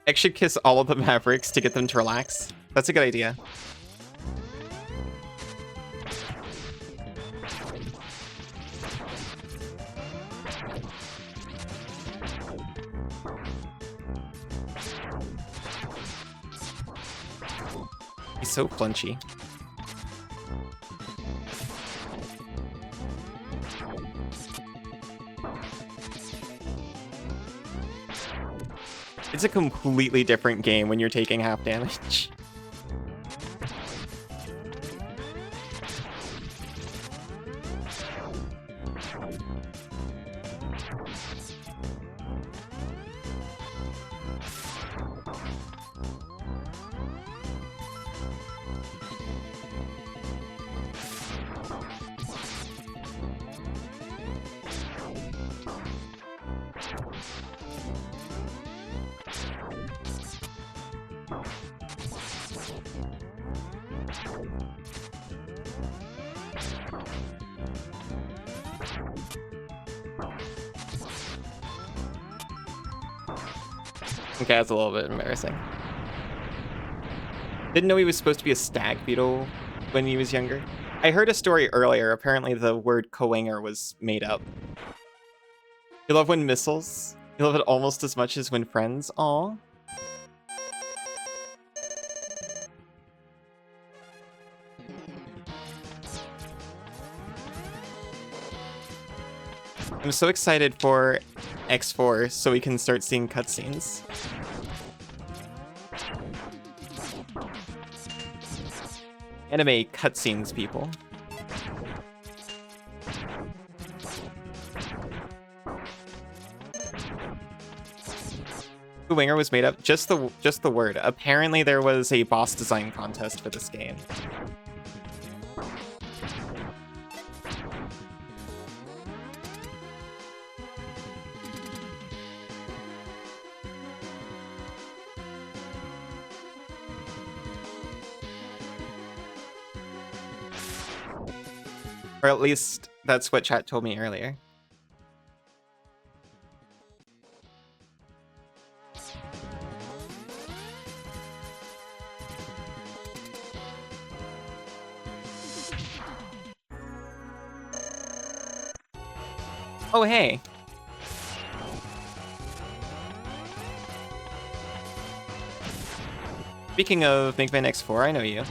X should kiss all of the Mavericks to get them to relax. That's a good idea. He's so flinchy. It's a completely different game when you're taking half damage. Okay, that's a little bit embarrassing. Didn't know he was supposed to be a stag beetle when he was younger. I heard a story earlier. Apparently the word Coanger was made up. You love when missiles? You love it almost as much as when friends? Aw. I'm so excited for X4 so we can start seeing cutscenes. Anime cutscenes, people. The Winger was made up. Just the word. Apparently there was a boss design contest for this game. Or at least that's what chat told me earlier. Oh, hey. Speaking of Megaman X4, I know you.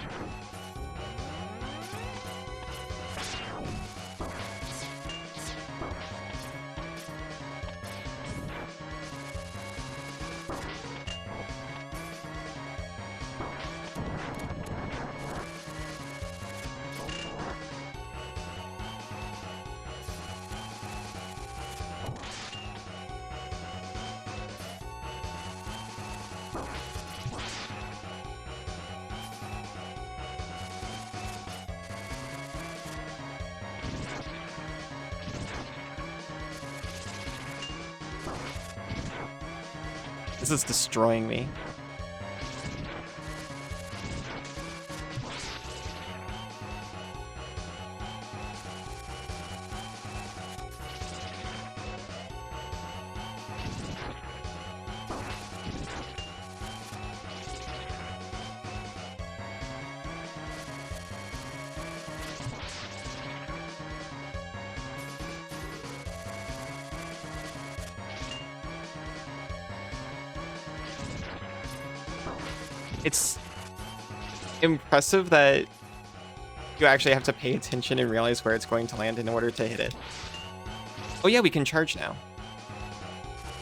This is destroying me. It's impressive that you actually have to pay attention and realize where it's going to land in order to hit it. Oh yeah, we can charge now.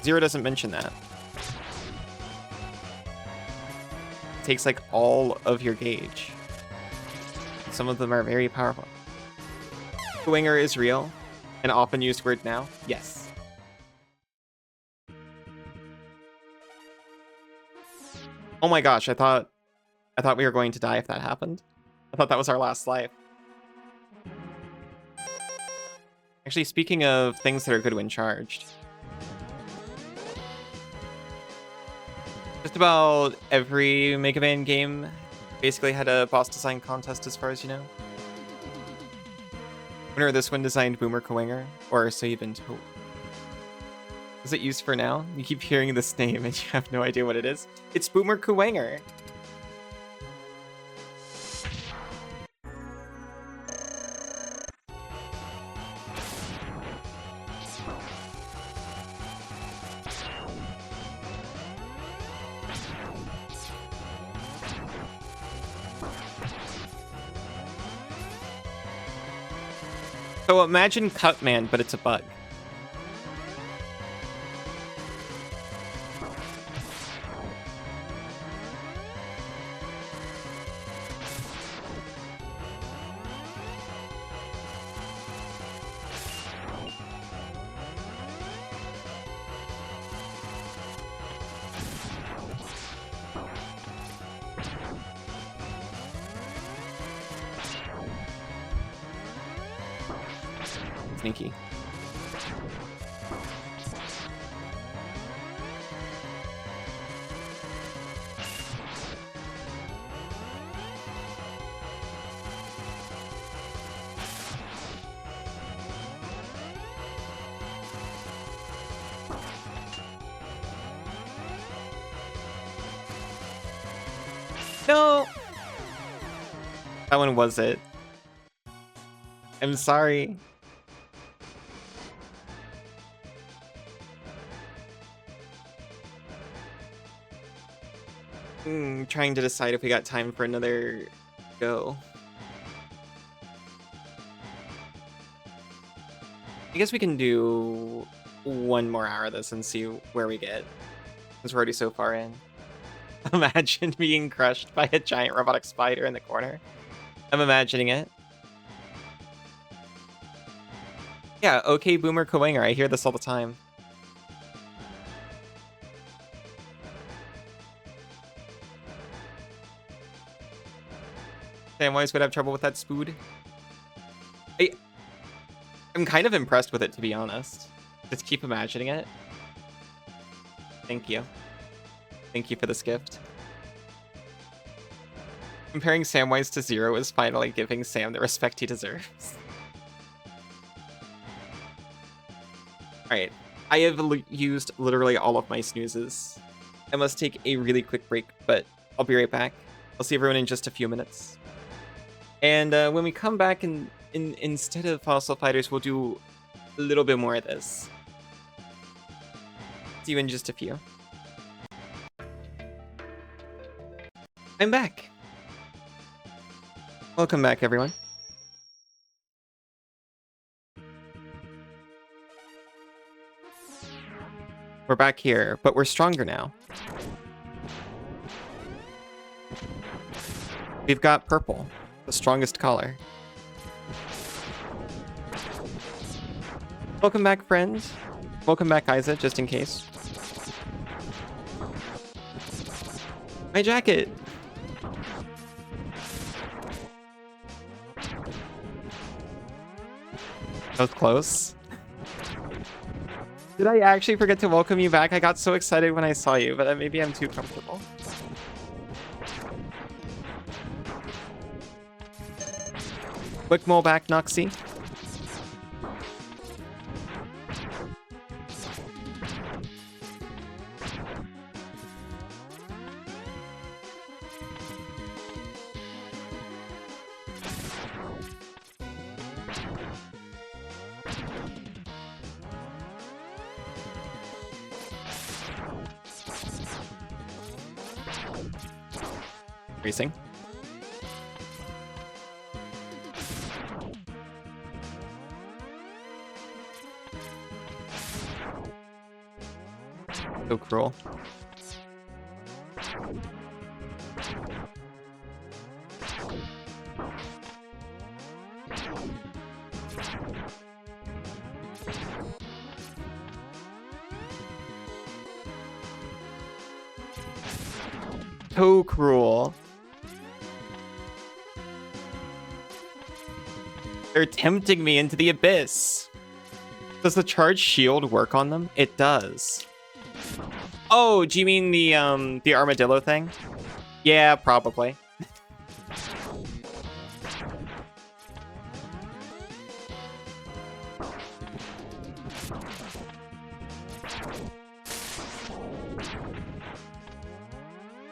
Zero doesn't mention that. It takes like all of your gauge. Some of them are very powerful. The Winger is real. An often used word now. Yes. Oh my gosh, I thought we were going to die if that happened. I thought that was our last life. Actually, speaking of things that are good when charged. Just about every Mega Man game basically had a boss design contest as far as you know. Winner of this one designed Boomer Kuwanger, or so you've been told. Is it used for now? You keep hearing this name and you have no idea what it is. It's Boomer Kuwanger. So imagine Cutman, but it's a bug. Sneaky. No! That one was it. I'm sorry. Trying to decide if we got time for another go. I guess we can do one more hour of this and see where we get. Because we're already so far in. Imagine being crushed by a giant robotic spider in the corner. I'm imagining it. Yeah, okay, Boomer Kawanger. I hear this all the time. Samwise would have trouble with that spood. I'm kind of impressed with it, to be honest. Just keep imagining it. Thank you. Thank you for this gift. Comparing Samwise to Zero is finally giving Sam the respect he deserves. Alright, I have used literally all of my snoozes. I must take a really quick break, but I'll be right back. I'll see everyone in just a few minutes. And when we come back, instead of Fossil Fighters, we'll do a little bit more of this. See you in just a few. I'm back. Welcome back, everyone. We're back here, but we're stronger now. We've got purple, the strongest color. Welcome back, friends. Welcome back, Isa, just in case. My jacket! That was close. Did I actually forget to welcome you back? I got so excited when I saw you, but maybe I'm too comfortable. Quick mole back, Noxie. Racing. So cruel. So cruel. They're tempting me into the abyss. Does the charge shield work on them? It does. Oh, do you mean the armadillo thing? Yeah, probably.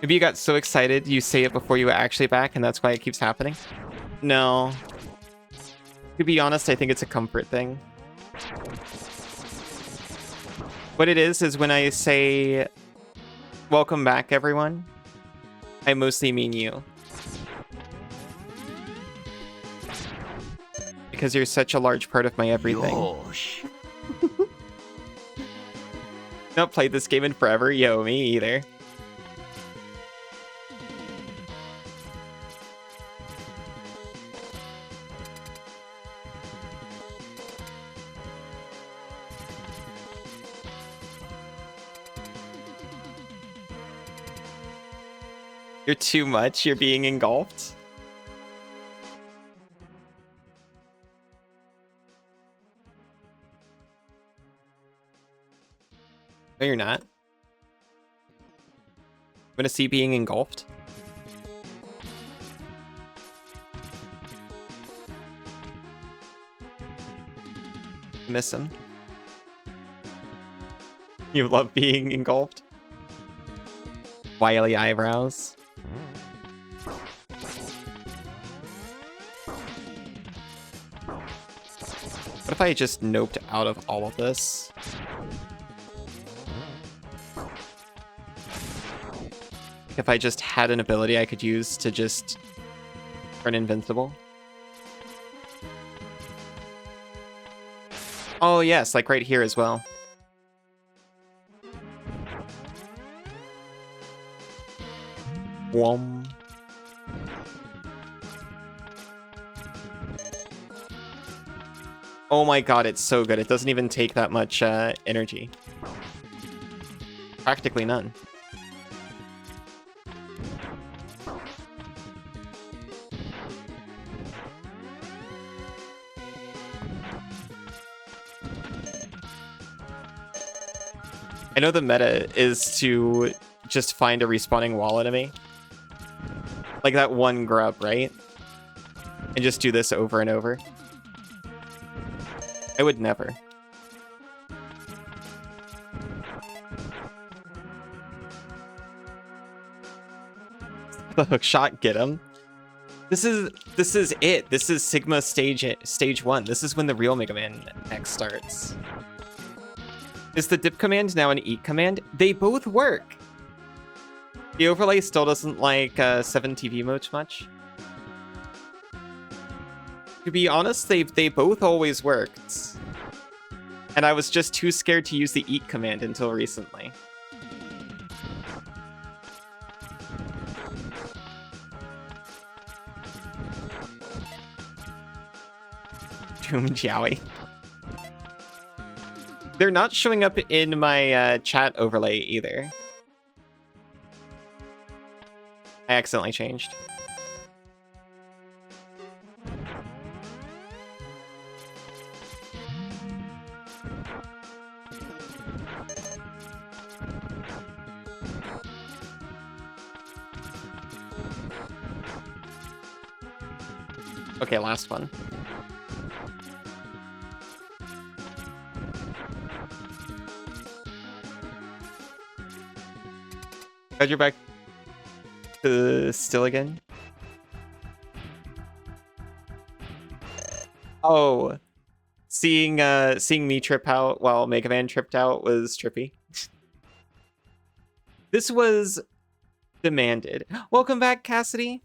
Maybe you got so excited you say it before you were actually back, and that's why it keeps happening? No. To be honest, I think it's a comfort thing. What it is when I say, welcome back, everyone, I mostly mean you. Because you're such a large part of my everything. Yosh. Not played this game in forever? Yo, me either. You're too much. You're being engulfed. No, you're not. I'm gonna see being engulfed. Miss him. You love being engulfed. Wily eyebrows. What if I just noped out of all of this? If I just had an ability I could use to just turn invincible? Oh yes, like right here as well. Wom. Oh my god, it's so good. It doesn't even take that much energy. Practically none. I know the meta is to just find a respawning wall enemy. Like that one grub, right? And just do this over and over. I would never. The hook shot, get him. This is it. This is Sigma stage 1. This is when the real Mega Man X starts. Is the dip command now an eat command? They both work. The overlay still doesn't like 7 TV modes much. To be honest, they both always worked. And I was just too scared to use the eat command until recently. Doom Jowie. They're not showing up in my chat overlay either. I accidentally changed. Okay, last one. Glad you're back to still again. Oh, seeing me trip out while Mega Man tripped out was trippy. This was demanded. Welcome back, Cassidy.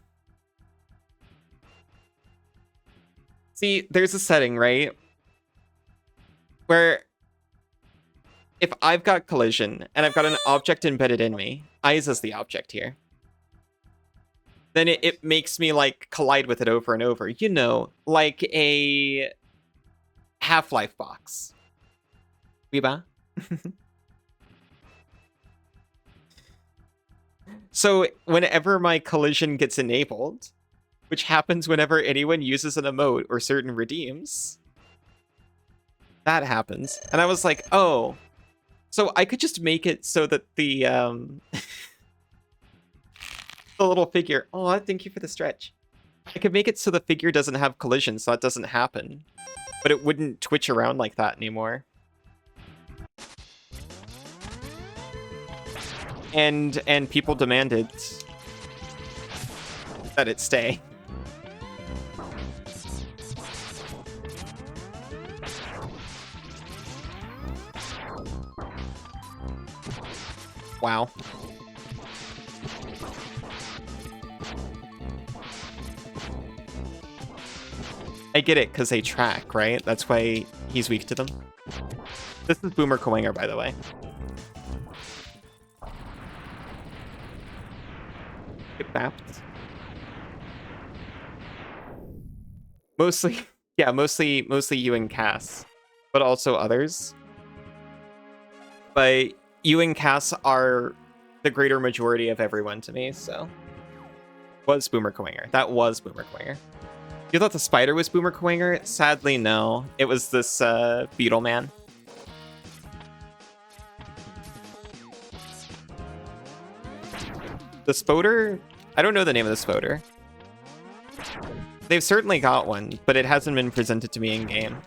See, there's a setting, right? Where if I've got collision and I've got an object embedded in me, Eyes is the object here, then it makes me like collide with it over and over. You know, like a Half-Life box. Weeba? So whenever my collision gets enabled, which happens whenever anyone uses an emote or certain redeems, that happens. And I was like, oh, so I could just make it so that the the little figure, oh, thank you for the stretch. I could make it so the figure doesn't have collision, so that doesn't happen. But it wouldn't twitch around like that anymore. And people demanded that it stay. Wow. I get it, because they track, right? That's why he's weak to them. This is Boomer Kowanger, by the way. Get bapped. Mostly, yeah, mostly you and Cass, but also others. But you and Cass are the greater majority of everyone to me, so. Was Boomer Kowanger. That was Boomer Kowanger. You thought the spider was Boomer Kowanger? Sadly, no. It was this Beetle Man. The Spoder? I don't know the name of the Spoder. They've certainly got one, but it hasn't been presented to me in-game.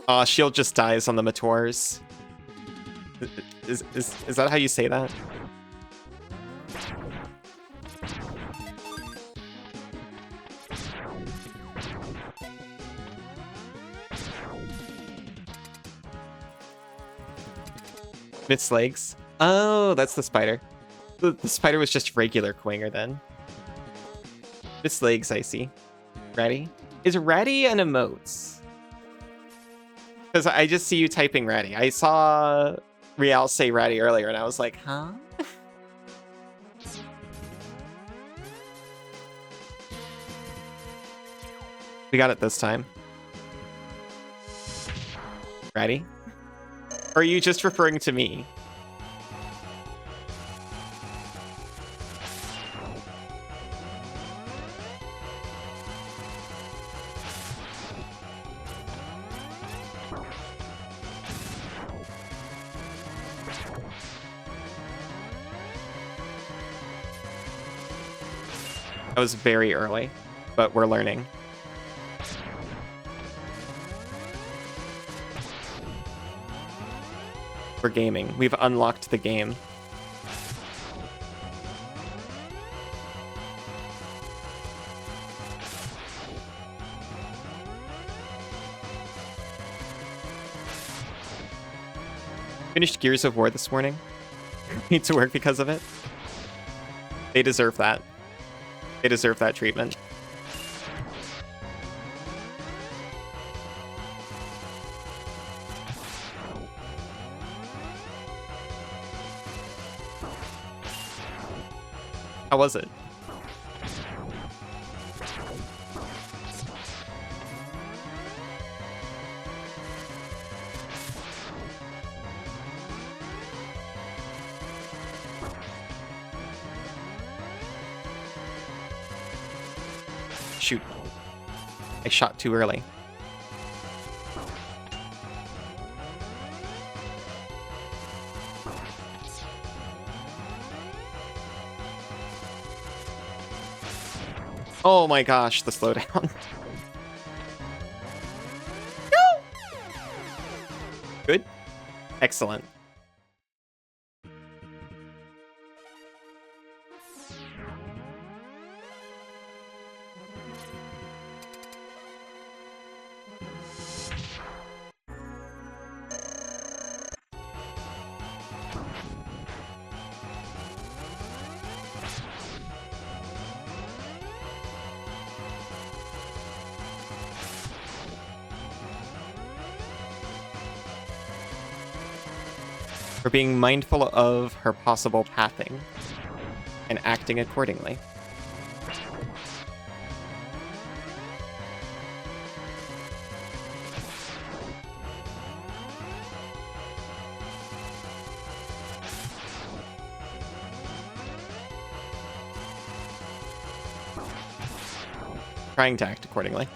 Aw, Shield just dies on the Meteors. Is that how you say that? Its legs? Oh, that's the spider. The spider was just regular Kowanger then. This leg's icy. Ready? Is ready an emote? Because I just see you typing ready. I saw Rial say ready earlier, and I was like, huh? We got it this time. Ready? Or are you just referring to me? That was very early, but we're learning. We're gaming. We've unlocked the game. Finished Gears of War this morning. Need to work because of it. They deserve that. They deserve that treatment. How was it? Shoot. I shot too early. Oh my gosh, the slowdown. No! Good. Excellent. For being mindful of her possible pathing and acting accordingly. Trying to act accordingly.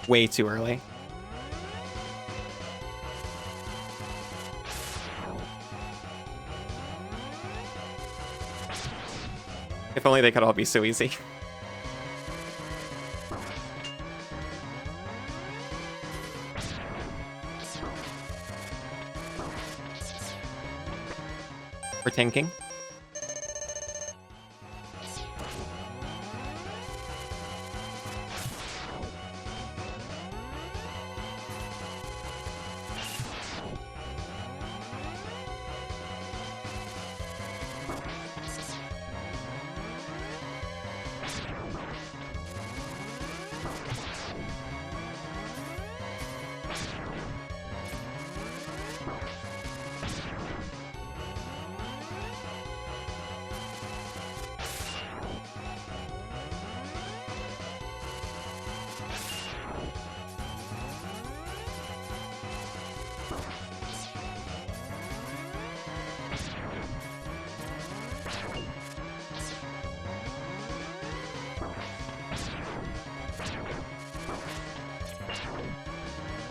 Way too early. If only they could all be so easy. We're tanking.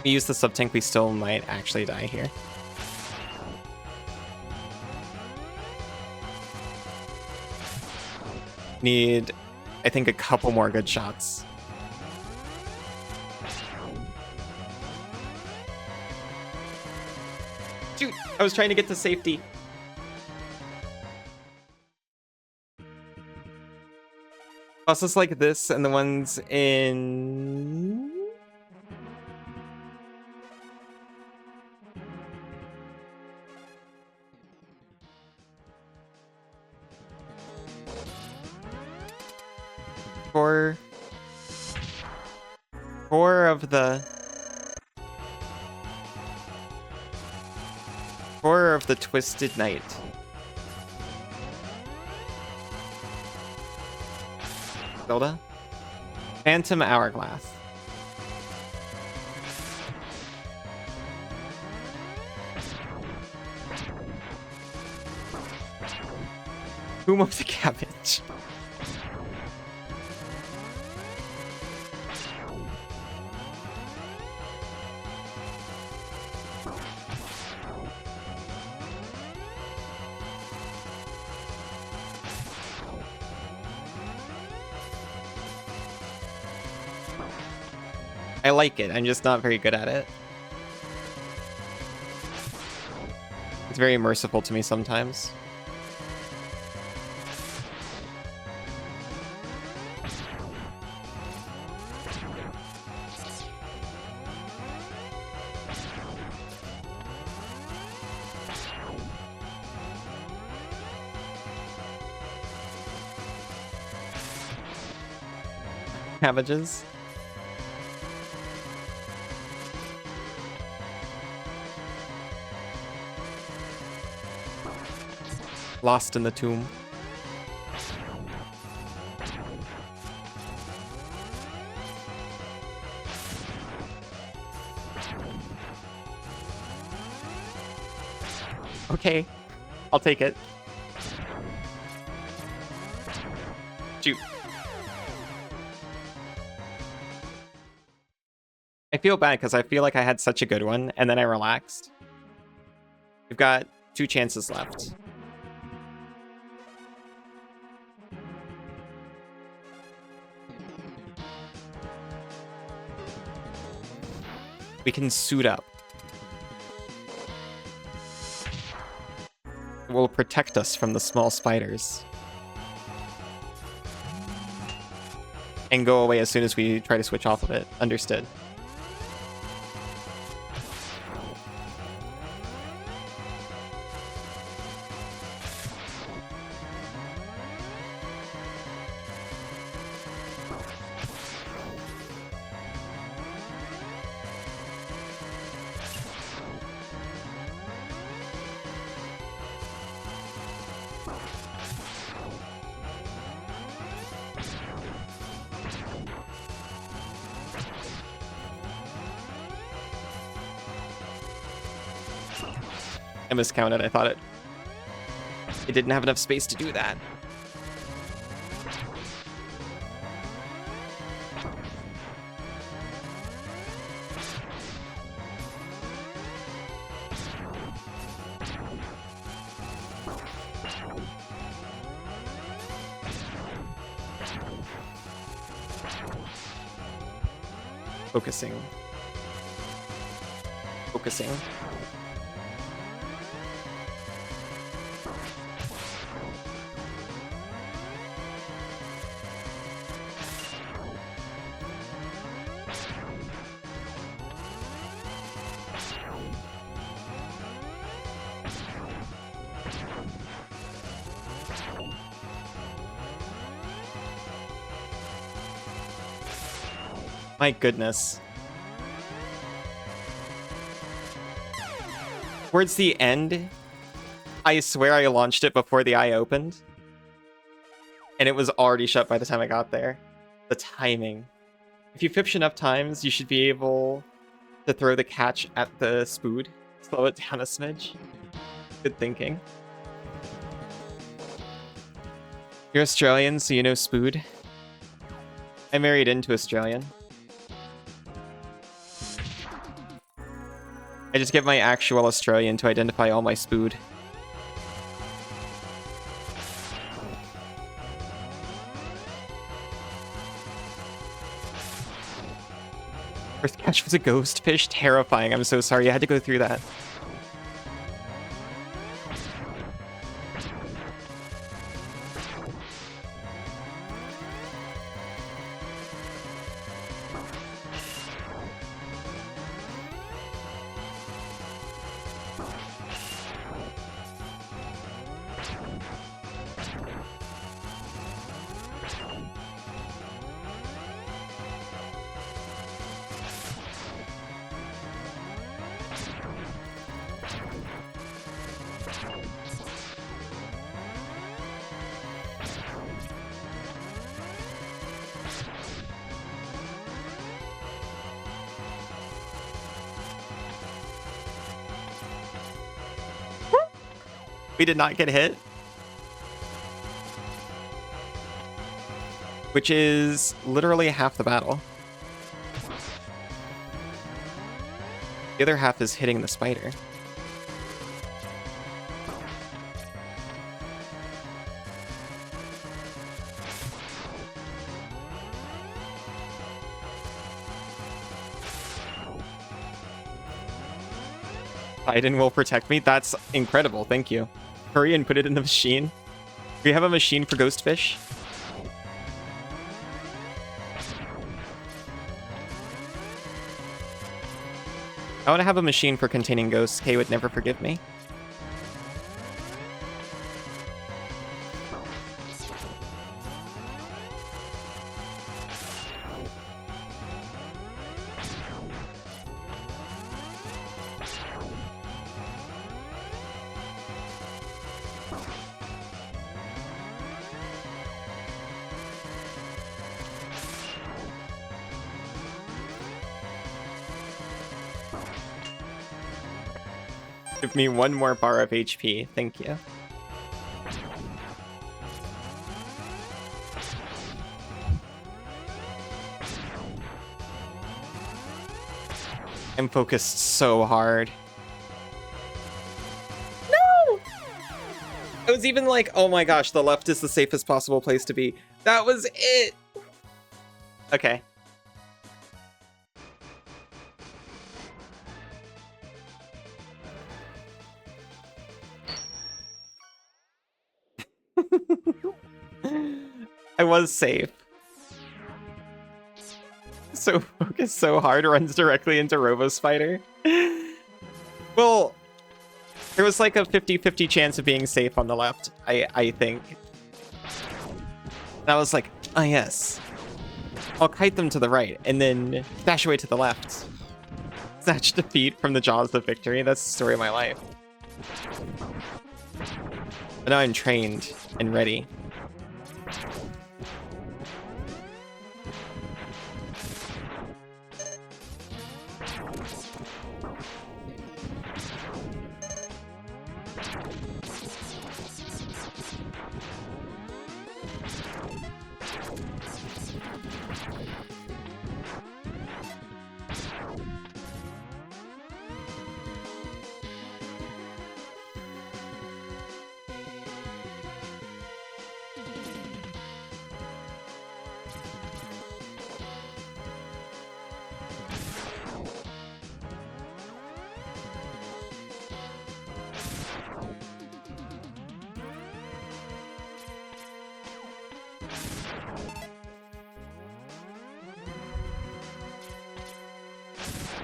We use the sub-tank, we still might actually die here. Need, I think, a couple more good shots. Shoot, I was trying to get to safety. Bosses like this and the ones in... Four of the Twisted Night. Zelda? Phantom Hourglass. Who mows the cabbage? I like it, I'm just not very good at it. It's very merciful to me sometimes. Cabbages. Lost in the tomb. Okay, I'll take it. Shoot. I feel bad because I feel like I had such a good one, and then I relaxed. We've got 2 chances left. We can suit up. It will protect us from the small spiders. And go away as soon as we try to switch off of it. Understood. I miscounted. I thought it didn't have enough space to do that. Focusing. Focusing. My goodness. Towards the end, I swear I launched it before the eye opened. And it was already shut by the time I got there. The timing. If you fish enough times, you should be able to throw the catch at the spood. Slow it down a smidge. Good thinking. You're Australian, so you know spood. I married into Australian. I just get my actual Australian to identify all my spood. First catch was a ghost fish. Terrifying. I'm so sorry you had to go through that. We did not get hit. Which is literally half the battle. The other half is hitting the spider. Biden will protect me. That's incredible. Thank you. Hurry and put it in the machine. We have a machine for ghost fish. I want to have a machine for containing ghosts. Kay would never forgive me. Give me one more bar of HP. Thank you. I'm focused so hard. No! I was even like, oh my gosh, the left is the safest possible place to be. That was it! Okay. I was safe. So focused so hard runs directly into Robo Spider. Well, there was like a 50-50 chance of being safe on the left, I think. And I was like, oh yes. I'll kite them to the right and then dash away to the left. Snatch defeat from the jaws of victory. That's the story of my life. But now I'm trained and ready.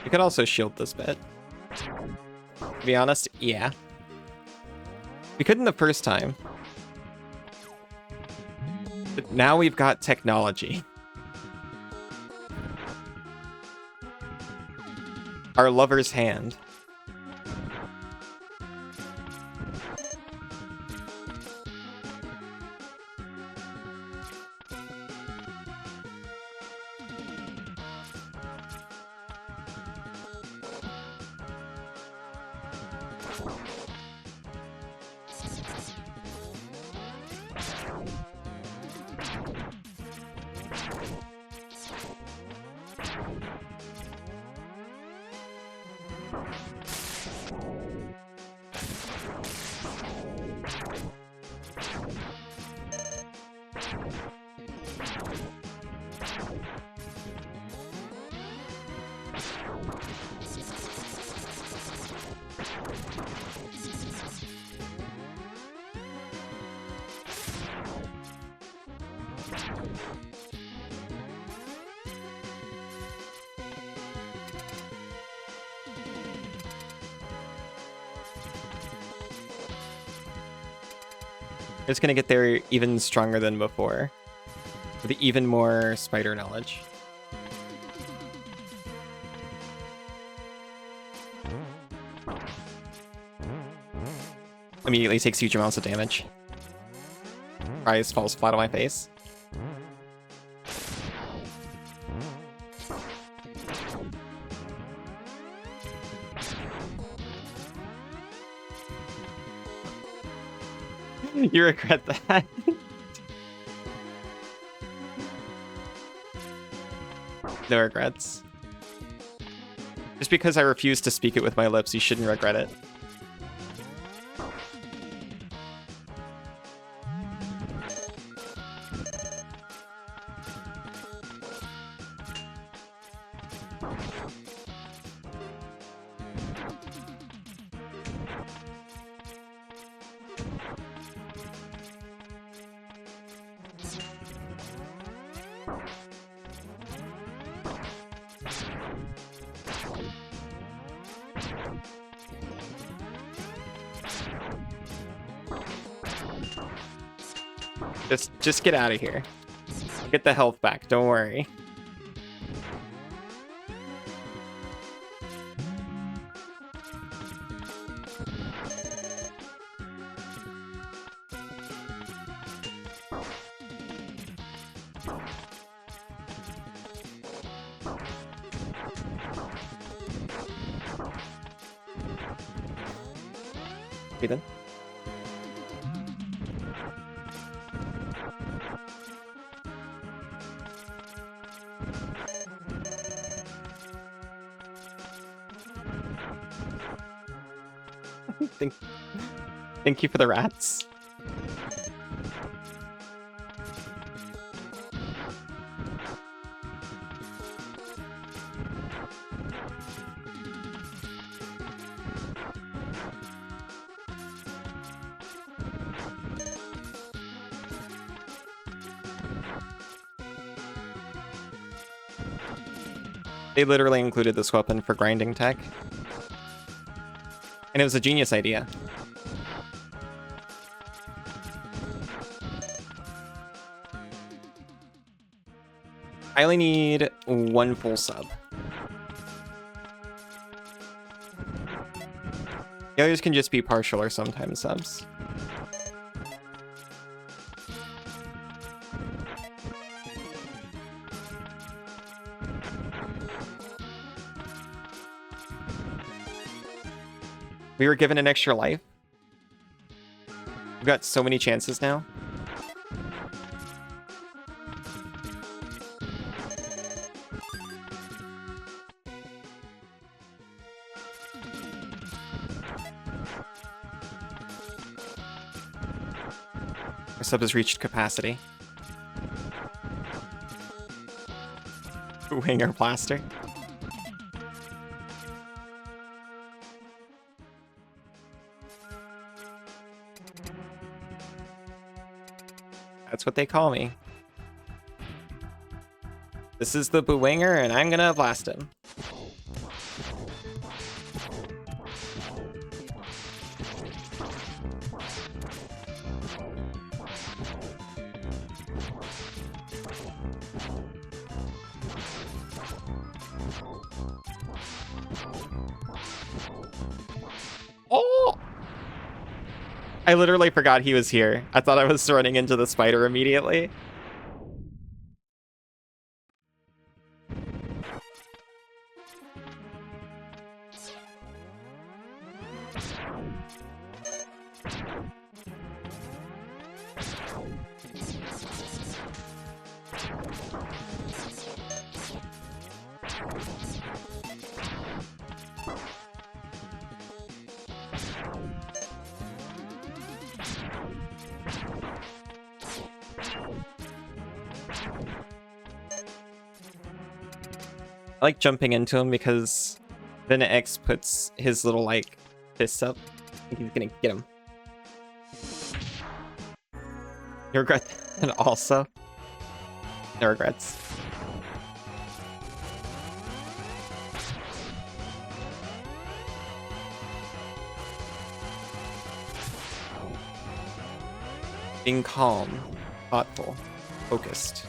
We could also shield this bit. To be honest, yeah. We couldn't the first time. But now we've got technology. Our lover's hand. It's gonna get there even stronger than before, with even more spider knowledge. immediately takes huge amounts of damage. Rise falls flat on my face. You regret that. No regrets. Just because I refuse to speak it with my lips, you shouldn't regret it. Just get out of here. Get the health back, don't worry. Okay then. Thank you for the rats. They literally included this weapon for grinding tech. And it was a genius idea. I only need one full sub. The others can just be partial or sometimes subs. We were given an extra life. We've got so many chances now. Our sub has reached capacity. Winger plaster. That's what they call me. This is the Boowinger, and I'm gonna blast him. Oh! I literally forgot he was here. I thought I was running into the spider immediately. I like jumping into him because then X puts his little, like, fists up. I think he's gonna get him. You regret that also? No regrets. Being calm, thoughtful, focused.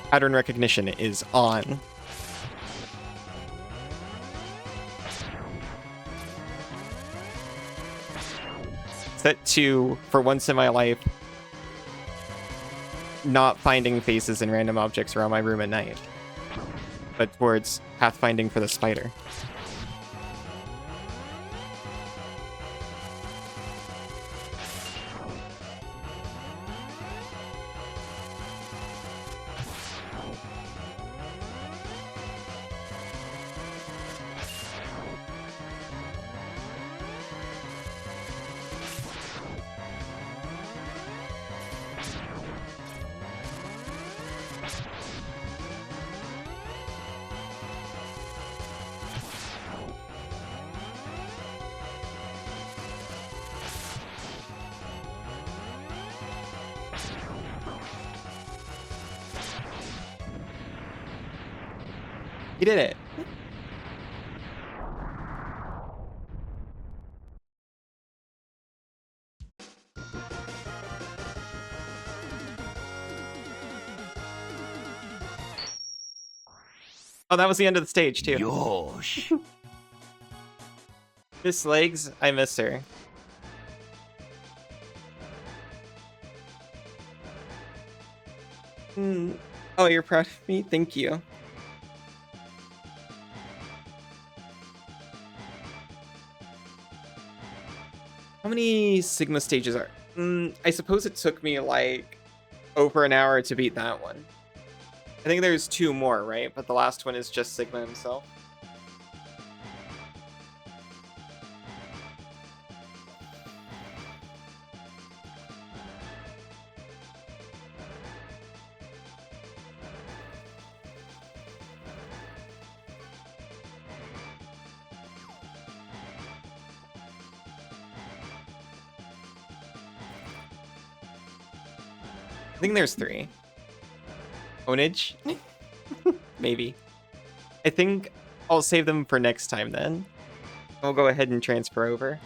Pattern recognition is on. Set 2 for once in my life. Not finding faces and random objects around my room at night, but towards pathfinding for the spider. You did it. Oh, that was the end of the stage, too. Yosh. Miss Legs, I miss her. Oh, you're proud of me? Thank you. How many Sigma stages are... I suppose it took me, like, over an hour to beat that one. I think there's 2 more, right? But the last one is just Sigma himself. I think there's 3. Ownage? Maybe. I think I'll save them for next time then. I'll go ahead and transfer over.